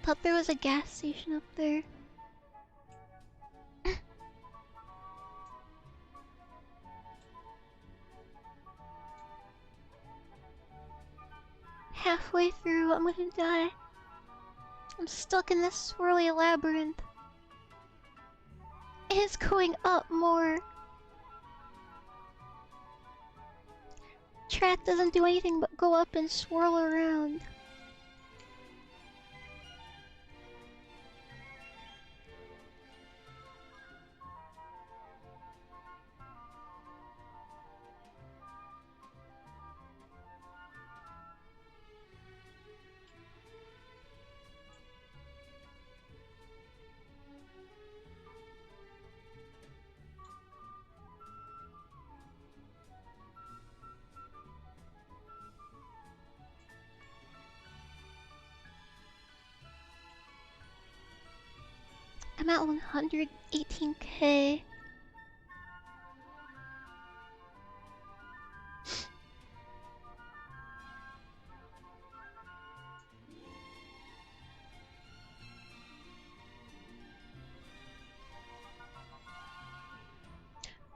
Thought there was a gas station up there. Halfway through, I'm gonna die. I'm stuck in this swirly labyrinth. It's going up more. Track doesn't do anything but go up and swirl around. I'm at 118k.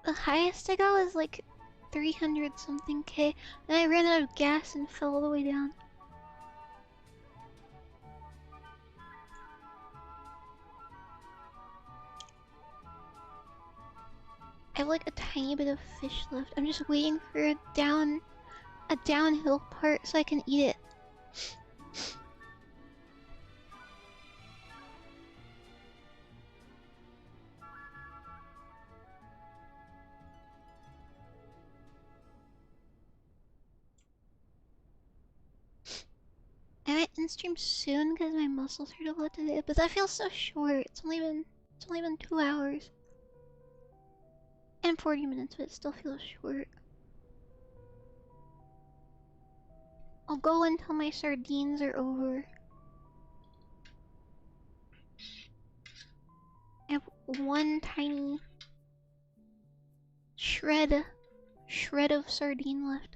The highest I got was like 300 something k, and I ran out of gas and fell all the way down. I have like a tiny bit of fish left. I'm just waiting for a downhill part so I can eat it. I might end stream soon because my muscles hurt a lot today, but that feels so short. It's only been 2 hours. And 40 minutes, but it still feels short. I'll go until my sardines are over. I have one tiny shred of sardine left.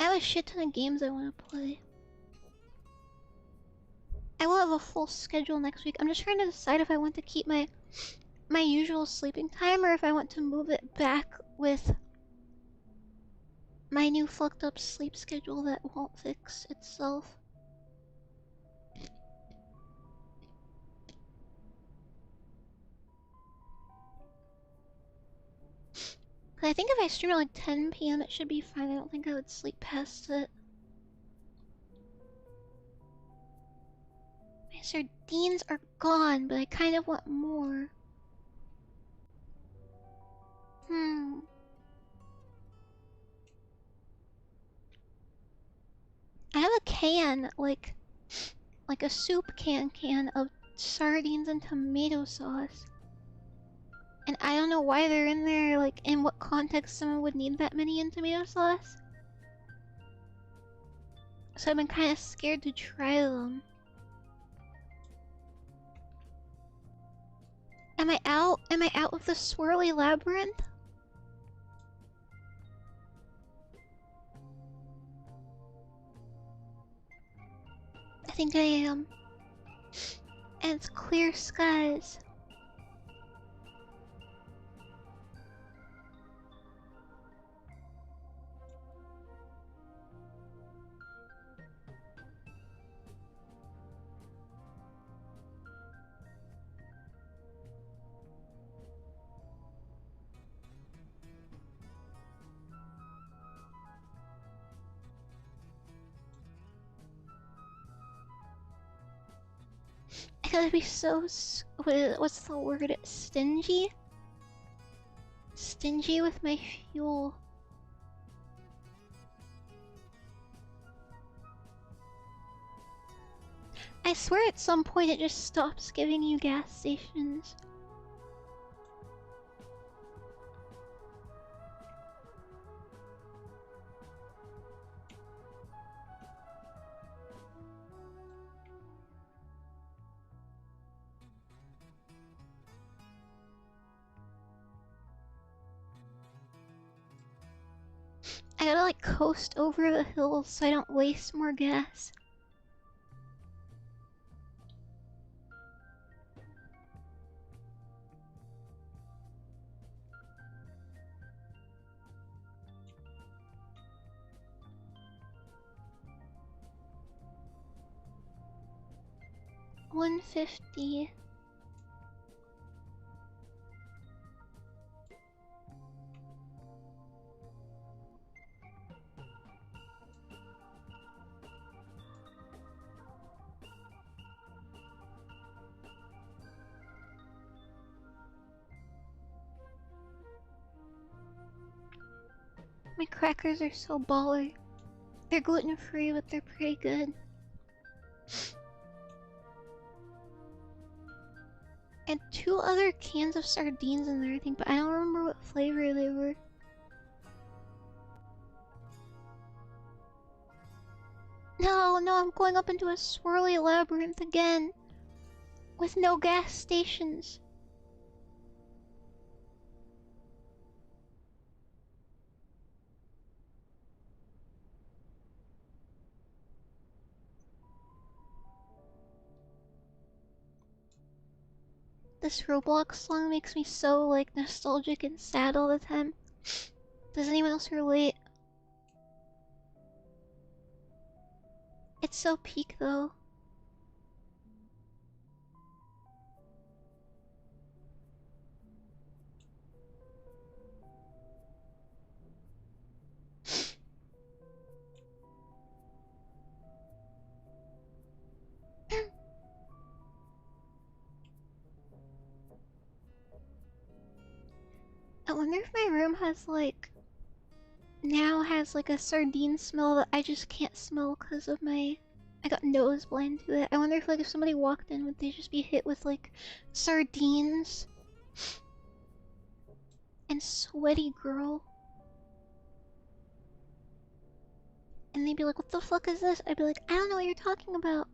I have a shit ton of games I want to play. I will have a full schedule next week. I'm just trying to decide if I want to keep my usual sleeping time or if I want to move it back with my new fucked up sleep schedule that won't fix itself. I think if I stream at like 10 p.m. it should be fine. I don't think I would sleep past it. My sardines are gone, but I kind of want more. I have a can, like a soup can of sardines and tomato sauce. And I don't know why they're in there, like in what context someone would need that many in tomato sauce. So I've been kind of scared to try them. Am I out? Am I out of the swirly labyrinth? I think I am. And it's clear skies. I I gotta be so what's the word? Stingy? Stingy with my fuel. I swear at some point it just stops giving you gas stations. I gotta like coast over the hills so I don't waste more gas. $150. My crackers are so baller. They're gluten-free, but they're pretty good. And 2 other cans of sardines in there, I think, but I don't remember what flavor they were. No, I'm going up into a swirly labyrinth again. With no gas stations. This Roblox song makes me so, like, nostalgic and sad all the time. Does anyone else relate? It's so peak, though. I wonder if my room has like a sardine smell that I just can't smell because of I got nose blind to it. I wonder if like if somebody walked in, would they just be hit with like sardines and sweaty girl? And they'd be like, what the fuck is this? I'd be like, I don't know what you're talking about.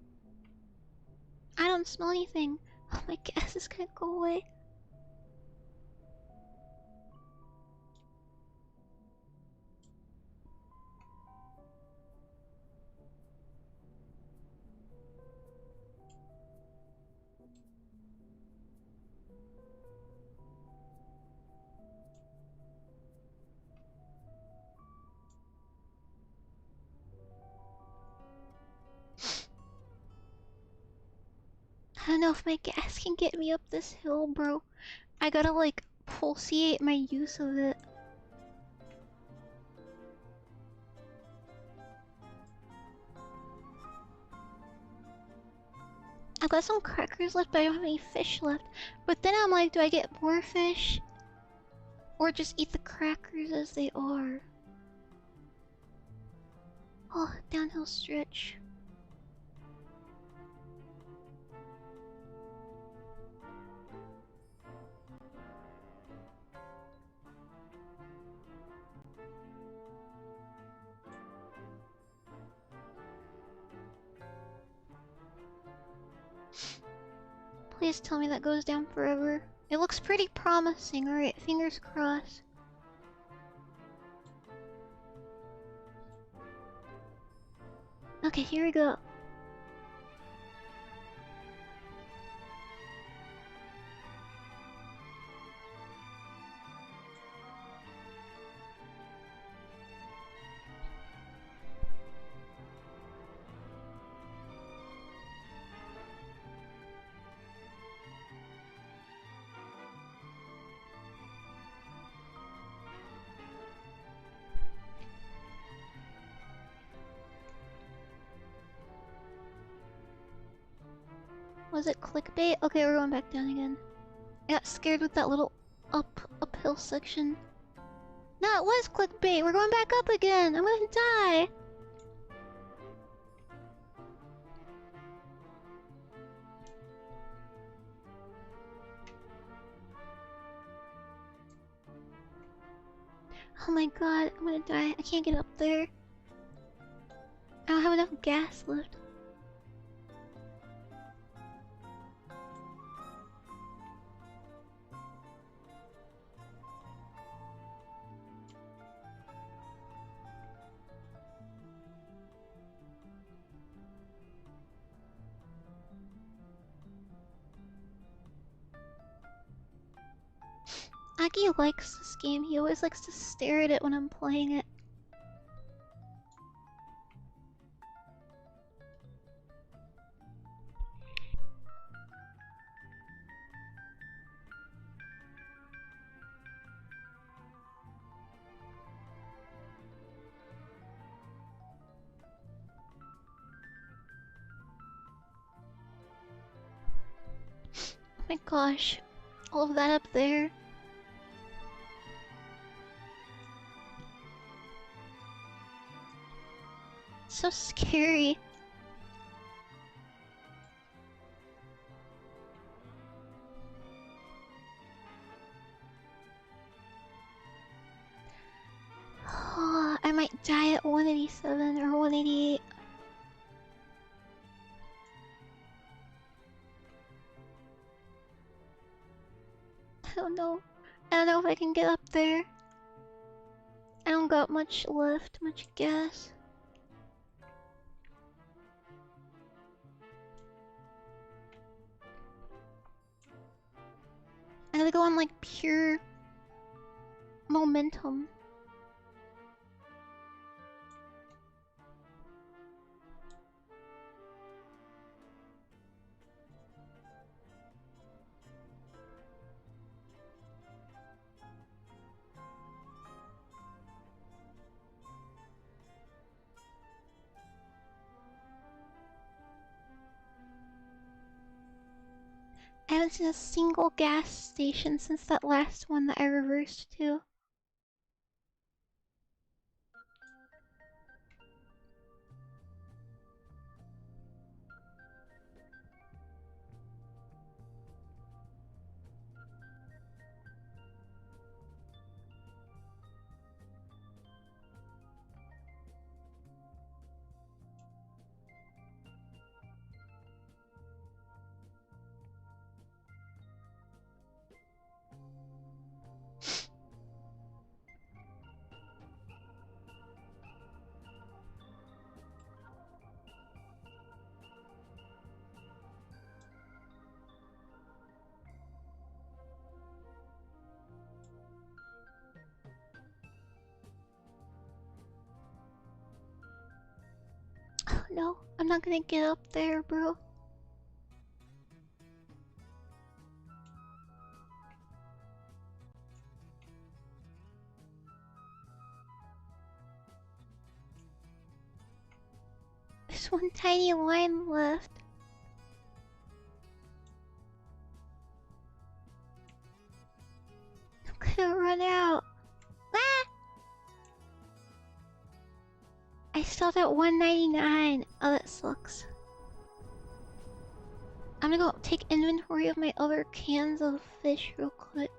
I don't smell anything. Oh, my gas is gonna go away. I don't know if my gas can get me up this hill, bro. I gotta like pulsate my use of it. I got some crackers left, but I don't have any fish left. But then I'm like, do I get more fish? Or just eat the crackers as they are? Oh, downhill stretch. Please tell me that goes down forever. It looks pretty promising. Alright, fingers crossed. Okay, here we go. Was it clickbait? Okay, we're going back down again. I got scared with that little uphill section. No, it was clickbait. We're going back up again. I'm gonna die. Oh my god, I'm gonna die. I can't get up there. I don't have enough gas left. Aki likes this game. He always likes to stare at it when I'm playing it. Oh my gosh. All of that up there. So scary. Oh, I might die at 187 or 188. I don't know. I don't know if I can get up there. I don't got much left, much gas. I gotta go on like pure momentum. I haven't seen a single gas station since that last one that I reversed to. Oh no, I'm not gonna get up there, bro. There's one tiny line left. I'm gonna run out. Ah! I stopped at 199. Oh, that sucks. I'm gonna go take inventory of my other cans of fish real quick.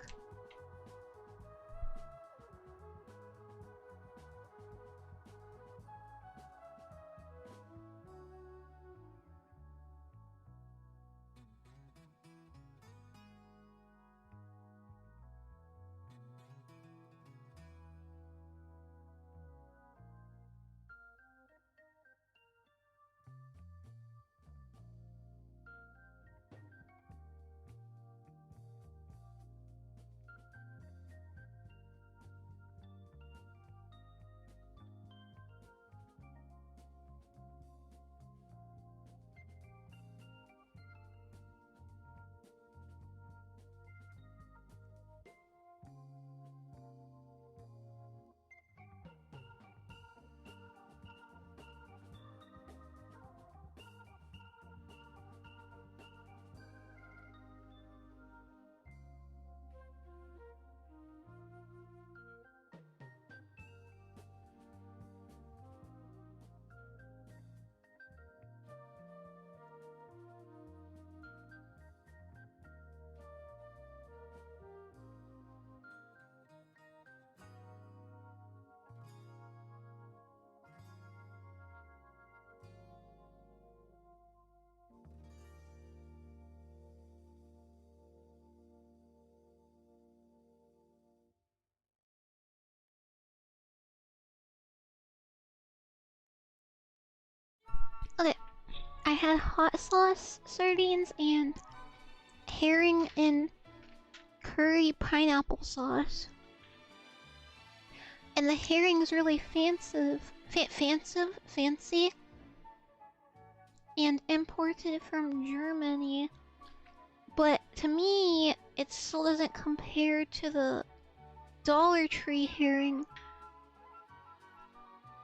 had hot sauce sardines and herring and curry pineapple sauce. And the herring's really fancy and imported from Germany. But to me, it still doesn't compare to the Dollar Tree herring.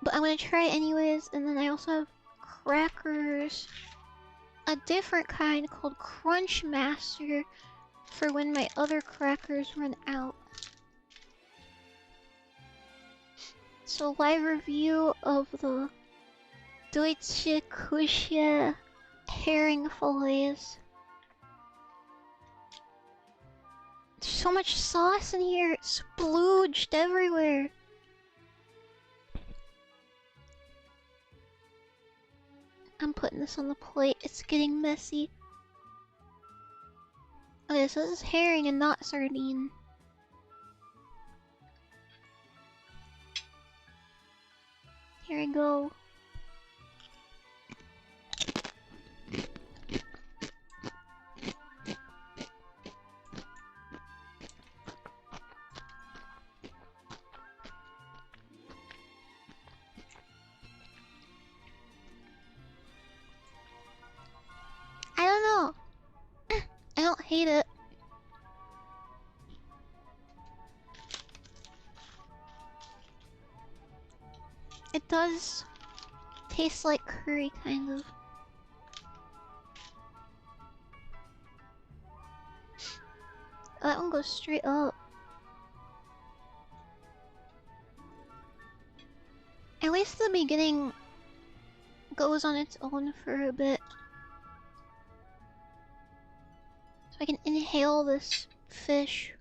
But I'm gonna try it anyways, and then I also have crackers. A different kind called Crunch Master for when my other crackers run out. So live review of the Deutsche Küche herring fillets. There's so much sauce in here, it's splooged everywhere. I'm putting this on the plate, it's getting messy. Okay, so this is herring and not sardine. Here we go. I don't know. I don't hate it. It does taste like curry, kind of. That one goes straight up. At least the beginning goes on its own for a bit. So I can inhale this fish.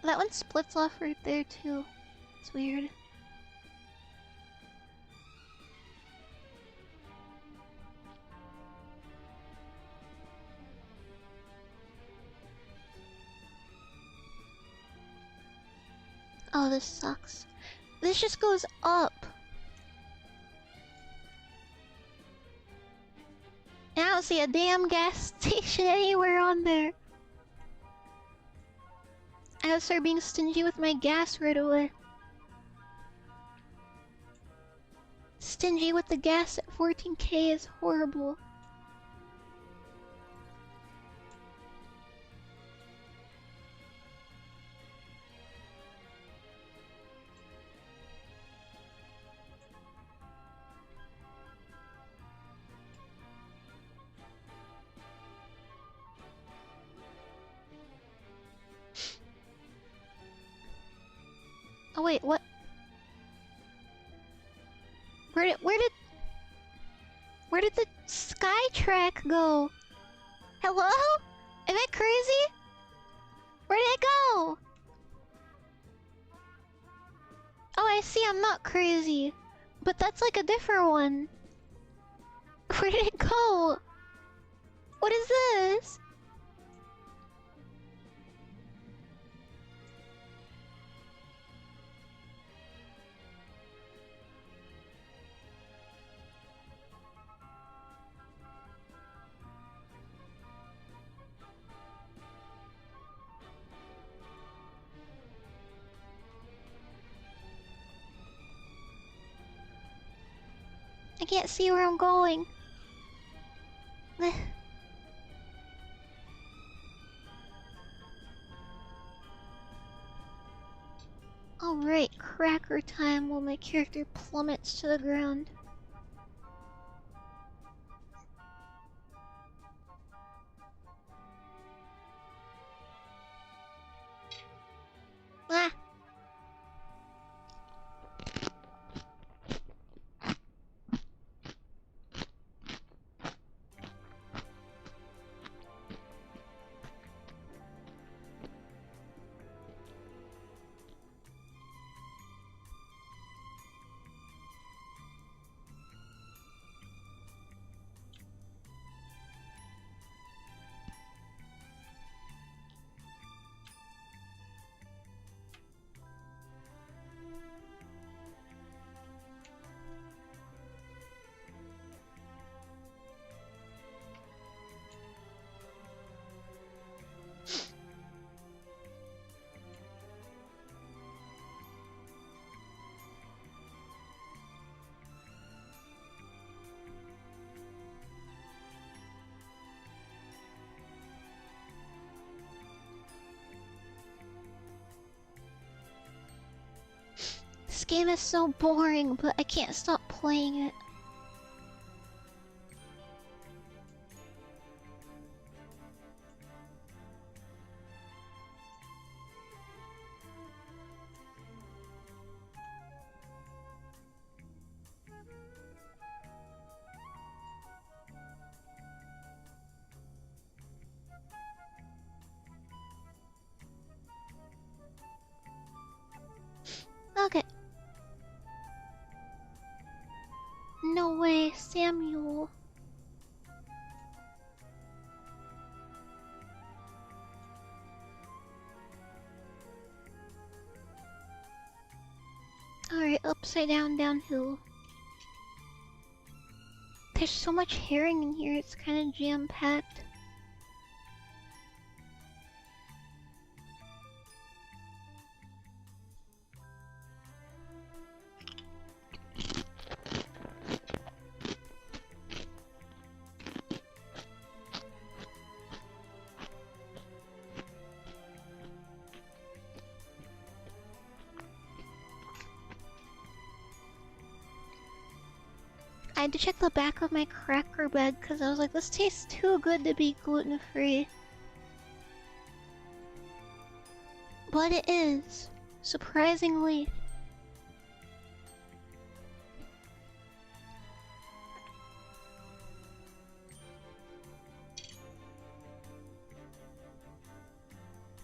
That one splits off right there too. It's weird. Oh, this sucks. This just goes up. And I don't see a damn gas station anywhere on there. I gotta start being stingy with my gas right away. Stingy with the gas at 14K is horrible. Oh wait, what? Where did the sky track go? Hello? Am I crazy? Where did it go? Oh, I see, I'm not crazy. But that's like a different one. Where did it go? What is this? I can't see where I'm going. Alright, cracker time while my character plummets to the ground. Ah! game is so boring, but I can't stop playing it. Okay. No way, Samuel. Alright, upside down, downhill. There's so much herring in here, it's kind of jam-packed. I had to check the back of my cracker bag because I was like, this tastes too good to be gluten-free. But it is, surprisingly.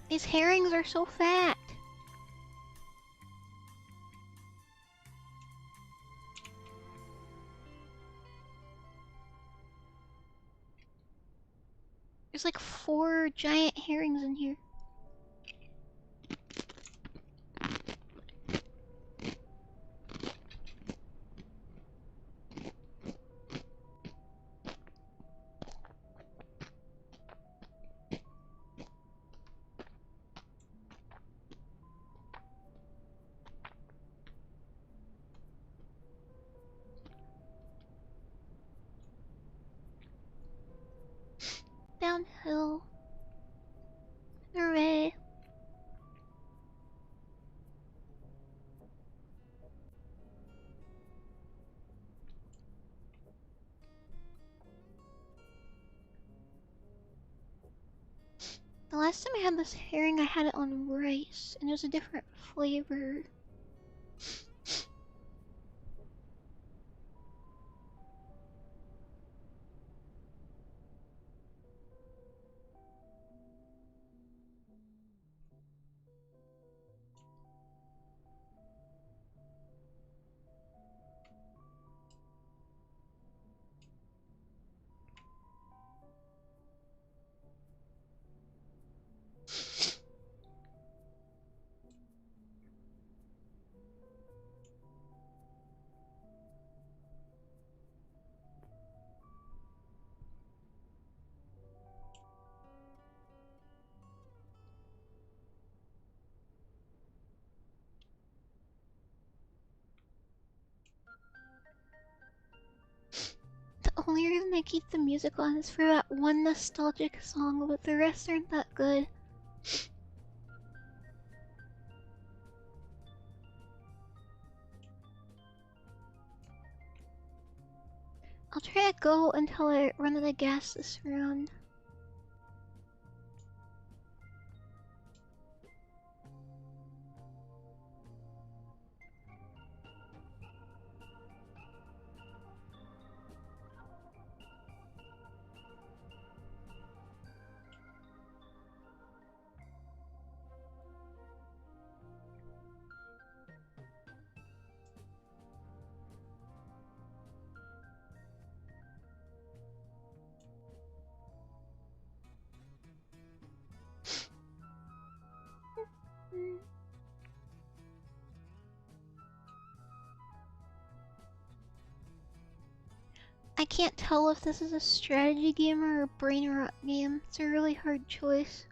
These herrings are so fat. There's like 4 giant herrings in here. Downhill. Hooray. The last time I had this herring, I had it on rice, and it was a different flavor. The only reason I keep the music on is for that one nostalgic song, but the rest aren't that good. I'll try to go until I run out of gas this round. I can't tell if this is a strategy game or a brain rot game. It's a really hard choice.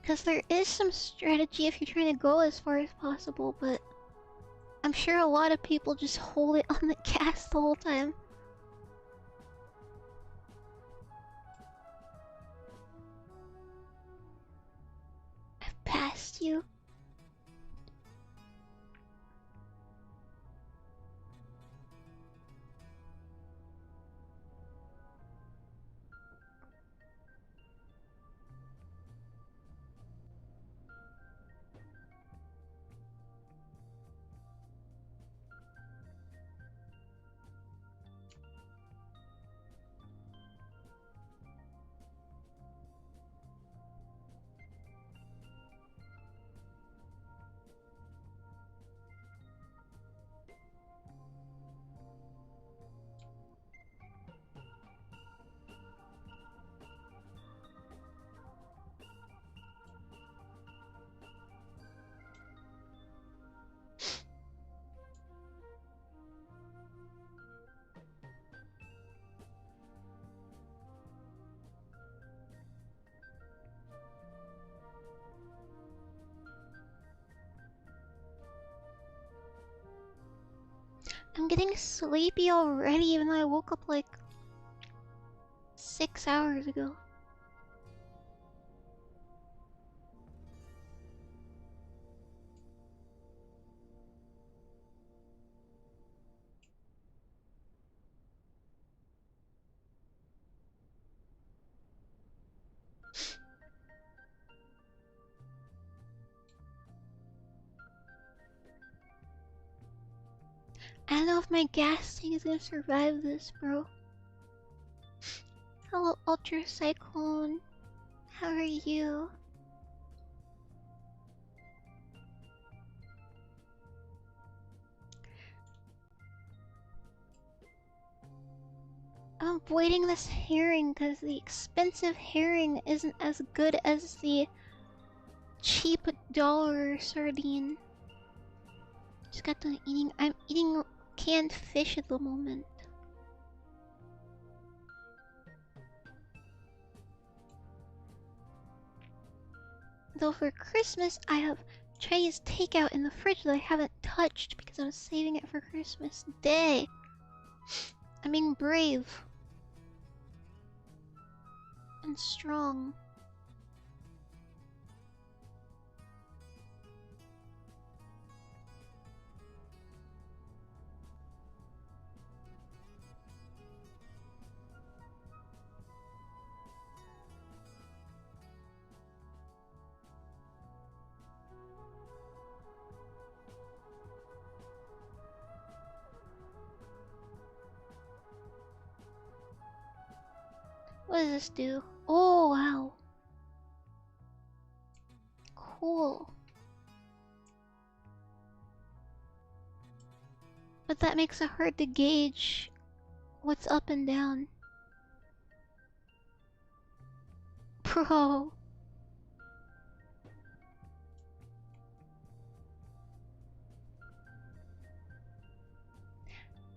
Because there is some strategy if you're trying to go as far as possible, but I'm sure a lot of people just hold it on the gas the whole time. Thank you. I'm getting sleepy already, even though I woke up like 6 hours ago. I don't know if my gas tank is gonna survive this, bro. Hello, Ultra Cyclone. How are you? I'm avoiding this herring because the expensive herring isn't as good as the cheap dollar sardine. Just got done eating. I'm eating canned fish at the moment. Though for Christmas, I have Chinese takeout in the fridge that I haven't touched because I was saving it for Christmas Day. I'm being brave and strong. What does this do? Oh, wow. Cool. But that makes it hard to gauge what's up and down. Bro.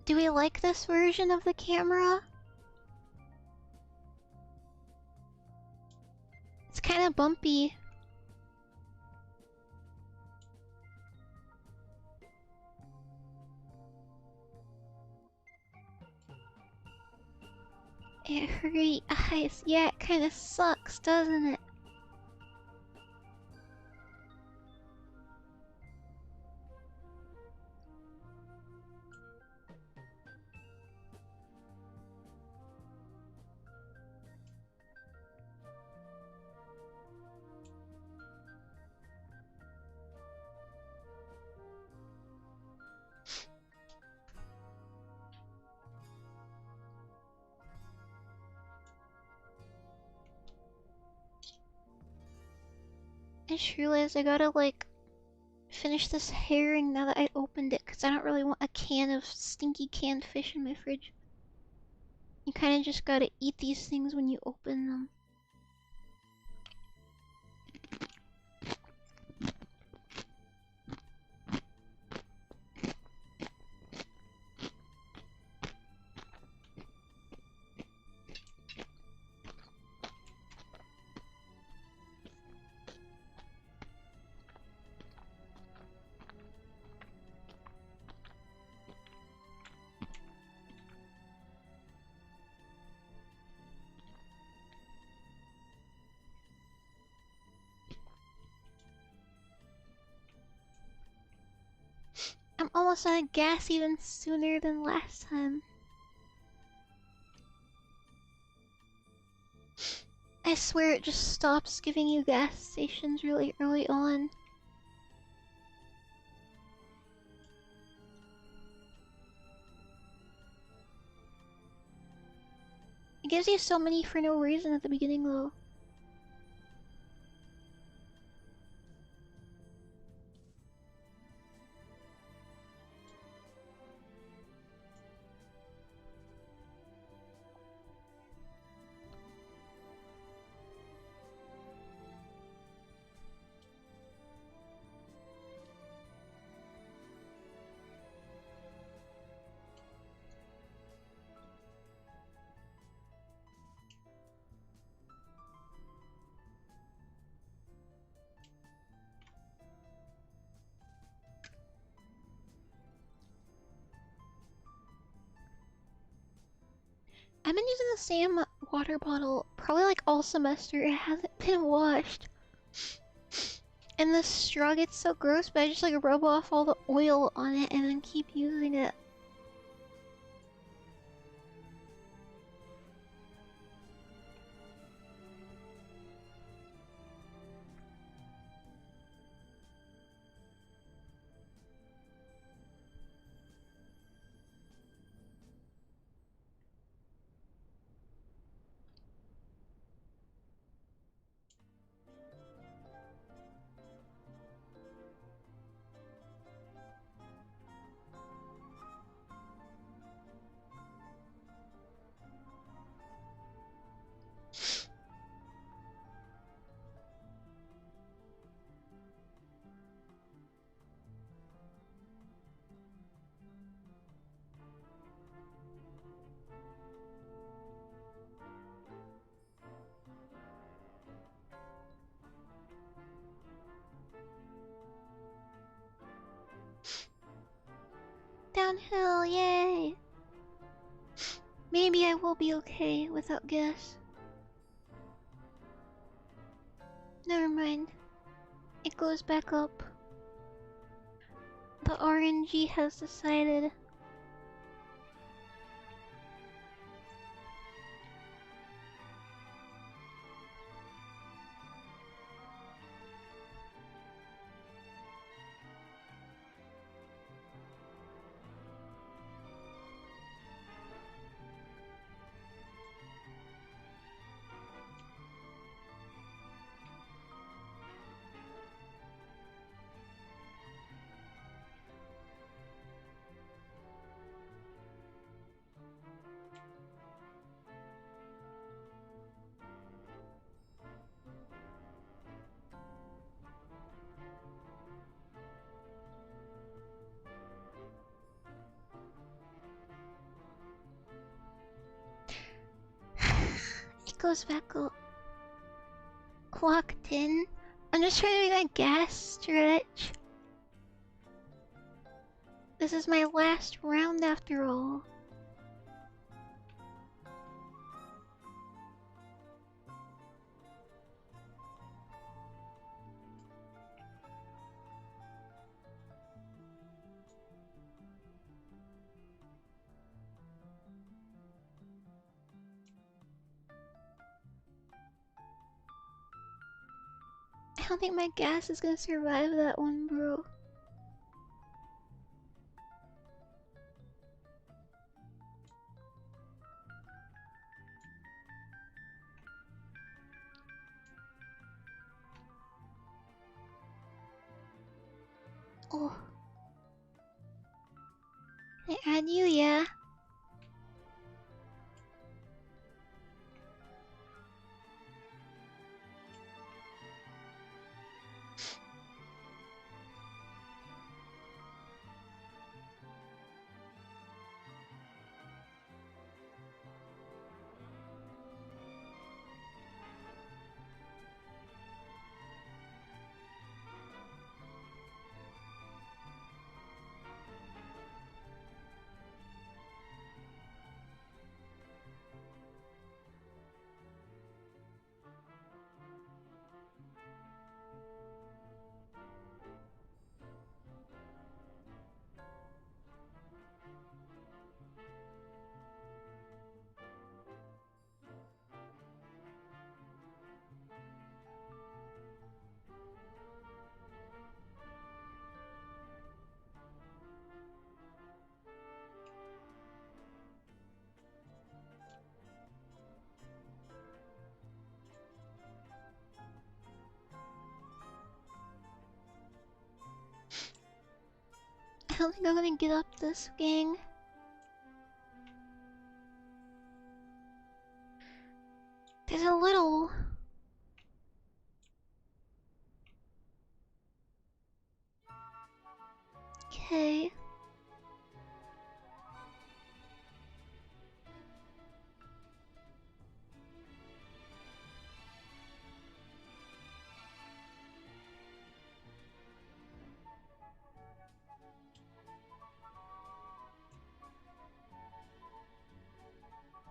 Do we like this version of the camera? It's kind of bumpy. It hurry eyes. Yeah, it kind of sucks, doesn't it? I just realized I gotta like finish this herring now that I opened it because I don't really want a can of stinky canned fish in my fridge. You kind of just gotta eat these things when you open them. almost out of gas even sooner than last time. I swear it just stops giving you gas stations really early on. It gives you so many for no reason at the beginning though. I've been using the same water bottle probably like all semester. It hasn't been washed. And the straw gets so gross, but I just like rub off all the oil on it and then keep using it. Downhill, yay! Maybe I will be okay without gas. Never mind. It goes back up. The RNG has decided. It goes back up. Clocked in. I'm just trying to make my gas stretch. This is my last round after all. I don't think my gas is gonna survive that one, bro. Oh. Can I add you? Yeah. I don't think I'm gonna get up this, gang. There's a little... Okay.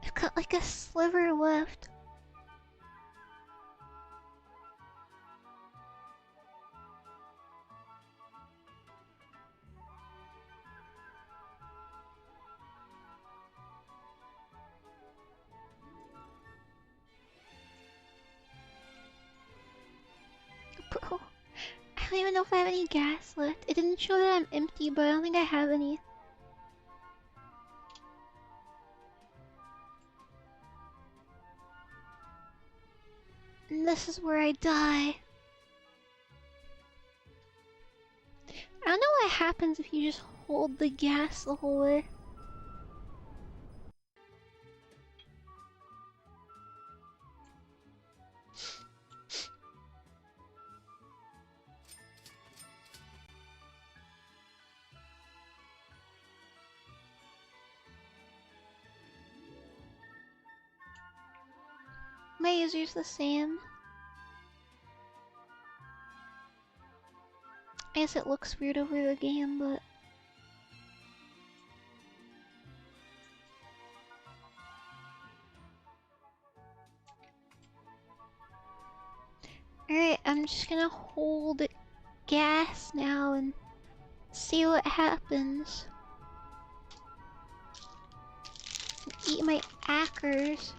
I've got like a sliver left. Bro, I don't even know if I have any gas left. It didn't show that I'm empty, but I don't think I have any. And this is where I die. I don't know what happens if you just hold the gas the whole way. My user's the same. I guess it looks weird over the game, but... Alright, I'm just gonna hold gas now and see what happens. Eat my acres.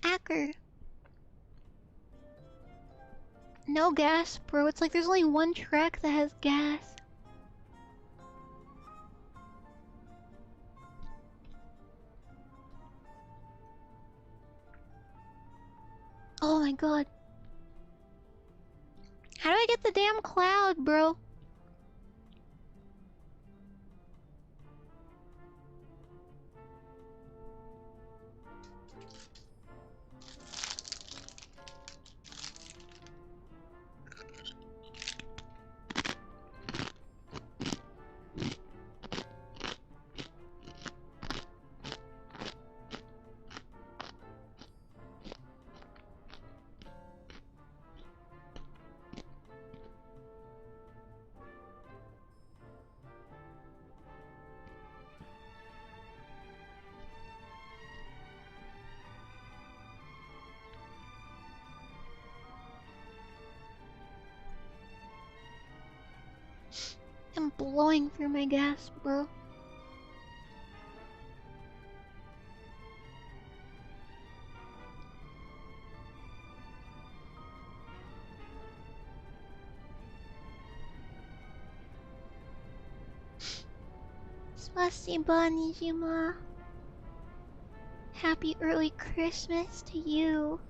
Acker. No gas, bro. It's like there's only one track that has gas. Oh my god. How do I get the damn cloud, bro? I'm blowing through my gas, bro. Spasiba, Nijima. Happy early Christmas to you.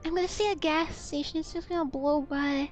I'm gonna see a gas station, it's just gonna blow by.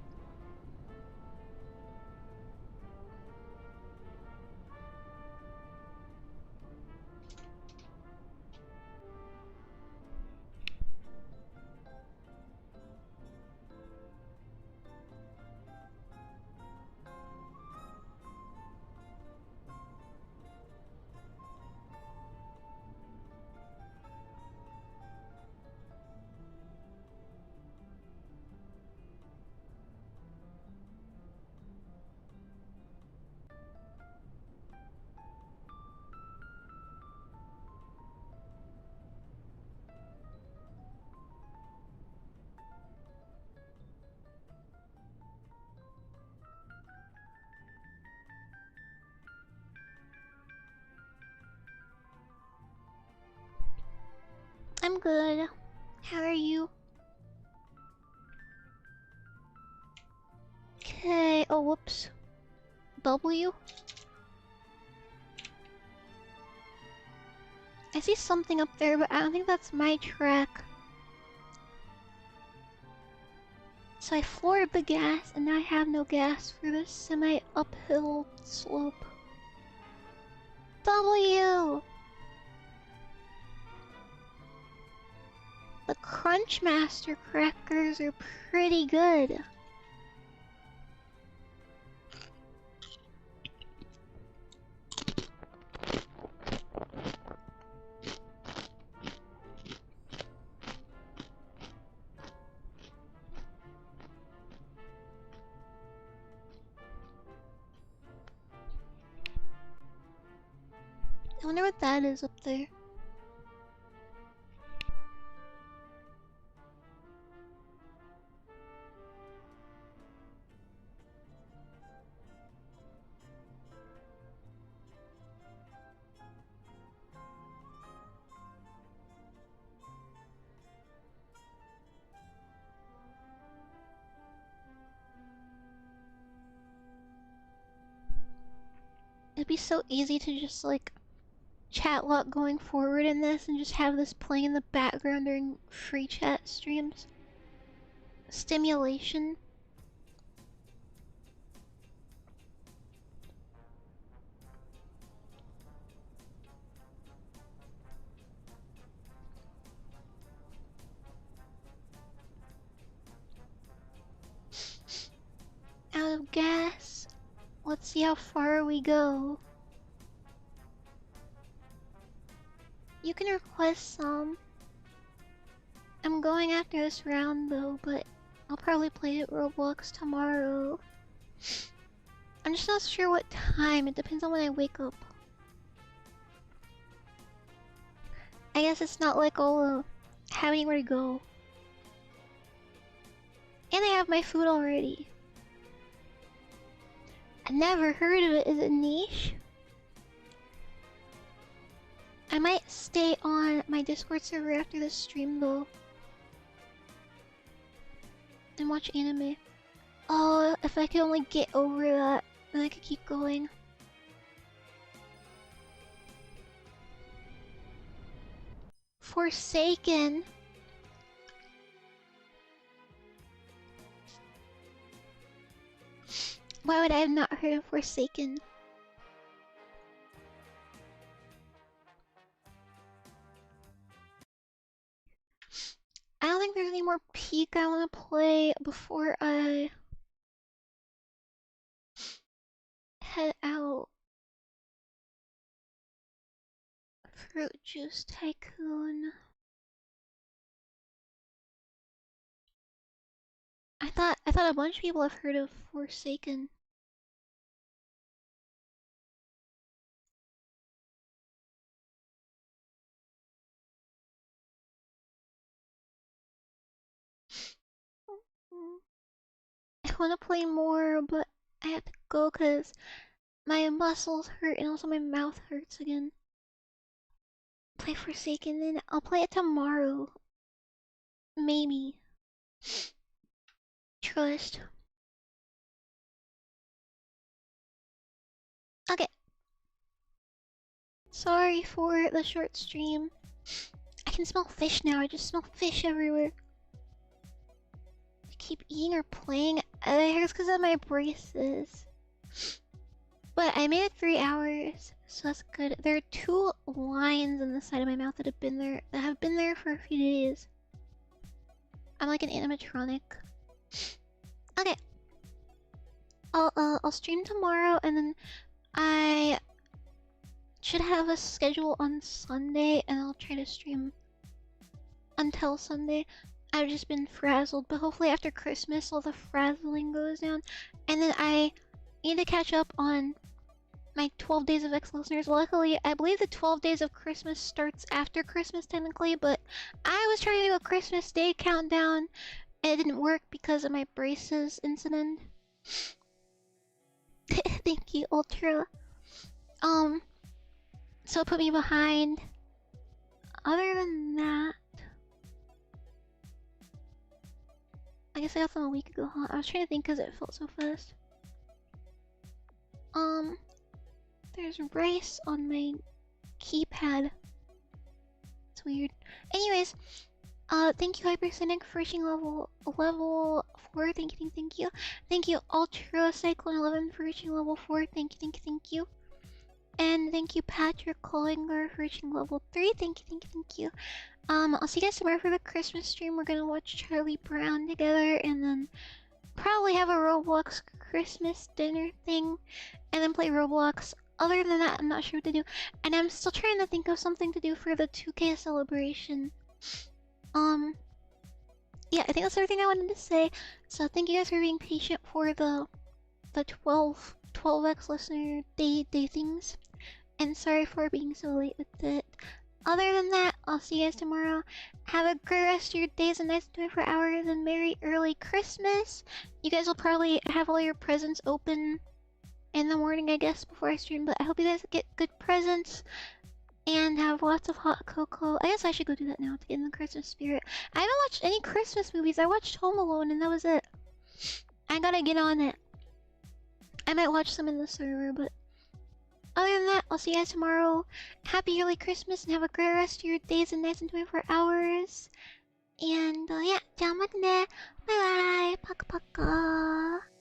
I'm good. How are you? Okay. Oh, whoops. W? I see something up there, but I don't think that's my track. So I floored the gas, and now I have no gas for this semi-uphill slope. W! The Crunchmaster crackers are pretty good. I wonder what that is up there. It'd be so easy to just like chat lock going forward in this and just have this playing in the background during free chat streams. Stimulation. Out of gas. Let's see how far we go. You can request some. I'm going after this round though, but I'll probably play it Roblox tomorrow. I'm just not sure what time. It depends on when I wake up. I guess it's not like I'll have anywhere to go. And I have my food already. I never heard of it. Is it niche? I might stay on my Discord server after this stream though. And watch anime. Oh, if I could only get over that, then I could keep going. Forsaken. Why would I have not heard of Forsaken? I don't think there's any more Peak I want to play before I head out. Fruit Juice Tycoon. I thought a bunch of people have heard of Forsaken. I want to play more, but I have to go because my muscles hurt and also my mouth hurts again. Play Forsaken, then I'll play it tomorrow. Maybe. Trust. Okay. Sorry for the short stream. I can smell fish now. I just smell fish everywhere. I keep eating or playing. I think it's because of my braces. But I made it 3 hours, so that's good. There are 2 lines in the side of my mouth that have been there for a few days. I'm like an animatronic. Okay. I'll stream tomorrow, and then I should have a schedule on Sunday, and I'll try to stream until Sunday. I've just been frazzled, but hopefully after Christmas all the frazzling goes down, and then I need to catch up on my 12 days of X listeners. Luckily, I believe the 12 days of Christmas starts after Christmas technically, but I was trying to do a Christmas Day countdown, and it didn't work because of my braces incident. Thank you, Ultra. So it put me behind. Other than that, I guess I got them a week ago, huh? I was trying to think because it felt so fast. There's rice on my keypad. It's weird. Anyways, thank you Hypersonic for reaching level 4. Thank you. Thank you Ultra Cyclone 11 for reaching level 4. Thank you. And thank you Patrick Collinger for reaching level 3. Thank you. I'll see you guys tomorrow for the Christmas stream. We're gonna watch Charlie Brown together and then probably have a Roblox Christmas dinner thing and then play Roblox. Other than that, I'm not sure what to do. And I'm still trying to think of something to do for the 2K celebration. Yeah, I think that's everything I wanted to say. So thank you guys for being patient for the 12x listener day things. And sorry for being so late with it. Other than that, I'll see you guys tomorrow. Have a great rest of your days and nights, 24 hours, and Merry early Christmas. You guys will probably have all your presents open in the morning, I guess, before I stream, but I hope you guys get good presents and have lots of hot cocoa. I guess I should go do that now to get in the Christmas spirit. I haven't watched any Christmas movies. I watched Home Alone and that was it. I gotta get on it. I might watch some in the server, but other than that, I'll see you guys tomorrow. Happy early Christmas and have a great rest of your days and nights and 24 hours. And yeah, じゃあまたね。バイバイ。パカパカ。